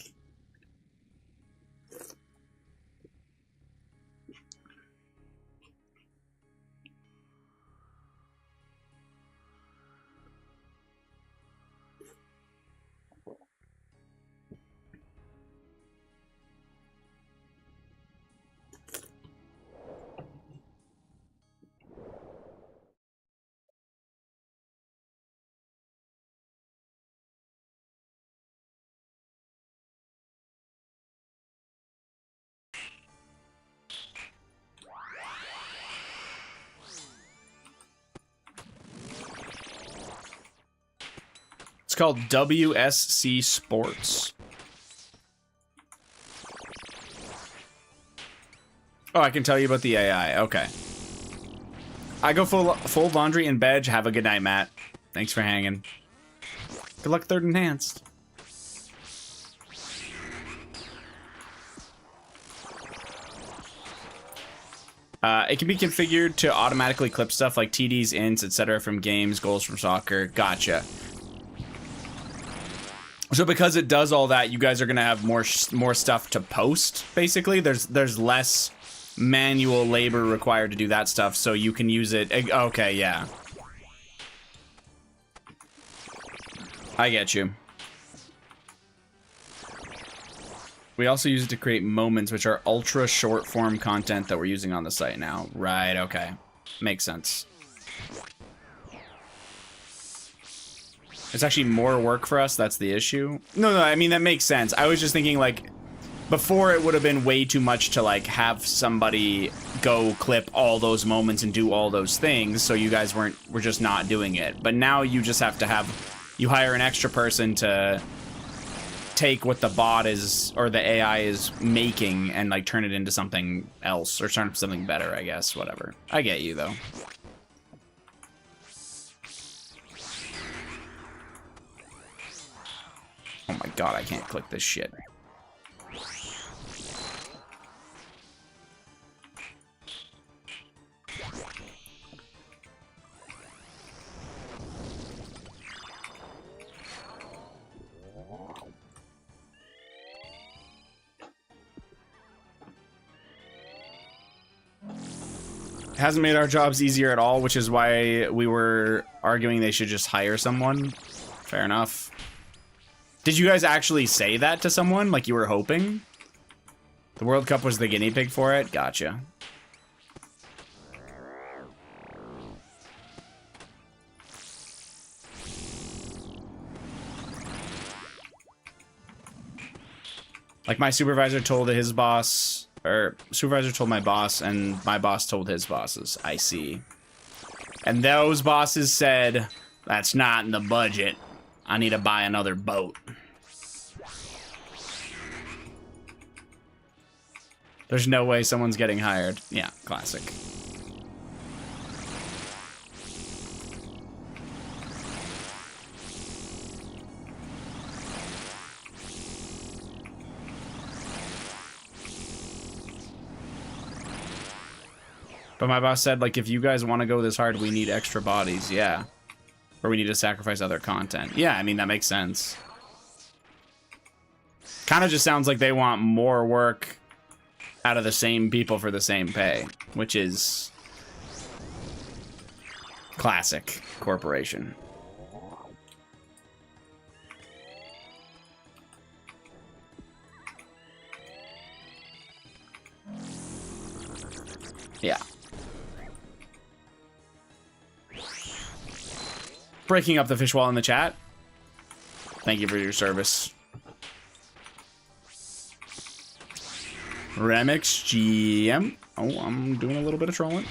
It's called WSC Sports. Oh, I can tell you about the AI. Okay. I go full laundry in bed. Have a good night, Matt. Thanks for hanging. Good luck third enhanced. It can be configured to automatically clip stuff like TDs, ints, etc. from games, goals from soccer. Gotcha. So because it does all that, you guys are gonna have more stuff to post. Basically, there's less manual labor required to do that stuff, so you can use it. Okay, yeah, I get you. We also use it to create moments, which are ultra short form content that we're using on the site now. Right? Okay. makes sense. It's actually more work for us. That's the issue. No, I mean, that makes sense. I was just thinking, like, before it would have been way too much to, like, have somebody go clip all those moments and do all those things, so you guys were just not doing it. But now you just have to you hire an extra person to take what the bot is, or the AI is making, and, like, turn it into something else, or turn it into something better, I guess. Whatever. I get you, though. Oh my god, I can't click this shit. Hasn't made our jobs easier at all, which is why we were arguing they should just hire someone. Fair enough. Did you guys actually say that to someone, like you were hoping? The World Cup was the guinea pig for it? Gotcha. Like, my supervisor told his boss, or supervisor told my boss, and my boss told his bosses. I see. And those bosses said, that's not in the budget. I need to buy another boat. There's no way someone's getting hired. Yeah, classic. But my boss said, like, if you guys want to go this hard, we need extra bodies. Yeah. Or we need to sacrifice other content. Yeah, I mean, that makes sense. Kind of just sounds like they want more work out of the same people for the same pay, which is classic corporation. Yeah. Breaking up the fish wall in the chat. Thank you for your service. Remix GM. Oh, I'm doing a little bit of trolling.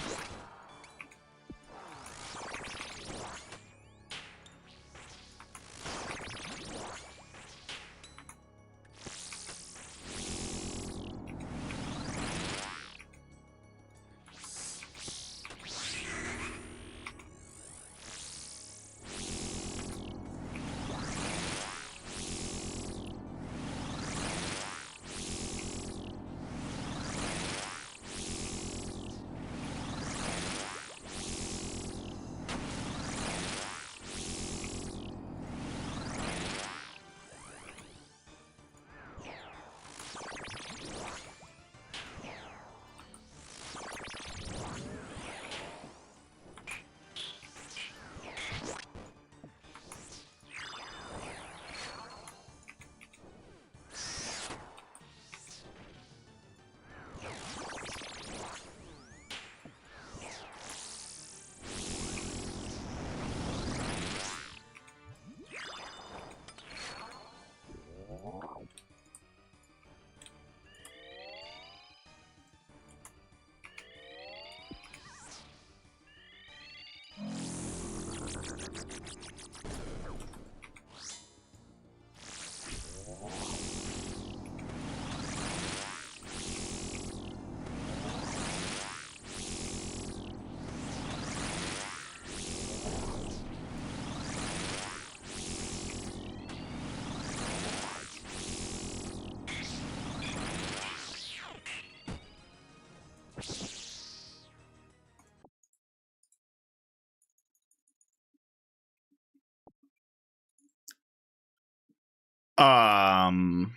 Um...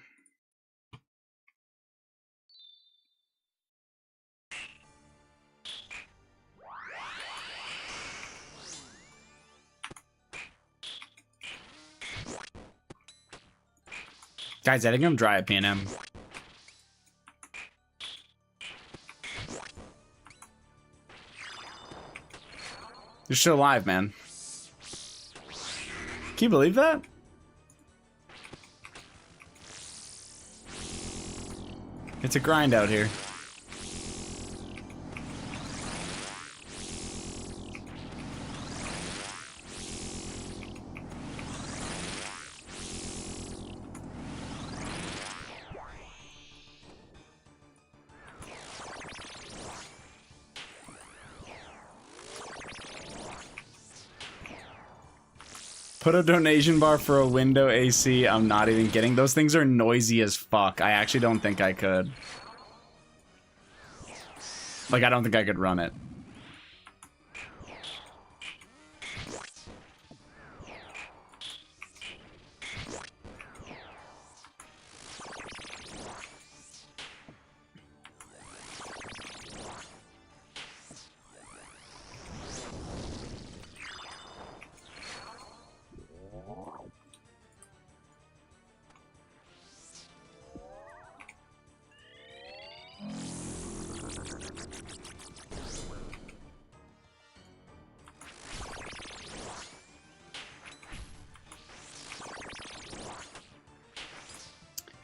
Guys, I think I'm dry at P&M. You're still alive, man. Can you believe that? It's a grind out here. Put a donation bar for a window AC. I'm not even kidding. Those things are noisy as fuck. I actually don't think I could. Like, I don't think I could run it.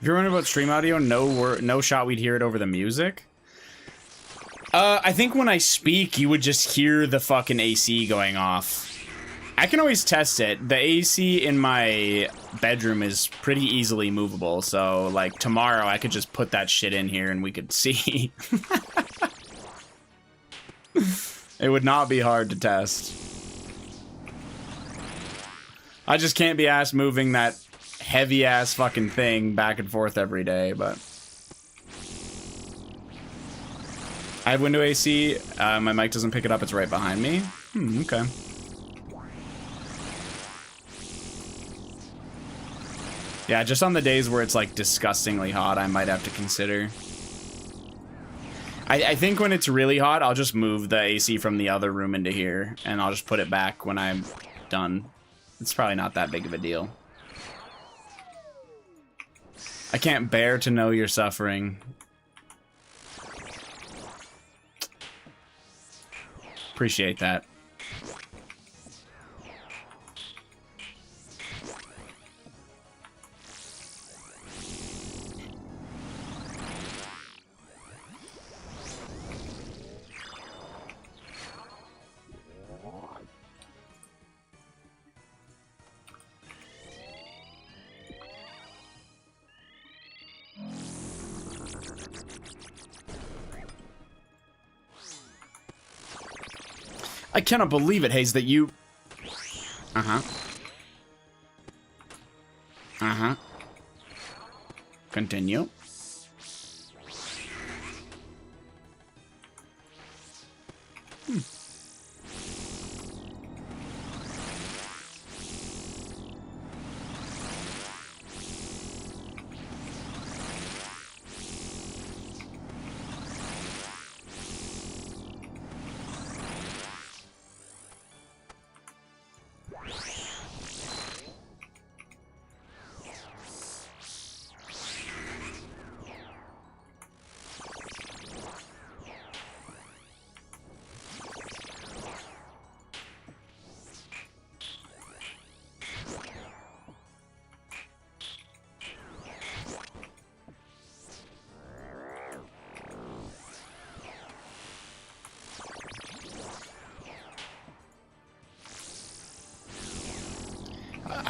If you're wondering about stream audio, no shot we'd hear it over the music. I think when I speak, you would just hear the fucking AC going off. I can always test it. The AC in my bedroom is pretty easily movable, so like tomorrow I could just put that shit in here and we could see. It would not be hard to test. I just can't be asked moving that heavy ass fucking thing back and forth every day, but I have window AC. My mic doesn't pick it up. It's right behind me. Okay. Yeah, just on the days where it's like disgustingly hot, I might have to consider. I think when it's really hot, I'll just move the AC from the other room into here, and I'll just put it back when I'm done. It's probably not that big of a deal. I can't bear to know you're suffering. Appreciate that. I cannot believe it, Hayes, that you... Continue.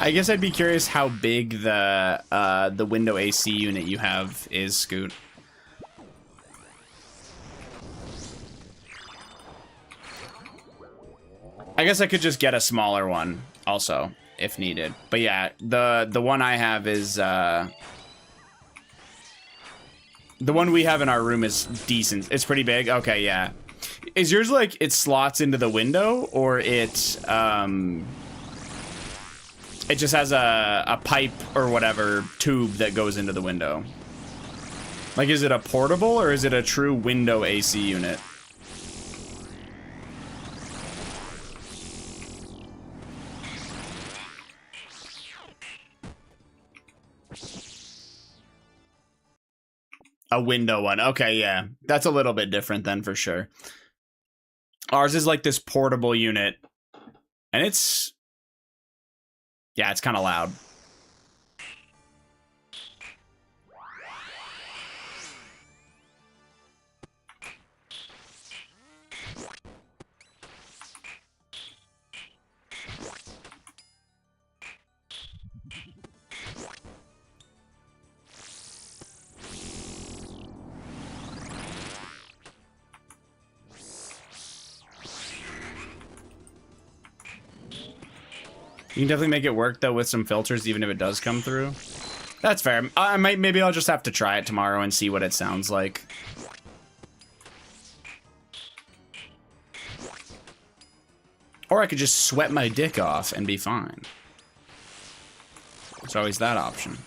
I guess I'd be curious how big the window AC unit you have is, Scoot. I guess I could just get a smaller one also if needed. But yeah, the one I have is the one we have in our room is decent. It's pretty big. Okay, yeah. Is yours like it slots into the window, or it just has a pipe or whatever tube that goes into the window? Like, is it a portable or is it a true window AC unit? A window one. Okay, yeah. That's a little bit different then for sure. Ours is like this portable unit And it's... yeah, it's kind of loud. You can definitely make it work, though, with some filters, even if it does come through. That's fair. Maybe I'll just have to try it tomorrow and see what it sounds like. Or I could just sweat my dick off and be fine. There's always that option.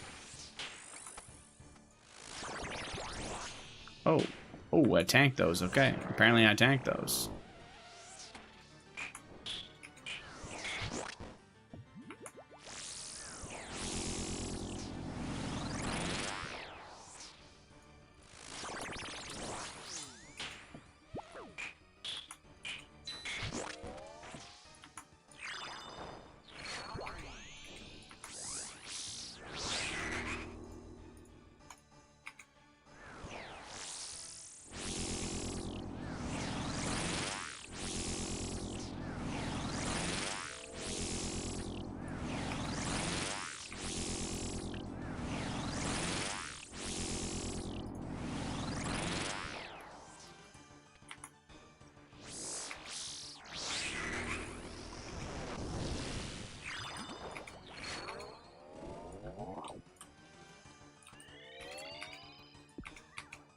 Oh. Oh, I tanked those. Okay. Apparently I tanked those.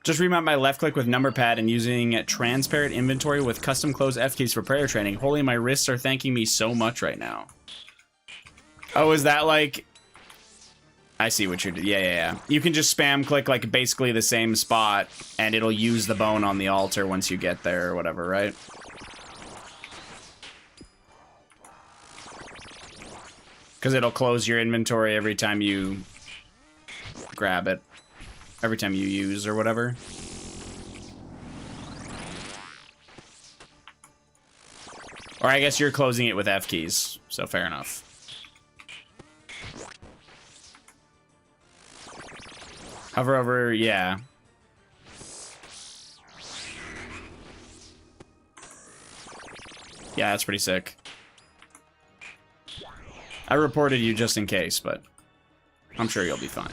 Just remount my left click with number pad and using transparent inventory with custom close F keys for prayer training. Holy, my wrists are thanking me so much right now. Oh, is that like... I see what you're doing. Yeah. You can just spam click like basically the same spot and it'll use the bone on the altar once you get there or whatever, right? Because it'll close your inventory every time you grab it. Every time you use or whatever. Or I guess you're closing it with F keys, so fair enough. Hover over, yeah. Yeah, that's pretty sick. I reported you just in case, but I'm sure you'll be fine.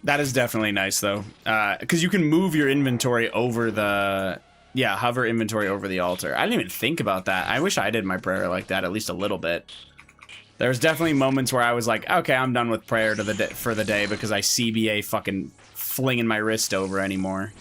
That is definitely nice, though. Because you can move your inventory over the... Yeah, hover inventory over the altar. I didn't even think about that. I wish I did my prayer like that, at least a little bit. There's definitely moments where I was like, okay, I'm done with prayer for the day because I CBA fucking flinging my wrist over anymore.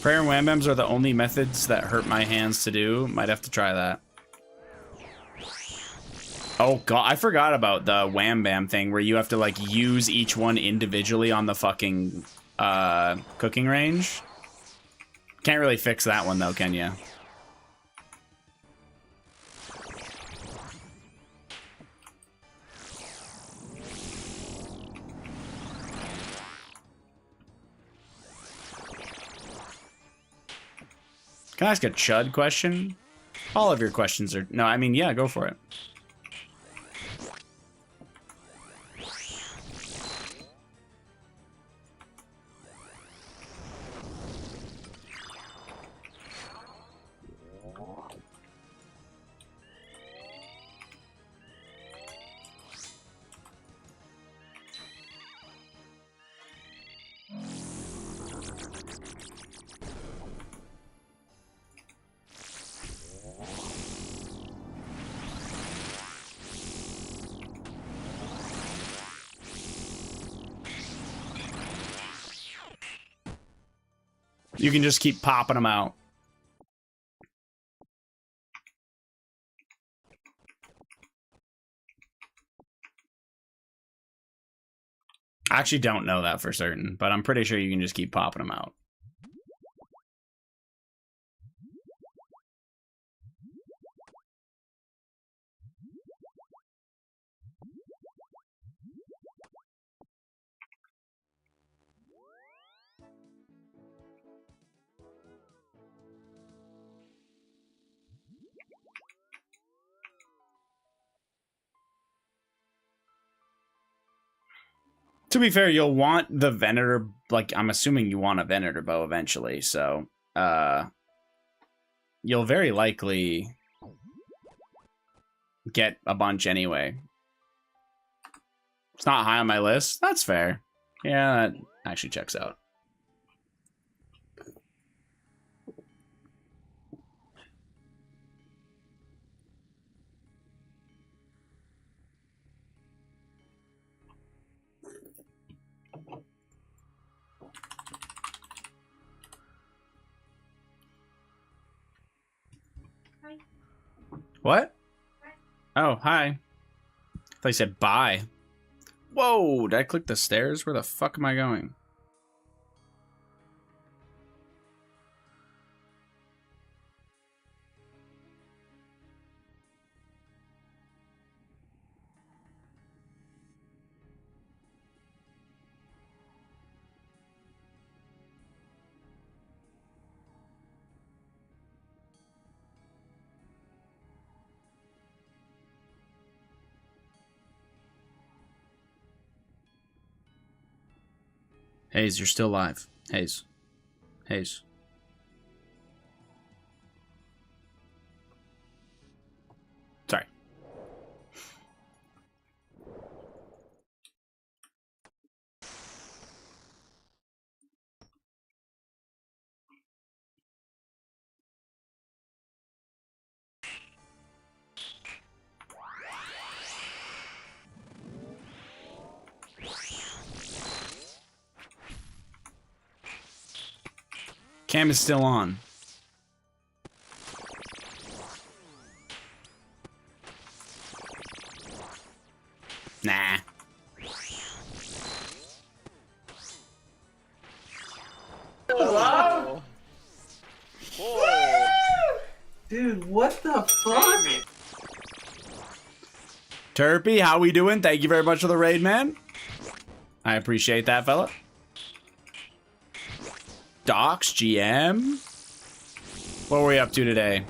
Prayer and wham bams are the only methods that hurt my hands to do. Might have to try that. Oh god, I forgot about the wham bam thing where you have to like use each one individually on the fucking cooking range. Can't really fix that one though, can you? Can I ask a chud question? All of your questions are... No, I mean, yeah, go for it. You can just keep popping them out. I actually don't know that for certain, but I'm pretty sure you can just keep popping them out. To be fair, you'll want the Venator, like, I'm assuming you want a Venator bow eventually, so, you'll very likely get a bunch anyway. It's not high on my list. That's fair. Yeah, that actually checks out. What? Oh, hi. I thought you said bye. Whoa, did I click the stairs? Where the fuck am I going? Hayes, you're still live. Hayes. Hayes. Sorry. Cam is still on. Nah. Hello? Whoa. Dude, what the fuck? Terpy, how we doing? Thank you very much for the raid, man. I appreciate that, fella. Docs, GM. What were we up to today?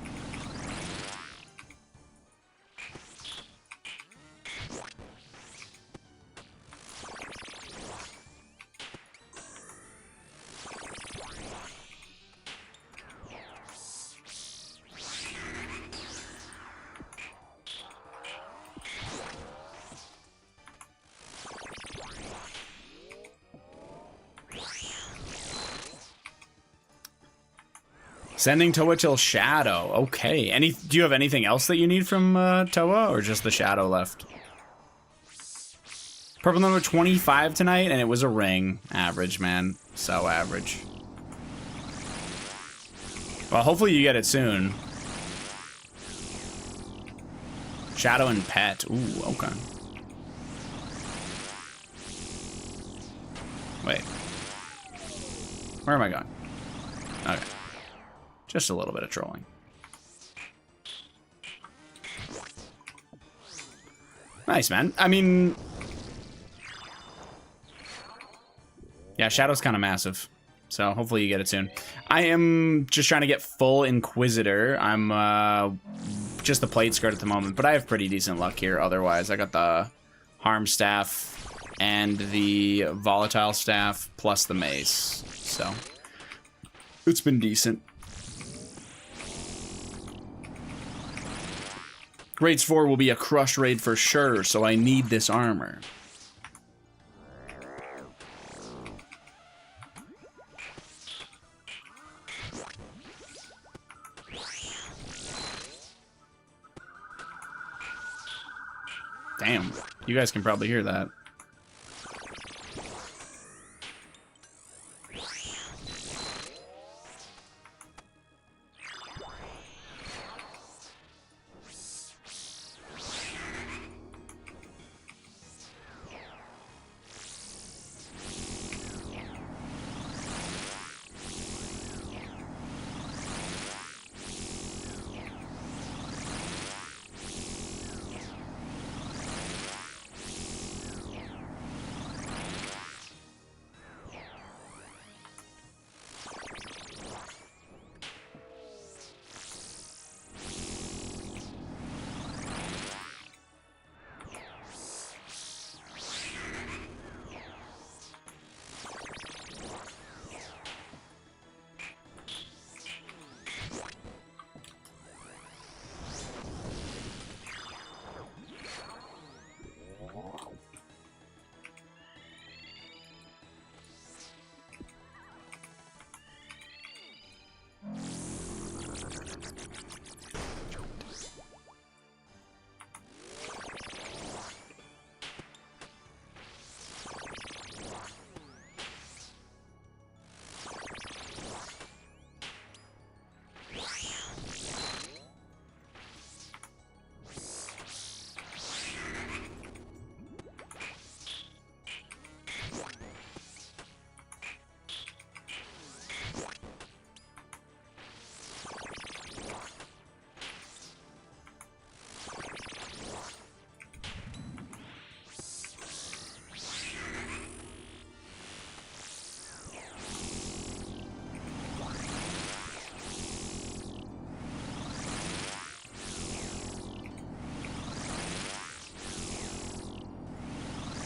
Sending Toa till Shadow. Okay. Do you have anything else that you need from Toa, or just the Shadow left? Purple number 25 tonight, and it was a ring. Average, man. So average. Well, hopefully you get it soon. Shadow and Pet. Ooh, okay. Wait. Where am I going? Okay. Just a little bit of trolling. Nice, man. I mean... Yeah, Shadow's kind of massive. So hopefully you get it soon. I am just trying to get full Inquisitor. I'm just the plate skirt at the moment, but I have pretty decent luck here otherwise. I got the Harm Staff and the Volatile Staff plus the Mace. So it's been decent. Raids 4 will be a crush raid for sure, so I need this armor. Damn, you guys can probably hear that.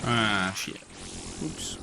Ah, shit. Oops.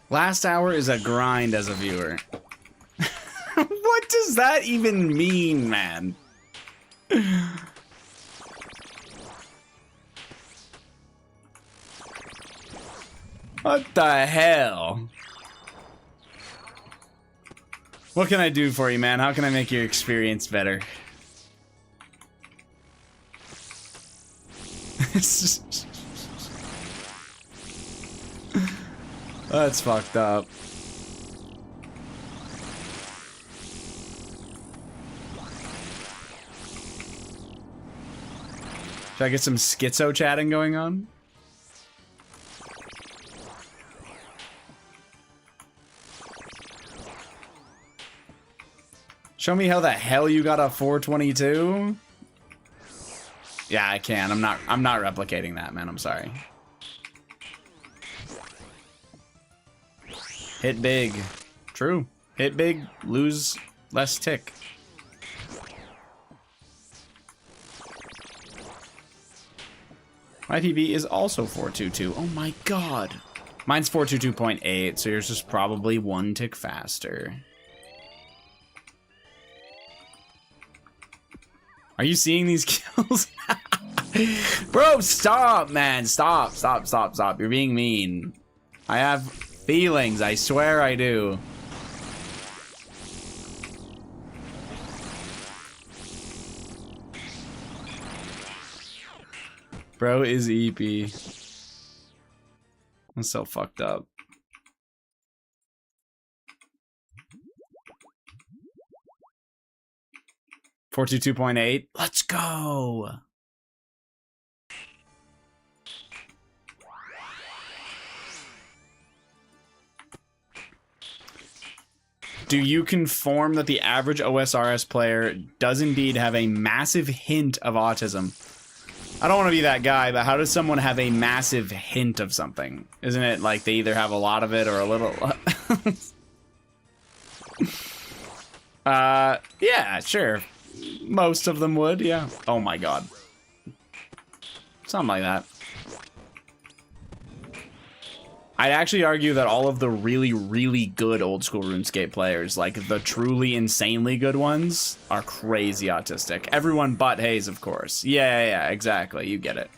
Last hour is a grind as a viewer. What does that even mean, man? What the hell? What can I do for you, man? How can I make your experience better? That's fucked up. Should I get some schizo chatting going on? Show me how the hell you got a 422? Yeah, I can. I'm not replicating that, man. I'm sorry. Hit big. True. Hit big, lose less tick. My PB is also 422. Oh my god. Mine's 422.8, so yours is probably 1 tick faster. Are you seeing these kills? Bro, stop, man. Stop. You're being mean. I have feelings. I swear I do. Bro is EP. I'm so fucked up. .8. Let's go. Do you conform that the average OSRS player does indeed have a massive hint of autism? I don't want to be that guy, but how does someone have a massive hint of something? Isn't it like they either have a lot of it or a little? Yeah, sure. Most of them would, yeah. Oh my god. Something like that. I'd actually argue that all of the really, really good old school RuneScape players, like the truly insanely good ones, are crazy autistic. Everyone but Hayes, of course. Yeah, exactly. You get it.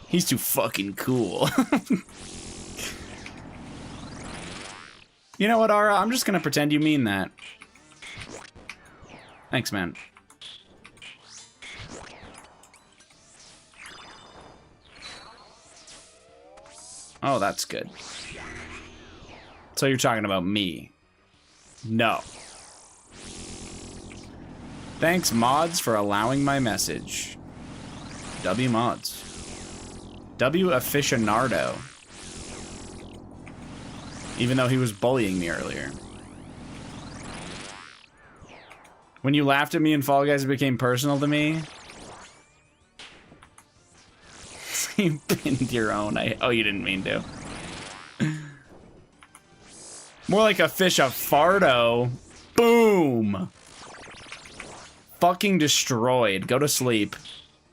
He's too fucking cool. You know what, Ara? I'm just gonna pretend you mean that. Thanks, man. Oh, that's good. So you're talking about me. No. Thanks, mods, for allowing my message. W mods. W aficionado. Even though he was bullying me earlier. When you laughed at me in Fall Guys, it became personal to me. You pinned your own. Oh, you didn't mean to. More like a fish of fardo. Boom. Fucking destroyed. Go to sleep.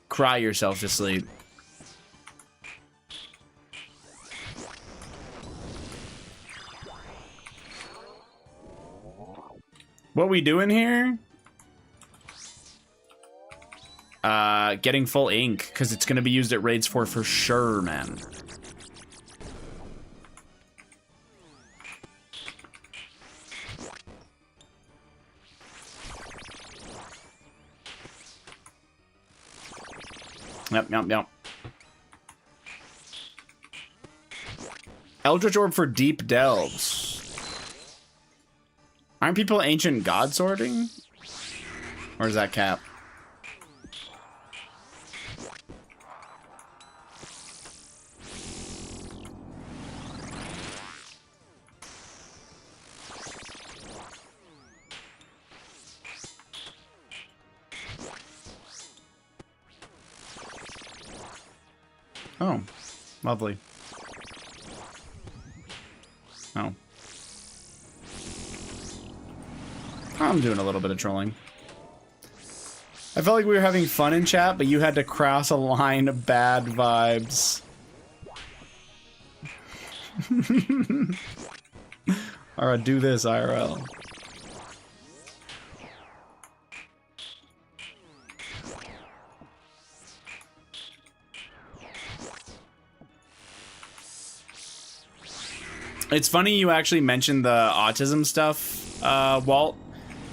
Cry yourself to sleep. What we doing here? Getting full ink, because it's going to be used at raids for sure, man. Yep. Eldritch Orb for deep delves. Aren't people ancient god sorting? Or is that cap? Oh, lovely. Oh. I'm doing a little bit of trolling. I felt like we were having fun in chat, but you had to cross a line of bad vibes. Or do this IRL. It's funny you actually mentioned the autism stuff, Walt,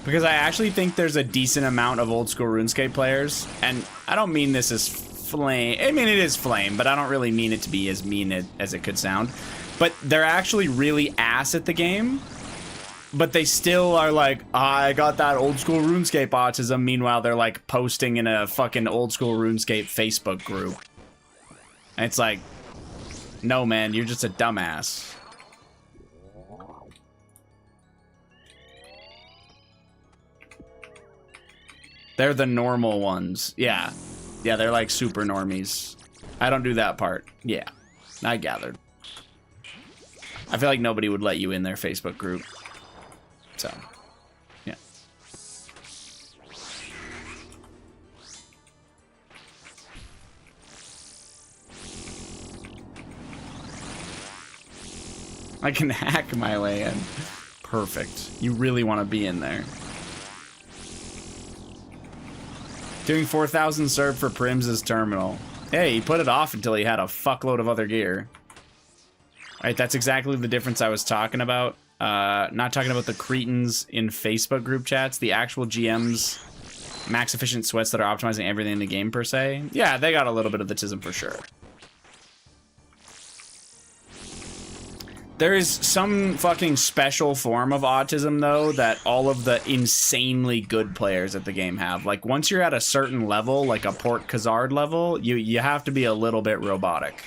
because I actually think there's a decent amount of old school RuneScape players, and I don't mean this as flame. I mean, it is flame, but I don't really mean it to be as mean as it could sound. But they're actually really ass at the game, but they still are like, I got that old school RuneScape autism. Meanwhile, they're like posting in a fucking old school RuneScape Facebook group. And it's like, no, man, you're just a dumbass. They're the normal ones. Yeah. Yeah, they're like super normies. I don't do that part. Yeah, I gathered. I feel like nobody would let you in their Facebook group. So, yeah. I can hack my way in. Perfect. You really want to be in there. Doing 4,000 serve for Prim's terminal. Hey, he put it off until he had a fuckload of other gear. Right, that's exactly the difference I was talking about. Not talking about the cretins in Facebook group chats, the actual GMs, max efficient sweats that are optimizing everything in the game per se. Yeah, they got a little bit of the tism for sure. There is some fucking special form of autism, though, that all of the insanely good players at the game have. Like, once you're at a certain level, like a Port Khazard level, you have to be a little bit robotic.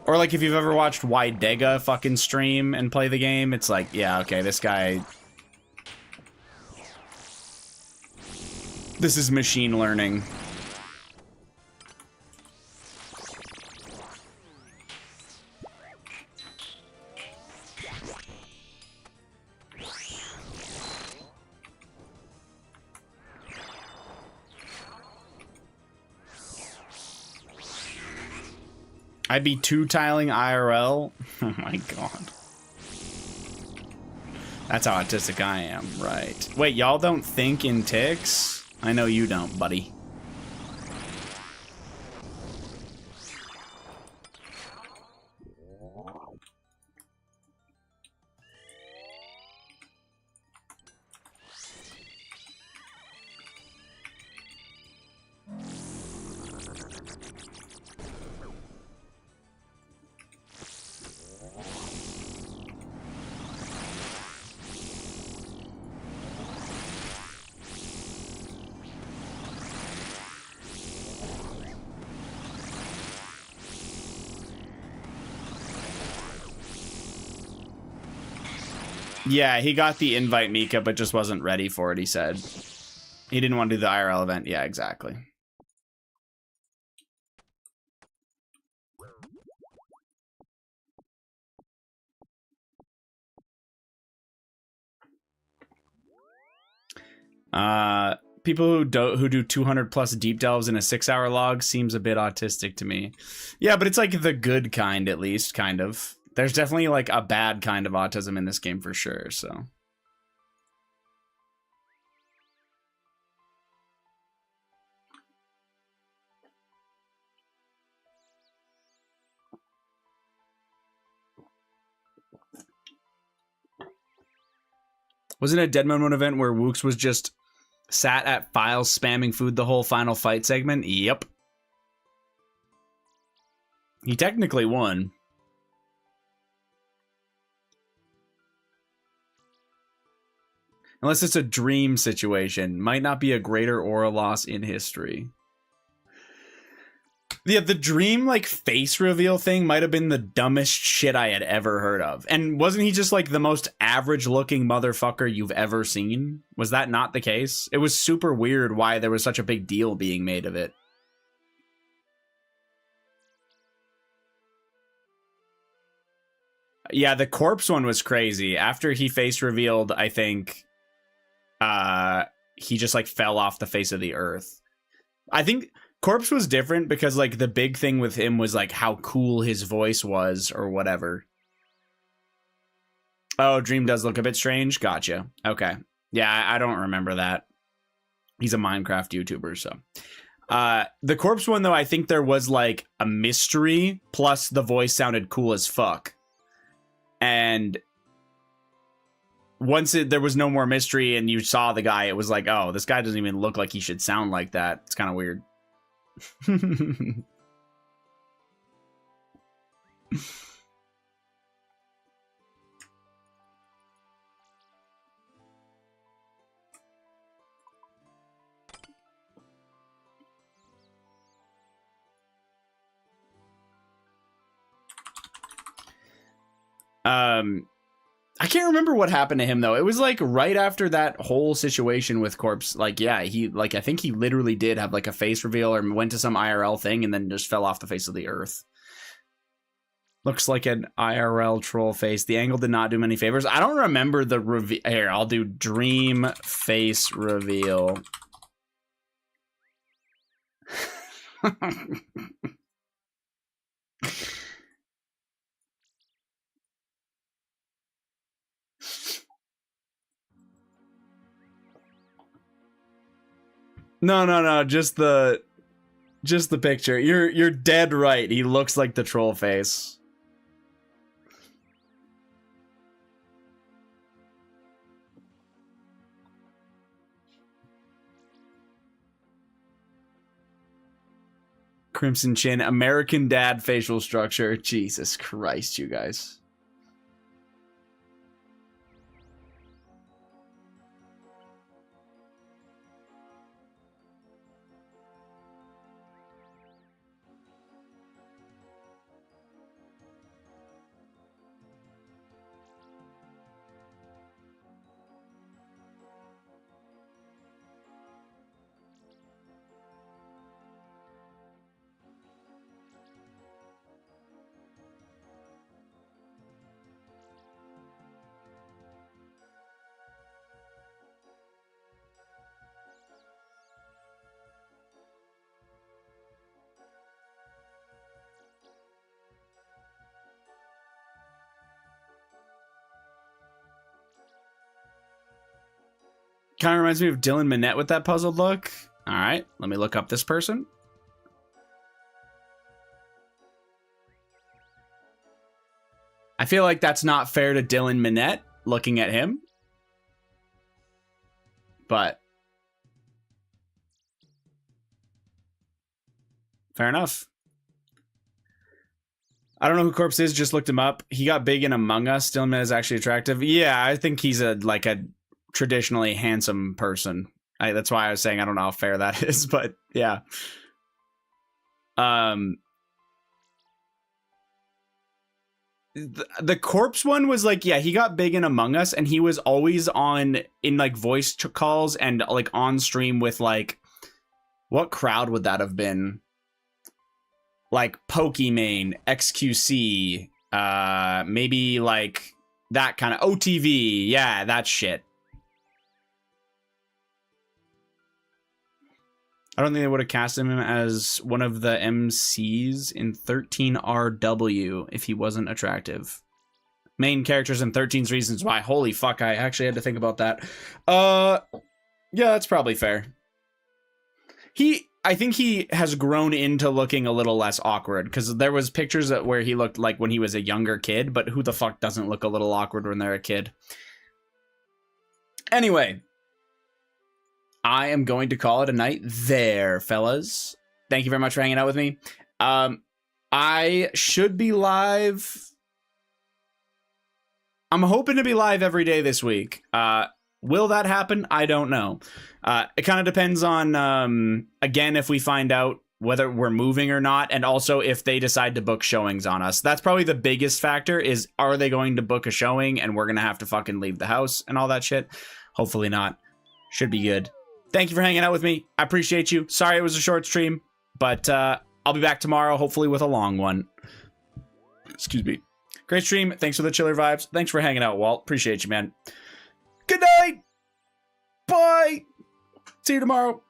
Or, like, if you've ever watched Wydega fucking stream and play the game, it's like, yeah, okay, this guy... This is machine learning. I'd be two-tiling IRL. Oh my god. That's how autistic I am, right. Wait, y'all don't think in ticks? I know you don't, buddy. Yeah, he got the invite, Mika, but just wasn't ready for it, he said. He didn't want to do the IRL event. Yeah, exactly. People who do 200 plus deep delves in a 6-hour log seems a bit autistic to me. Yeah, but it's like the good kind, at least, kind of. There's definitely like a bad kind of autism in this game for sure, so. Wasn't it a Dead Moon event where Wooks was just sat at files spamming food the whole final fight segment? Yep. He technically won. Unless it's a dream situation. Might not be a greater aura loss in history. Yeah, the dream, like, face reveal thing might have been the dumbest shit I had ever heard of. And wasn't he just, like, the most average-looking motherfucker you've ever seen? Was that not the case? It was super weird why there was such a big deal being made of it. Yeah, the corpse one was crazy. After he face revealed, I think, he just, like, fell off the face of the earth. I think Corpse was different because like the big thing with him was like how cool his voice was or whatever. Oh, Dream does look a bit strange. Gotcha. Okay. Yeah, I don't remember that. He's a Minecraft YouTuber, so. The Corpse one, though, I think there was like a mystery, plus the voice sounded cool as fuck. And once there was no more mystery and you saw the guy, it was like, oh, this guy doesn't even look like he should sound like that. It's kind of weird. I can't remember what happened to him though. It was like right after that whole situation with Corpse. Like, yeah, I think he literally did have like a face reveal or went to some IRL thing and then just fell off the face of the earth. Looks like an IRL troll face. The angle did not do many favors. I don't remember the reveal. Here, I'll do dream face reveal. No. Just the picture. You're dead right. He looks like the troll face. Crimson chin, American Dad facial structure. Jesus Christ, you guys. Kind of reminds me of Dylan Minnette with that puzzled look. All right, let me look up this person. I feel like that's not fair to Dylan Minnette looking at him. But fair enough. I don't know who Corpse is, just looked him up. He got big in Among Us. Dylan Minnette is actually attractive. Yeah, I think he's a traditionally handsome person. That's why I was saying I don't know how fair that is, but yeah. The Corpse one was like, yeah, he got big in Among Us and he was always in like voice calls and like on stream with like, what crowd would that have been? Like Pokimane, XQC, maybe like that kind of OTV. Yeah, that shit. I don't think they would have cast him as one of the MCs in 13RW if he wasn't attractive. Main characters in 13's Reasons Why. Holy fuck, I actually had to think about that. Yeah, that's probably fair. I think he has grown into looking a little less awkward, because there was pictures where he looked like when he was a younger kid, but who the fuck doesn't look a little awkward when they're a kid? Anyway, I am going to call it a night there, fellas. Thank you very much for hanging out with me. I should be live. I'm hoping to be live every day this week. Will that happen? I don't know. It kind of depends on, again, if we find out whether we're moving or not, and also if they decide to book showings on us. That's probably the biggest factor, is are they going to book a showing and we're going to have to fucking leave the house and all that shit? Hopefully not. Should be good. Thank you for hanging out with me. I appreciate you. Sorry it was a short stream, but I'll be back tomorrow, hopefully with a long one. Excuse me. Great stream. Thanks for the chiller vibes. Thanks for hanging out, Walt. Appreciate you, man. Good night. Bye. See you tomorrow.